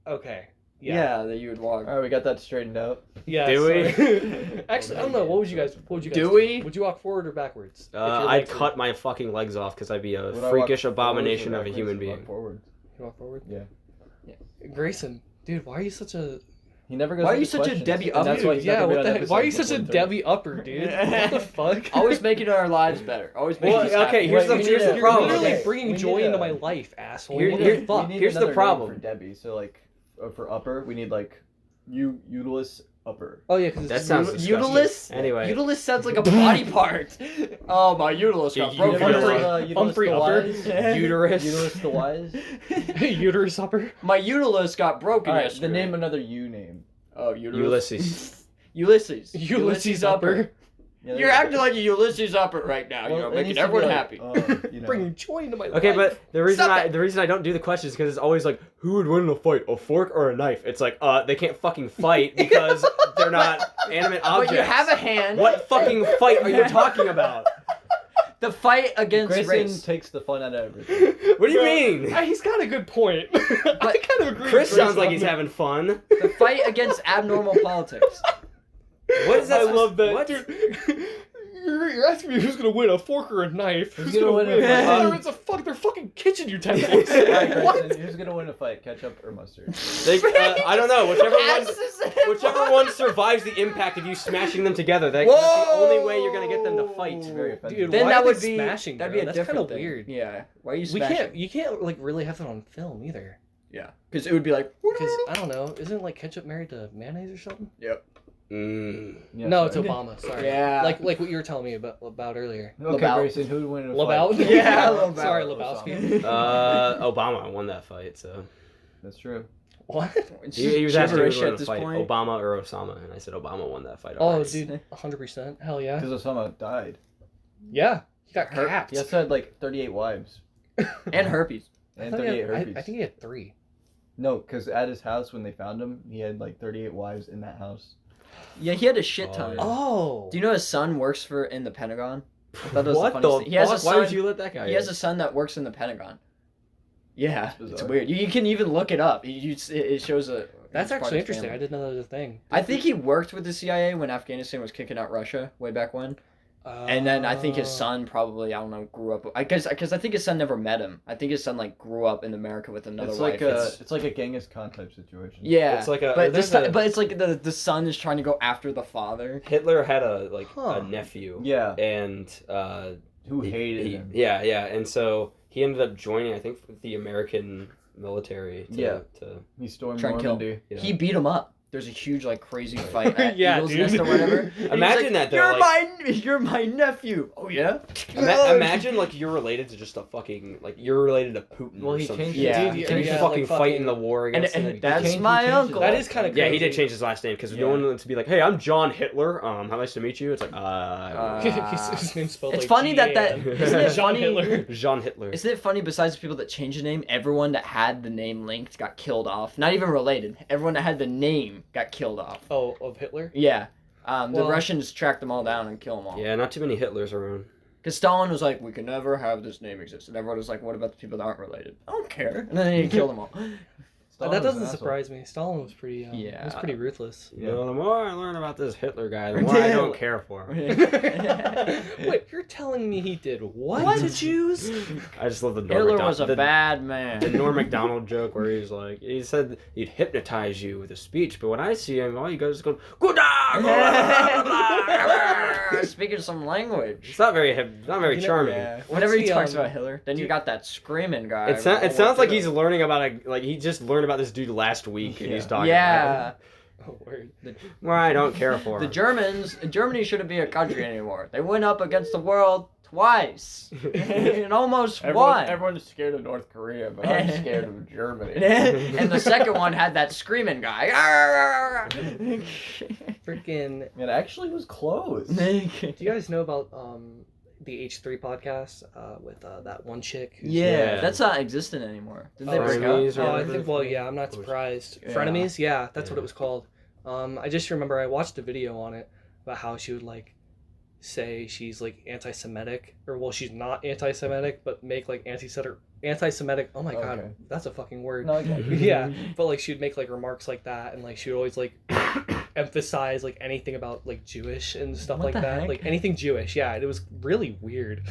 okay, Yeah, that you would walk. Alright, we got that straightened out. yeah. Do we? sorry. Actually, I don't know. What would you guys Do do? we? Would you walk forward or backwards? If your I'd legs were- cut my fucking legs off because I'd be a Would I walk freakish forwards abomination or of a backwards? human I'd being. walk forward. You walk forward. Yeah. Grayson, dude, why are you such a He never goes. Why are with you the such a questions, Debbie and that's Upper? why dude? he's not Yeah, gonna be what on the heck? Why are you episode such a 130. Debbie Upper, dude? What the fuck? Always making our lives better. Always making Well, us happy. okay, here's the- Wait, here's the You're problem. literally Okay, bringing we joy need into a- my life, asshole. Here- what here- the fuck? We need Here's the another name problem. for Debbie. So like, for upper, we need like, uterus upper. Oh yeah, because That sounds disgusting. Uterus? Anyway. Uterus sounds like a body part. Oh, my uterus got Yeah, broken. uterus. Humphrey the upper? wise? Uterus. Uterus the wise. uterus upper. My uterus got broken Alright, yesterday. then name another U name. Oh, uterus. Ulysses. Ulysses. Ulysses upper. Yeah, You're acting like a Ulysses upper right now. Well, You're it making needs to be everyone like, happy. you know. Bringing joy into my life. Okay, but the reason Stop it. the reason I don't do the questions is because it's always like, who would win in a fight, a fork or a knife? It's like, they can't fucking fight because they're not animate objects. But you have a hand. What fucking fight are you talking about? The fight against Grayson race. takes the fun out of everything. What do you mean? He's got a good point. I kind of agree. Chris with sounds like on he's that. having fun. The fight against abnormal politics. What is that? I love that, What? dude. You're asking me who's gonna win, a fork or a knife? Who's gonna win a fight? They're fucking kitchen utensils. Alright, What? Grayson, who's gonna win a fight? Ketchup or mustard? I don't know. Whichever one survives the impact of you smashing them together, that's the only way you're gonna get them to fight. Very offensive. Dude, Then why that are would they be smashing. That'd bro? be a That's different kind of thing. weird. Yeah. Why are you We smashing? can't. You can't like really have that on film either. Yeah. Because it would be like. Because I don't know. Isn't like ketchup married to mayonnaise or something? Mm. Yeah, No, it's sorry. Obama. Sorry. Yeah. Like what you were telling me about earlier. Okay, Labout. Grayson, who would win in a Labout? fight? Yeah, Labout. Sorry, Osama. Lebowski. Obama won that fight, so. That's true. What? He was asking gibberish who won at the this fight, point. Obama or Osama, and I said Obama won that fight. Oh, alright. dude, 100%. Hell yeah. Because Osama died. Yeah. He got Hurt. capped. He also had like 38 wives. And herpes. And I thought he 38 had- herpes. I think he had 3. No, because at his house when they found him, he had like 38 wives in that house. Yeah, he had a shit Oh, ton. yeah. Oh. Do you know his son works in the Pentagon? I thought that was What the the funniest thing. He has a fuck? Why son. would you let that guy He in? has a son that works in the Pentagon. Yeah, That's it's bizarre. weird. You can even look it up. It shows a. That's huge part actually of his interesting. I family. didn't know that was a thing. I think he worked with the CIA when Afghanistan was kicking out Russia way back when. And then I think his son probably, I don't know, grew up. Because I think his son never met him. I think his son like grew up in America with another It's wife. like a Genghis Khan type situation. Yeah, It's like a- but there's this a- but it's like the son is trying to go after the father. Hitler had a Huh. nephew, Yeah. and Who hated him? Yeah, and so he ended up joining, I think, the American military. Yeah. To He stormed Try and kill Normandy. yeah. He beat him up. There's a huge like crazy fight at Yeah, Eagle's dude. Nest or whatever. And he's Imagine like, that, though, You're my nephew. Oh yeah. Imagine like you're related to just a fucking you're related to Putin. Well, or he something. changed Yeah. it. Dude, And you yeah, fucking like fight in the war And, against. and that's changed- my he changed uncle. it. That is kind of yeah, crazy. he did change his last name because Yeah. no one wants to be like, "Hey, I'm John Hitler. How nice to meet you." It's like, His name's spelled It's like funny that G-A-N. isn't it John funny? Hitler. Jean Hitler. Isn't it funny? Besides the people that changed the name, everyone that had the name linked got killed off. Not even related. Everyone that had the name got killed off. Oh, of Hitler? Yeah. The Well- Russians tracked them all down and killed them all. Yeah, not too many Hitlers around. Because Stalin was like, we can never have this name exist. And everyone was like, what about the people that aren't related? I don't care. And then he killed them all. Stalin That was an doesn't asshole. surprise me. Stalin was pretty, Yeah. was pretty ruthless. You know, the more I learn about this Hitler guy, the more I don't care for him. Wait, you're telling me he did what, What? to Jews? I just love the Norm Hitler Macdonald, was a bad man. the Norm Macdonald joke where he's like, he said he'd hypnotize you with a speech, but when I see him, all he goes is going, "Good day." Speaking some language. It's not very charming. Yeah. Whenever he the, talks um, about Hitler, then you got that screaming guy. It sounds like he's learning about he just learned about this dude last week and he's Yeah. talking Yeah. about Oh, word. it. Well, I don't care for The him. Germany shouldn't be a country anymore. They went up against the world twice and almost won. Everyone's scared of North Korea, but I'm scared of Germany. And the second one had that screaming guy. Freaking. It actually was close. Do you guys know about the H3 podcast with that one chick? Who's Yeah, that's not existent anymore. Did they Oh, break Frenemies up? or Oh, I whatever think. the Well, fuck. yeah, I'm not surprised. Yeah. Frenemies, yeah, that's what Yeah. it was called. I just remember I watched a video on it about how she would like say she's like anti-Semitic, or well, she's not anti-Semitic, but make like anti-Semitic. Oh my god, Okay. that's a fucking word. No, I get it. Yeah, but like she would make like remarks like that, and like she would always like emphasize like anything about like Jewish and stuff What like the that, heck? like anything Jewish. Yeah, and it was really weird.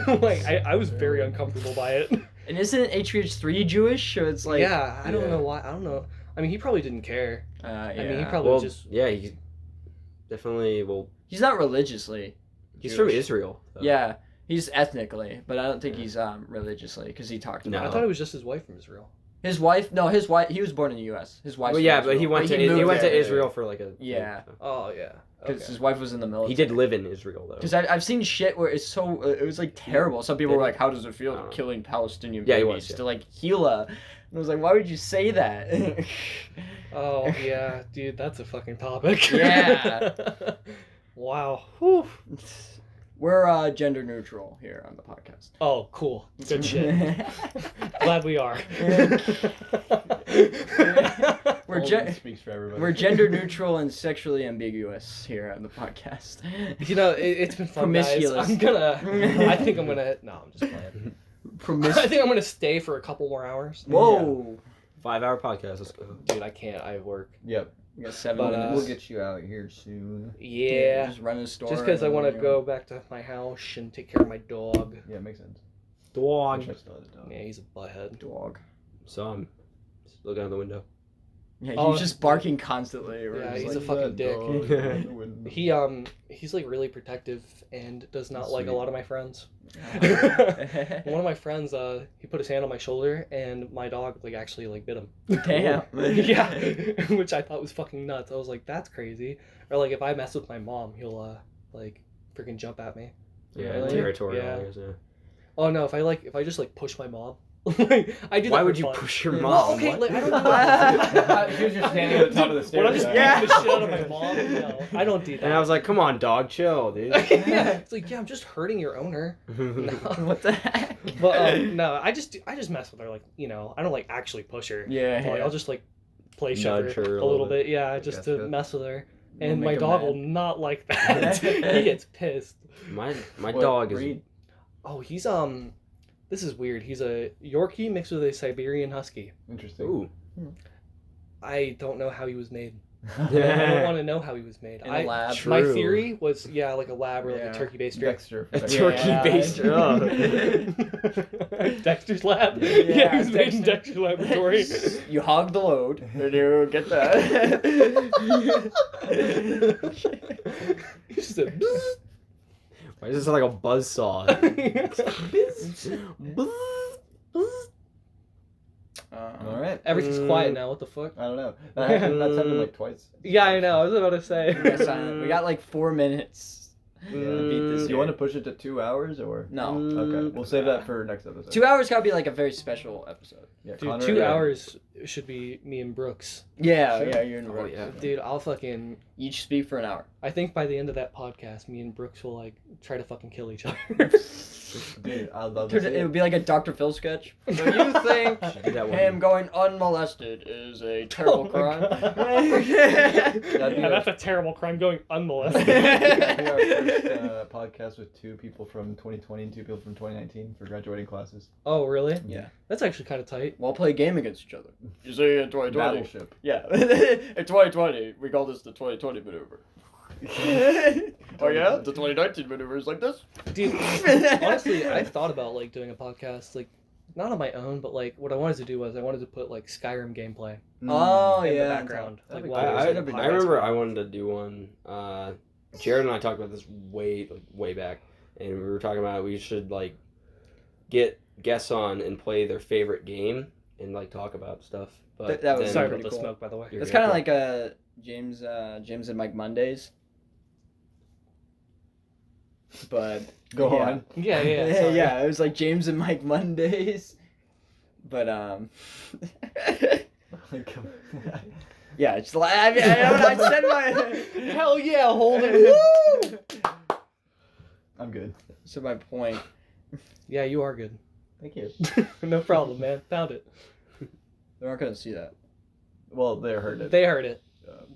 Like I was very uncomfortable by it. And isn't HVH3 Jewish? So it's like Yeah, I don't yeah. know why. I don't know. I mean, he probably didn't care. yeah. I mean, he probably Well, just. yeah, he definitely. Well, He's not religiously. he's Jewish. from Israel. though. Yeah, he's ethnically, but I don't think he's religiously because he talked No. about I thought it was just his wife from Israel. his wife. No, his wife. He was born in the U.S. His wife. Well, yeah, but he went to moved there. Israel for like a Yeah. thing, so. Oh yeah. because Okay. his wife was in the military. He did live in Israel though. Because I've seen shit where it's so it was like terrible. Some people were like, "How does it feel Oh. killing Palestinian Yeah, he babies?" was, yeah. To like Gila, and I was like, "Why would you say that?" Oh yeah, dude, that's a fucking topic. Yeah. Wow. Whew. We're gender neutral here on the podcast. Oh, cool. Good shit. Glad we are. We're Holden speaks for everybody. we're gender neutral and sexually ambiguous here on the podcast. You know, it's been fun, guys. Promiscuous. I think I'm gonna. No, I'm just playing. I think I'm gonna stay for a couple more hours. Whoa. 5-hour podcast. Let's go. Dude, I can't. I have work. Yep. We got 7 But, minutes. We'll get you out here soon. Yeah. Just run a store. Just because I and want to then, go back to my house and take care of my dog. Yeah, it makes sense. Dog. Wish I still had a dog. Yeah, he's a butthead. Dog. So I'm just looking out the window. Yeah, Oh, he's just barking constantly. We're Yeah, just he's like, a fucking dick. He. He's like really protective and does not like a Sweet. lot of my friends. "Ah." One of my friends, he put his hand on my shoulder and my dog like actually like bit him. Damn. Yeah, which I thought was fucking nuts. I was like, that's crazy. Or like if I mess with my mom, he'll like freaking jump at me. Yeah, Really? territorial. Yeah. I guess, yeah. Oh no, if I just like push my mom, Like, I do that Why for would you fun. push your Well, mom? okay, What? like I don't do that. She was just standing at the top of the stairs. When I'm just beating Yeah. the shit out of my mom, no, I don't do that. And I was like, come on, dog, chill, dude. yeah, it's like, yeah, I'm just hurting your owner. No. What the heck? But no, I just mess with her, like, you know, I don't like actually push her. Yeah, Like, yeah. I'll just like play shove Nudge her her a little bit, yeah, just That's to good. mess with her. We'll And make my her dog mad. will not like that. He gets pissed. my What dog is. breed? Oh, he's this is weird. He's a Yorkie mixed with a Siberian Husky. Interesting. Ooh. I don't know how he was made. I don't want to know how he was made. In a lab. True. My theory was, yeah, like a lab or like Yeah. a turkey-based drink. Dexter. A turkey based. Oh. Dexter's lab. Yeah, Yeah, he was made in Dexter. Dexter's laboratory. You hog the load, and you get that. He just said, Why is this like a buzzsaw? All right. Everything's quiet now. What the fuck? I don't know. That's happened like twice. Yeah, I know. I was about to say. We got silent. We got like 4 minutes. Yeah. Beat this Do you year. want to push it to 2 hours or? No. Okay, we'll save that for next episode. 2 hours gotta be like a very special episode. Yeah, Dude, Connor, 2 yeah. hours should be me and Brooks. Yeah, Sure. yeah, you're in the Oh, right. yeah. Dude, I'll fucking. Each speak for an hour. I think by the end of that podcast, me and Brooks will like try to fucking kill each other. Dude, I'd love to see It would be like a Dr. Phil sketch. So you think Should do that one. him going unmolested is a terrible Oh my crime? God. That'd be Yeah, a- that's a terrible crime going unmolested. That'd be our first podcast with 2 people from 2020 and 2 people from 2019 for graduating classes. Oh, really? Yeah. That's actually kind of tight. We'll play a game against each other. You see, in 2020. Battleship. Yeah. In 2020, we call this the 2020 maneuver. Oh yeah? The 2019 maneuver is like this? Dude, honestly, I've thought about like doing a podcast, like not on my own, but like what I wanted to do was I wanted to put like Skyrim gameplay Oh, in yeah. the background. That'd Like be while cool. I was That'd in be the nice. I remember I wanted to do one. Jared and I talked about this way back, and we were talking about we should like get guests on and play their favorite game and like talk about stuff. But That was then- Sorry pretty about the cool. smoke, by the way. You're It's good. kind of like James and Mike Mondays. But Go yeah. on. Yeah, yeah, Yeah, sorry. yeah, it was like James and Mike Mondays. But yeah, it's like I mean, I said my Hell yeah, hold it. I'm good. So my point. Yeah, you are good. Thank you. No problem, man. Found it. They're not gonna see that. Well, they heard it. They heard it.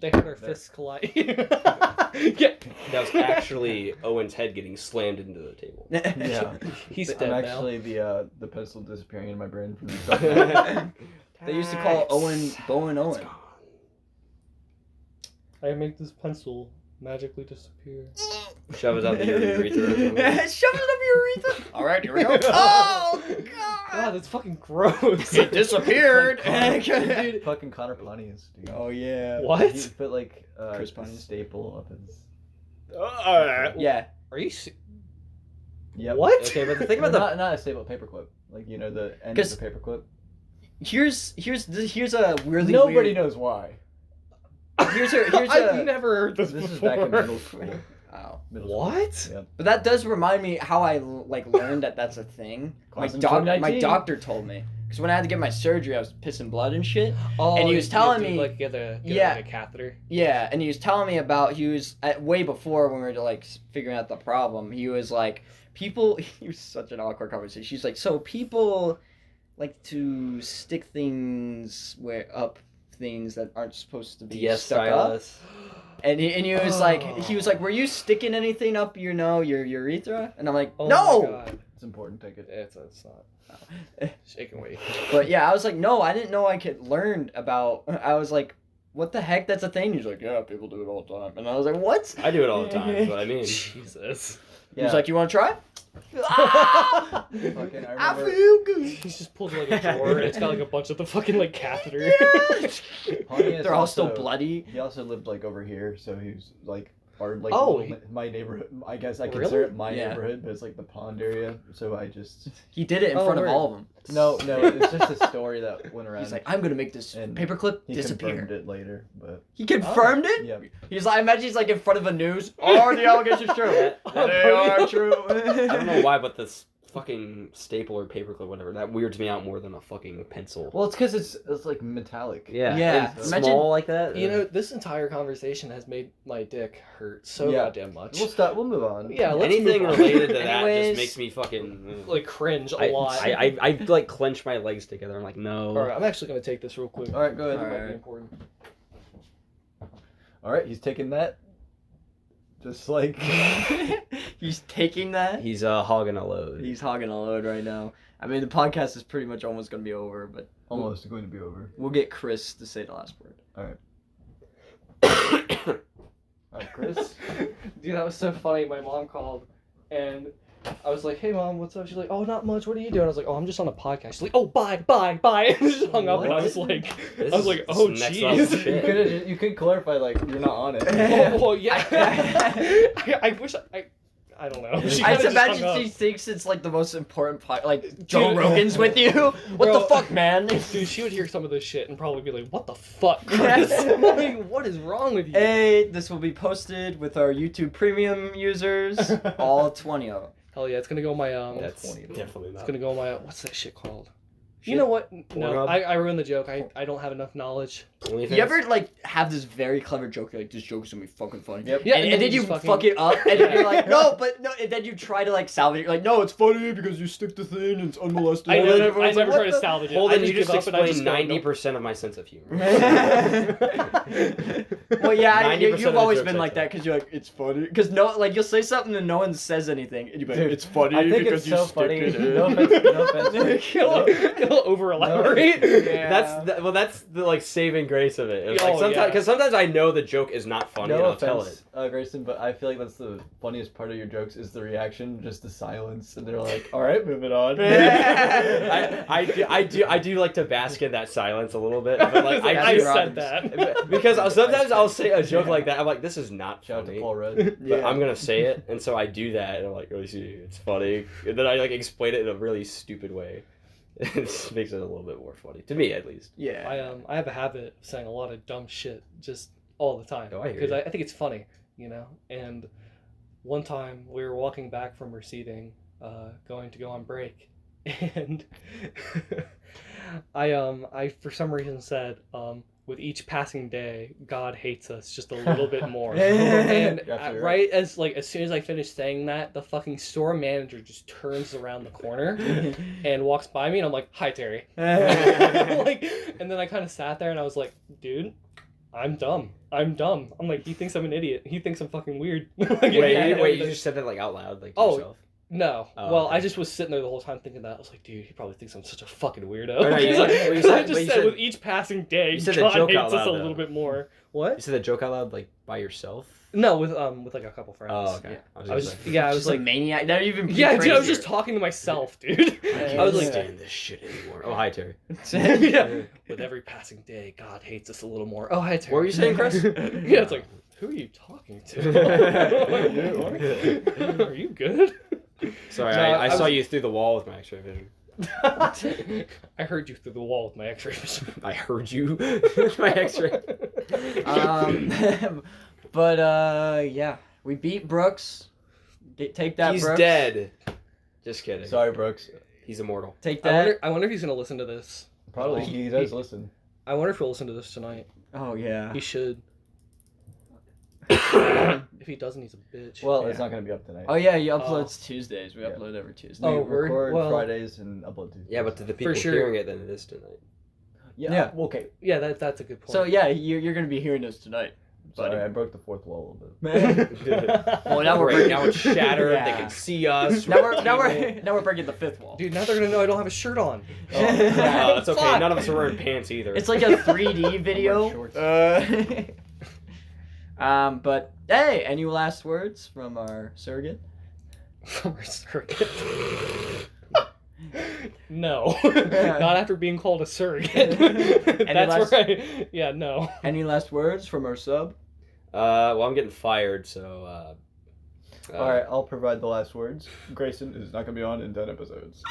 They heard our there. fists collide. Yeah. That was actually Owen's head getting slammed into the table. Yeah. He's I'm dead now. actually the pencil disappearing in my brain from the They used to call Owen Bowen Owen. I make this pencil magically disappear. Shove it up your urethra. Or something. Shove it up your urethra. All right, here we go. Oh God, God! that's fucking gross. It disappeared. Fucking Connor Pontius, dude. Oh yeah. What? He put like Chris a Pontius. staple up his. Yeah. Are you? Yep. What? Okay, but the thing But about the not a staple, paperclip. Like you know the end of 'Cause- the paperclip. Here's a really Nobody weird. knows why. Here's I've a. never heard this, This is before. back in middle school. Wow. Middle school. What? Yep. But that does remind me how I like learned that that's a thing. My Class in my 2019. doctor told me because when I had to get my surgery, I was pissing blood and shit. Oh, And he was you telling have to, me- like get Yeah. like, a catheter. Yeah, and he was telling me about way before when we were like figuring out the problem. He was like, people. He was such an awkward conversation. She's like, so people like to stick things things that aren't supposed to be DS stuck up. stylus. And he was like, were you sticking anything up your urethra? And I'm like, Oh no. my God. It's important. Take it. It's not. Shaking weight. But yeah, I was like, no, I didn't know I could learn about. I was like, what the heck? That's a thing. He's like, yeah, people do it all the time. And I was like, what? I do it all the time. Is what I mean. Jesus. He was like, you want to try? Fucking, I I remember feel good. He's just pulled like a drawer and it's got like a bunch of the fucking like catheter. Pontius They're all still also- bloody. He also lived like over here, so he was like our like Oh, little- my neighborhood. I guess I consider Really? it my Yeah. neighborhood, but it's like the pond area. So I just He did it in Oh, front of word. all of them. no, it's just a story that went around. He's like, I'm gonna make this And paperclip he disappear. confirmed it later, but He confirmed it. yeah. He's like, I imagine he's like in front of the news. Oh, the allegation's true. That- They are true. I don't know why, but this fucking staple or paperclip, whatever. That weirds me out more than a fucking pencil. Well, it's because it's like metallic. Yeah. Yeah. And Imagine- small like that. You know, this entire conversation has made my dick hurt so Yeah. goddamn much. We'll stop. We'll move on. Yeah, let's anything move on. related to that Anyways, just makes me fucking Like cringe a lot. I like clench my legs together. I'm like, no. All right, I'm actually gonna take this real quick. All right, go It ahead. might be Alright. important. All right, he's taking that. Just like. He's taking that. He's hogging a load. He's hogging a load right now. I mean, the podcast is pretty much almost gonna be over, but Almost going to be over. we'll get Chris to say the last word. All right, Chris. Dude, that was so funny. My mom called, and I was like, "Hey, Mom, what's up?" She's like, "Oh, not much. What are you doing?" I was like, "Oh, I'm just on a podcast." She's like, "Oh, bye." And just hung up, and I was like, "Oh, next level jeez." shit. You could clarify like you're not on it. Well, yeah. I wish I don't know. She I kinda just just hung imagine up. she thinks it's like the most important part. Like Joe Dude. Rogan's with you. What Bro. the fuck, man? Dude, she would hear some of this shit and probably be like, "What the fuck, Chris? Like, what is wrong with you?" Hey, this will be posted with our YouTube Premium users, all 20 of them. Hell yeah, it's gonna go on my That's 20. definitely It's not. gonna go on my what's that shit called? Shit. You know what? No, Pornhub? I ruined the joke. I don't have enough knowledge. OnlyFans? You ever like have this very clever joke? You're like, this joke is gonna be fucking funny. Yep. Yeah, and then you just fucking- fuck it up, and then you're like, no, but no, and then you try to like salvage it. You're like, no, it's funny because you stick the thing and it's unmolested. I And then never everyone's like, try what to the- salvage it. Holden, I you just give up and I explained just go, 90% of my sense of humor. Well, yeah, 90% you've of the always jokes been I like tell. that because you're like, it's funny. Because no, like you'll say something and no one says anything, and you're like, Dude, it's funny I think because it's you so stick funny. it in. No offense. No offense. He'll over elaborate. Yeah. That's the like saving grace of it. It's Oh, like sometimes yeah. because sometimes I know the joke is not funny and No I'll tell it. offense, Grayson, but I feel like that's the funniest part of your jokes is the reaction, just the silence, and they're like, "All right, moving on." I do like to bask in that silence a little bit, but like Like, I I do, said that. because sometimes I'll say a joke like that. I'm like, this is not Shout out to funny, Paul Rudd. but I'm gonna say it, and so I do that, and I'm like, oh, see, it's funny, and then I like explain it in a really stupid way. It makes it a little bit more funny to me, at least. Yeah. I have a habit of saying a lot of dumb shit just all the time Oh, I hear because you. I think it's funny, you know. And one time we were walking back from receiving, going to go on break, and I for some reason said, with each passing day, God hates us just a little bit more. And Absolutely right as soon as I finished saying that, the fucking store manager just turns around the corner and walks by me, and I'm like, "Hi, Terry." Like, and then I kind of sat there and I was like, "Dude, I'm dumb. I'm like, he thinks I'm an idiot. He thinks I'm fucking weird." Like, Wait, you just said that like out loud, like to Oh, yourself? No. Oh, Well, okay. I just was sitting there the whole time thinking that. I was like, dude, he probably thinks I'm such a fucking weirdo. Oh, no, you said- I but you just said- said with each passing day, you said the God joke hates out us loud, a though. little bit more. You What? said that joke out loud, like by yourself. No, with like a couple friends. Oh, okay. Yeah. I I gonna was say. yeah, I Just was like like, maniac. That even yeah, dude, I was crazier. just talking to myself, dude. I I was can't like, stand this shit anymore. Oh, hi, Terry. yeah. With every passing day, God hates us a little more. Oh, hi, Terry. What were you saying, Chris? Yeah, it's like, who are you talking to? Are you good? Sorry, No, I I saw was- you through the wall with my X-ray vision. I heard you through the wall with my X-ray vision. I heard you with my X-ray. But yeah, we beat Brooks. Take that, He's Brooks. dead. Just kidding. Sorry, Brooks. He's immortal. Take I that. wonder if he's gonna listen to this. Probably Oh, he does listen. I wonder if he'll listen to this tonight. Oh yeah. He should. If he doesn't, he's a bitch. Well, it's Yeah. not gonna be up tonight. Oh yeah, he uploads Oh. Tuesdays. We Yeah. upload every Tuesday. We Oh, word? record Well- Fridays and upload Tuesdays. Yeah, but to the people sure. hearing it, then it is tonight. Yeah. Okay. Yeah, that's a good point. So yeah, you're gonna be hearing this tonight, buddy. Sorry, I broke the fourth wall a little bit. Well, now we're Great, breaking. now it's shattered. Yeah. They can see us. Now we're breaking the fifth wall. dude, now they're gonna know I don't have a shirt on. Oh, that's okay. Fuck. None of us are wearing pants either. It's like a 3D video. shorts. But hey, any last words from our surrogate? From our surrogate. No, not after being called a surrogate. That's last- right. Yeah, no. Any last words from our sub? well, I'm getting fired, so. All right, I'll provide the last words. Grayson is not gonna be on in 10 episodes.